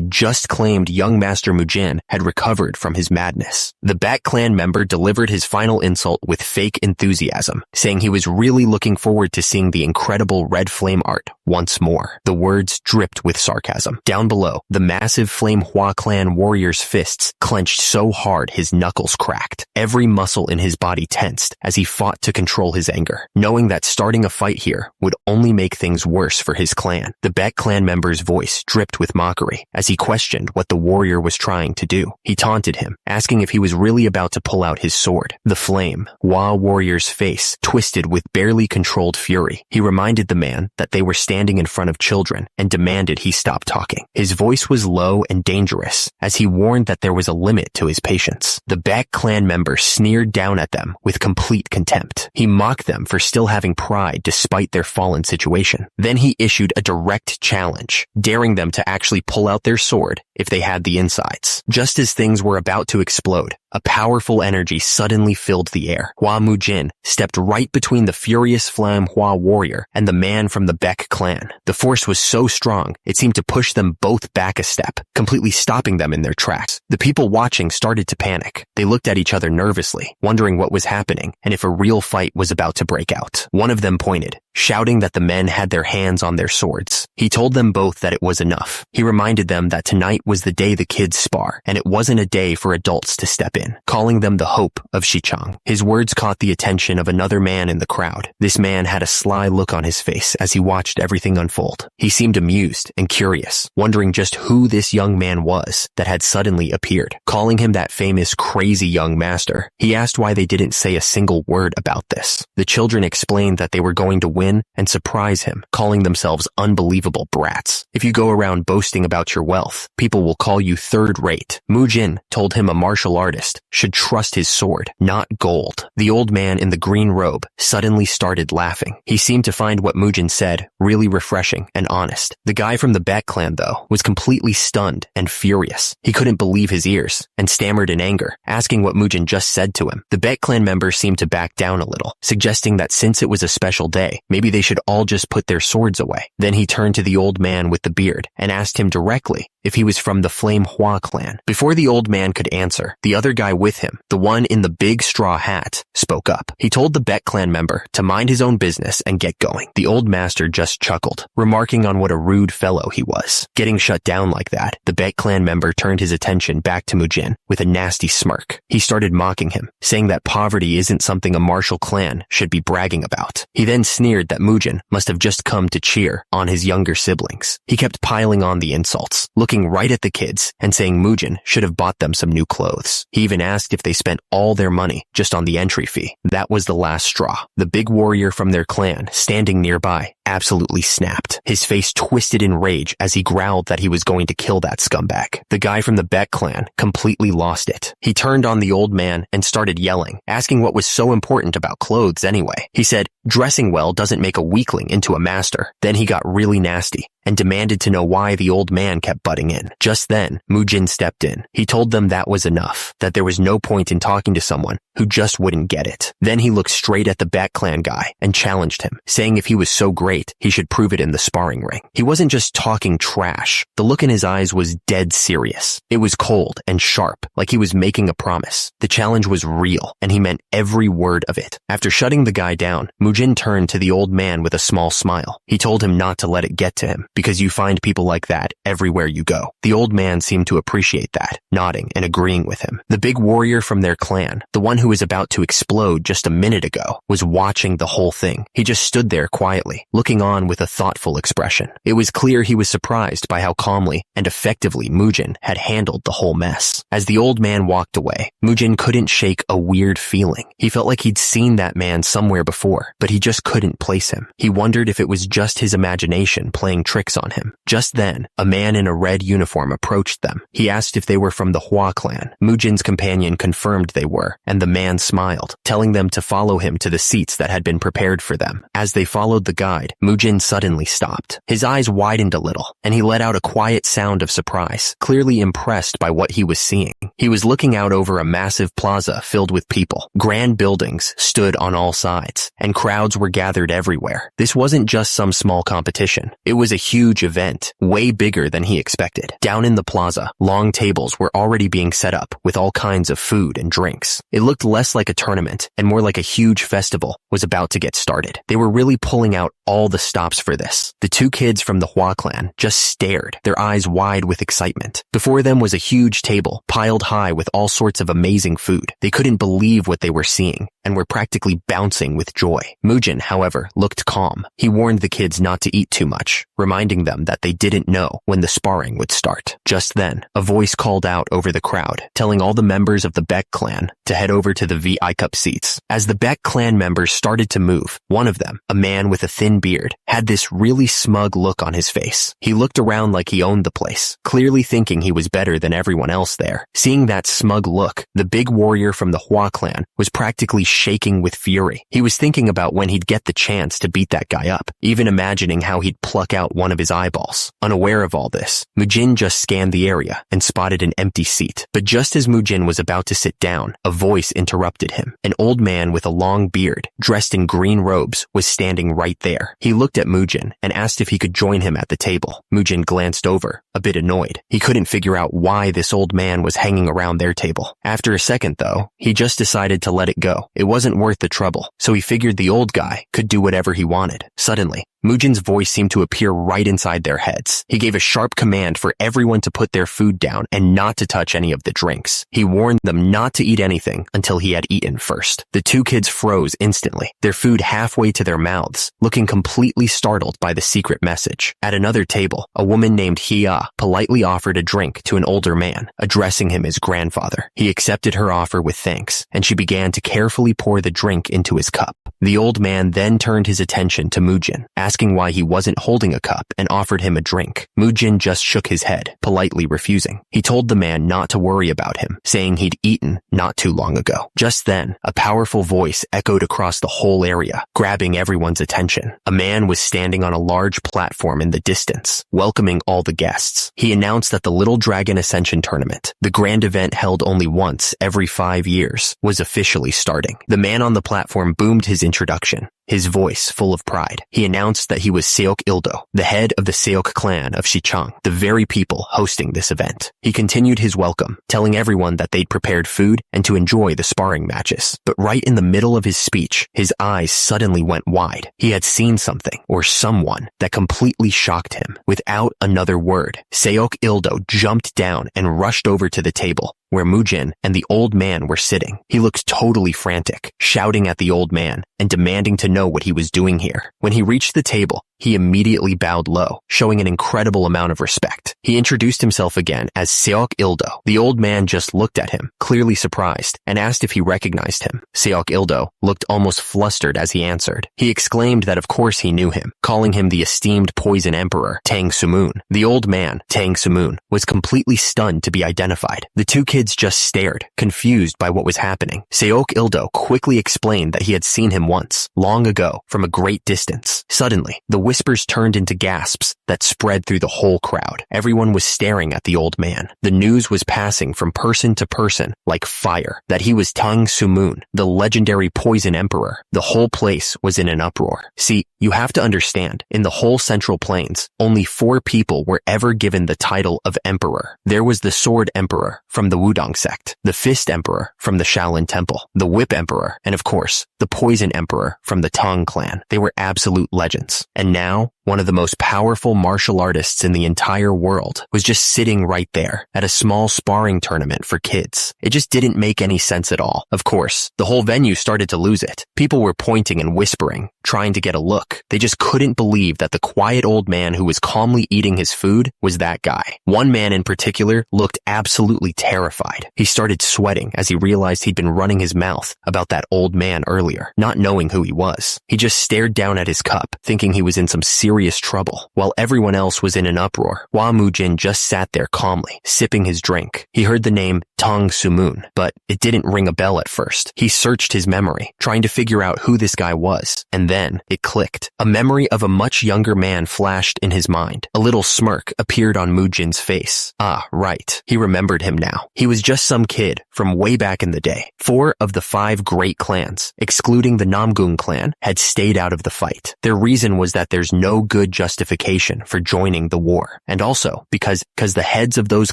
just claimed young Master Mujin had recovered from his madness. The Baek clan member delivered his final insult with fake enthusiasm, saying he was really looking forward to seeing the incredible red flame art once more. The words dripped with sarcasm. Down below, the massive Flame Hua clan warrior's fists clenched so hard his knuckles cracked. Every muscle in his body tensed as he fought to control his anger, knowing that starting a fight here would only make things worse for his clan. The Baek clan member's voice dripped with mockery as he questioned what the warrior was trying to do. He taunted him, asking if he was really about to pull out his sword. The Flame Hua warrior's face twisted with barely controlled fury. He reminded the man that they were standing in front of children and demanded he stop talking. His voice was low and dangerous as he warned that there was a limit to his patience. The Baek clan member sneered down at them with complete contempt. He mocked them for still having pride despite their fallen situation. Then he issued a direct challenge, daring them to actually pull out their sword if they had the insides. Just as things were about to explode, a powerful energy suddenly filled the air. Hua Mujin stepped right between the furious Flame Hua warrior and the man from the Baek clan. The force was so strong, it seemed to push them both back a step, completely stopping them in their tracks. The people watching started to panic. They looked at each other nervously, wondering what was happening and if a real fight was about to break out. One of them pointed, shouting that the men had their hands on their swords. He told them both that it was enough. He reminded them that tonight was the day the kids spar, and it wasn't a day for adults to step in, calling them the hope of Shichang. His words caught the attention of another man in the crowd. This man had a sly look on his face as he watched everything unfold. He seemed amused and curious, wondering just who this young man was that had suddenly appeared. Calling him that famous crazy young master, he asked why they didn't say a single word about this. The children explained that they were going to win and surprise him, calling themselves unbelievable brats. If you go around boasting about your wealth, people will call you third-rate. Mujin told him a martial artist should trust his sword, not gold. The old man in the green robe suddenly started laughing. He seemed to find what Mujin said really refreshing and honest. The guy from the Baek clan, though, was completely stunned and furious. He couldn't believe his ears and stammered in anger, asking what Mujin just said to him. The Baek clan member seemed to back down a little, suggesting that since it was a special day, maybe they should all just put their swords away. Then he turned to the old man with the beard and asked him directly if he was from the Flame Hua clan. Before the old man could answer, the other guy with him, the one in the big straw hat, spoke up. He told the Baek clan member to mind his own business and get going. The old master just chuckled, remarking on what a rude fellow he was. Getting shut down like that, the Baek clan member turned his attention back to Mujin with a nasty smirk. He started mocking him, saying that poverty isn't something a martial clan should be bragging about. He then sneered that Mujin must have just come to cheer on his younger siblings. He kept piling on the insults, looking right at the kids and saying Mujin should have bought them some new clothes. He even asked if they spent all their money just on the entry fee. That was the last straw. The big warrior from their clan, standing nearby, absolutely snapped. His face twisted in rage as he growled that he was going to kill that scumbag. The guy from the Beck clan completely lost it. He turned on the old man and started yelling, asking what was so important about clothes anyway. He said, dressing well doesn't make a weakling into a master. Then he got really nasty and demanded to know why the old man kept butting in. Just then, Mujin stepped in. He told them that was enough, that there was no point in talking to someone who just wouldn't get it. Then he looked straight at the Beck clan guy and challenged him, saying if he was so great, he should prove it in the sparring ring. He wasn't just talking trash. The look in his eyes was dead serious. It was cold and sharp, like he was making a promise. The challenge was real, and he meant every word of it. After shutting the guy down, Mujin turned to the old man with a small smile. He told him not to let it get to him, because you find people like that everywhere you go. The old man seemed to appreciate that, nodding and agreeing with him. The big warrior from their clan, the one who was about to explode just a minute ago, was watching the whole thing. He just stood there quietly, looking on with a thoughtful expression. It was clear he was surprised by how calmly and effectively Mujin had handled the whole mess. As the old man walked away, Mujin couldn't shake a weird feeling. He felt like he'd seen that man somewhere before, but he just couldn't place him. He wondered if it was just his imagination playing tricks on him. Just then, a man in a red uniform approached them. He asked if they were from the Hua clan. Mujin's companion confirmed they were, and the man smiled, telling them to follow him to the seats that had been prepared for them. As they followed the guide, Mujin suddenly stopped. His eyes widened a little, and he let out a quiet sound of surprise, clearly impressed by what he was seeing. He was looking out over a massive plaza filled with people. Grand buildings stood on all sides, and crowds were gathered everywhere. This wasn't just some small competition. It was a huge event, way bigger than he expected. Down in the plaza, long tables were already being set up with all kinds of food and drinks. It looked less like a tournament and more like a huge festival was about to get started. They were really pulling out all the stops for this. The two kids from the Hua clan just stared, their eyes wide with excitement. Before them was a huge table, piled high with all sorts of amazing food. They couldn't believe what they were seeing and were practically bouncing with joy. Mujin, however, looked calm. He warned the kids not to eat too much, reminding them that they didn't know when the sparring would start. Just then, a voice called out over the crowd, telling all the members of the Beck clan to head over to the VI Cup seats. As the Beck clan members started to move, one of them, a man with a thin beard, had this really smug look on his face. He looked around like he owned the place, clearly thinking he was better than everyone else there. Seeing that smug look, the big warrior from the Hua clan was practically shaking with fury. He was thinking about when he'd get the chance to beat that guy up, even imagining how he'd pluck out one of his eyeballs. Unaware of all this, Mujin just scanned the area and spotted an empty seat. But just as Mujin was about to sit down, a voice interrupted him. An old man with a long beard, dressed in green robes, was standing right there. He looked at Mujin and asked if he could join him at the table. Mujin glanced over, a bit annoyed. He couldn't figure out why this old man was hanging around their table. After a second, though, he just decided to let it go. It wasn't worth the trouble, so he figured the old guy could do whatever he wanted. Suddenly, Mujin's voice seemed to appear right inside their heads. He gave a sharp command for everyone to put their food down and not to touch any of the drinks. He warned them not to eat anything until he had eaten first. The two kids froze instantly, their food halfway to their mouths, looking completely startled by the secret message. At another table, a woman named Hia politely offered a drink to an older man, addressing him as grandfather. He accepted her offer with thanks, and she began to carefully pour the drink into his cup. The old man then turned his attention to Mujin, asking why he wasn't holding a cup, and offered him a drink. Mujin just shook his head, politely refusing. He told the man not to worry about him, saying he'd eaten not too long ago. Just then, a powerful voice echoed across the whole area, grabbing everyone's attention. A man was standing on a large platform in the distance, welcoming all the guests. He announced that the Little Dragon Ascension Tournament, the grand event held only once every 5 years, was officially starting. The man on the platform boomed his introduction, his voice full of pride. He announced that he was Seok Ildo, the head of the Seok clan of Shichang, the very people hosting this event. He continued his welcome, telling everyone that they'd prepared food and to enjoy the sparring matches. But right in the middle of his speech, his eyes suddenly went wide. He had seen something, or someone, that completely shocked him. Without another word, Seok Ildo jumped down and rushed over to the table where Mujin and the old man were sitting. He looked totally frantic, shouting at the old man and demanding to know what he was doing here. When he reached the table, he he immediately bowed low, showing an incredible amount of respect. He introduced himself again as Seok Ildo. The old man just looked at him, clearly surprised, and asked if he recognized him. Seok Ildo looked almost flustered as he answered. He exclaimed that of course he knew him, calling him the esteemed Poison Emperor, Tang Sumun. The old man, Tang Sumun, was completely stunned to be identified. The two kids just stared, confused by what was happening. Seok Ildo quickly explained that he had seen him once, long ago, from a great distance. Suddenly, the whispers turned into gasps that spread through the whole crowd. Everyone was staring at the old man. The news was passing from person to person like fire that he was Tang Sumun, the legendary Poison Emperor. The whole place was in an uproar. See, you have to understand, in the whole Central Plains, only 4 people were ever given the title of Emperor. There was the Sword Emperor from the Wudong sect, the Fist Emperor from the Shaolin Temple, the Whip Emperor, and of course, the Poison Emperor from the Tang clan. They were absolute legends. And now, one of the most powerful martial artists in the entire world was just sitting right there at a small sparring tournament for kids. It just didn't make any sense at all. Of course, the whole venue started to lose it. People were pointing and whispering, trying to get a look. They just couldn't believe that the quiet old man who was calmly eating his food was that guy. One man in particular looked absolutely terrified. He started sweating as he realized he'd been running his mouth about that old man earlier, not knowing who he was. He just stared down at his cup, thinking he was in some serious trouble. While everyone else was in an uproar, Hua Mujin just sat there calmly, sipping his drink. He heard the name Tang Sumun, but it didn't ring a bell at first. He searched his memory, trying to figure out who this guy was, and then it clicked. A memory of a much younger man flashed in his mind. A little smirk appeared on Mujin's face. Ah, right. He remembered him now. He was just some kid from way back in the day. 4 of the 5 great clans, excluding the Namgung clan, had stayed out of the fight. Their reason was that there's no good justification for joining the war, and also because the heads of those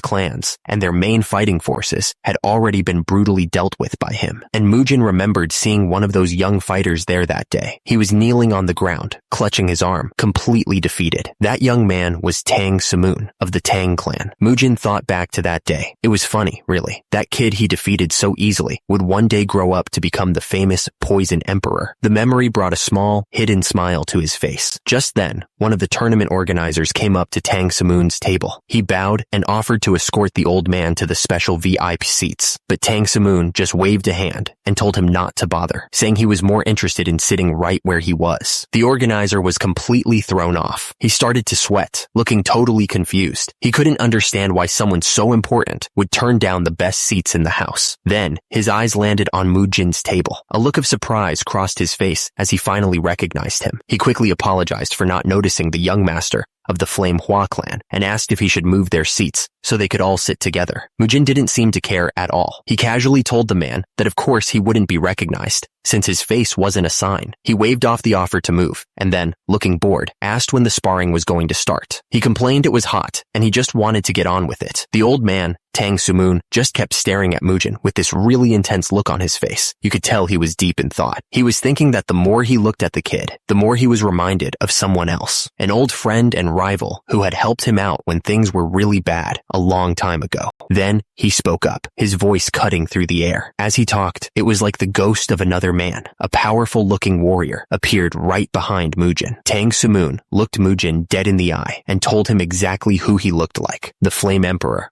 clans and their main fighting forces had already been brutally dealt with by him. And Mujin remembered seeing one of those young fighters there that day. He was kneeling on the ground, clutching his arm, completely defeated. That young man was Tang Sumun of the Tang clan. Mujin thought back to that day. It was funny, really. That kid he defeated so easily would one day grow up to become the famous Poison Emperor. The memory brought a small, hidden smile to his face. Just then, one of the tournament organizers came up to Tang Sumun's table. He bowed and offered to escort the old man to the special VIP seats, but Tang Sumun just waved a hand and told him not to bother, saying he was more interested in sitting right where he was. The organizer was completely thrown off. He started to sweat, looking totally confused. He couldn't understand why someone so important would turn down the best seats in the house. Then, his eyes landed on Mujin's table. A look of surprise crossed his face as he finally recognized him. He quickly apologized for not noticing the young master of the Flame Hua clan and asked if he should move their seats so they could all sit together. Mujin didn't seem to care at all. He casually told the man that of course he wouldn't be recognized since his face wasn't a sign. He waved off the offer to move and then, looking bored, asked when the sparring was going to start. He complained it was hot and he just wanted to get on with it. The old man, Tang Sumun, just kept staring at Mujin with this really intense look on his face. You could tell he was deep in thought. He was thinking that the more he looked at the kid, the more he was reminded of someone else, an old friend and rival who had helped him out when things were really bad a long time ago. Then he spoke up, his voice cutting through the air. As he talked, it was like the ghost of another man. A powerful-looking warrior appeared right behind Mujin. Tang Sumun looked Mujin dead in the eye and told him exactly who he looked like, the Flame Emperor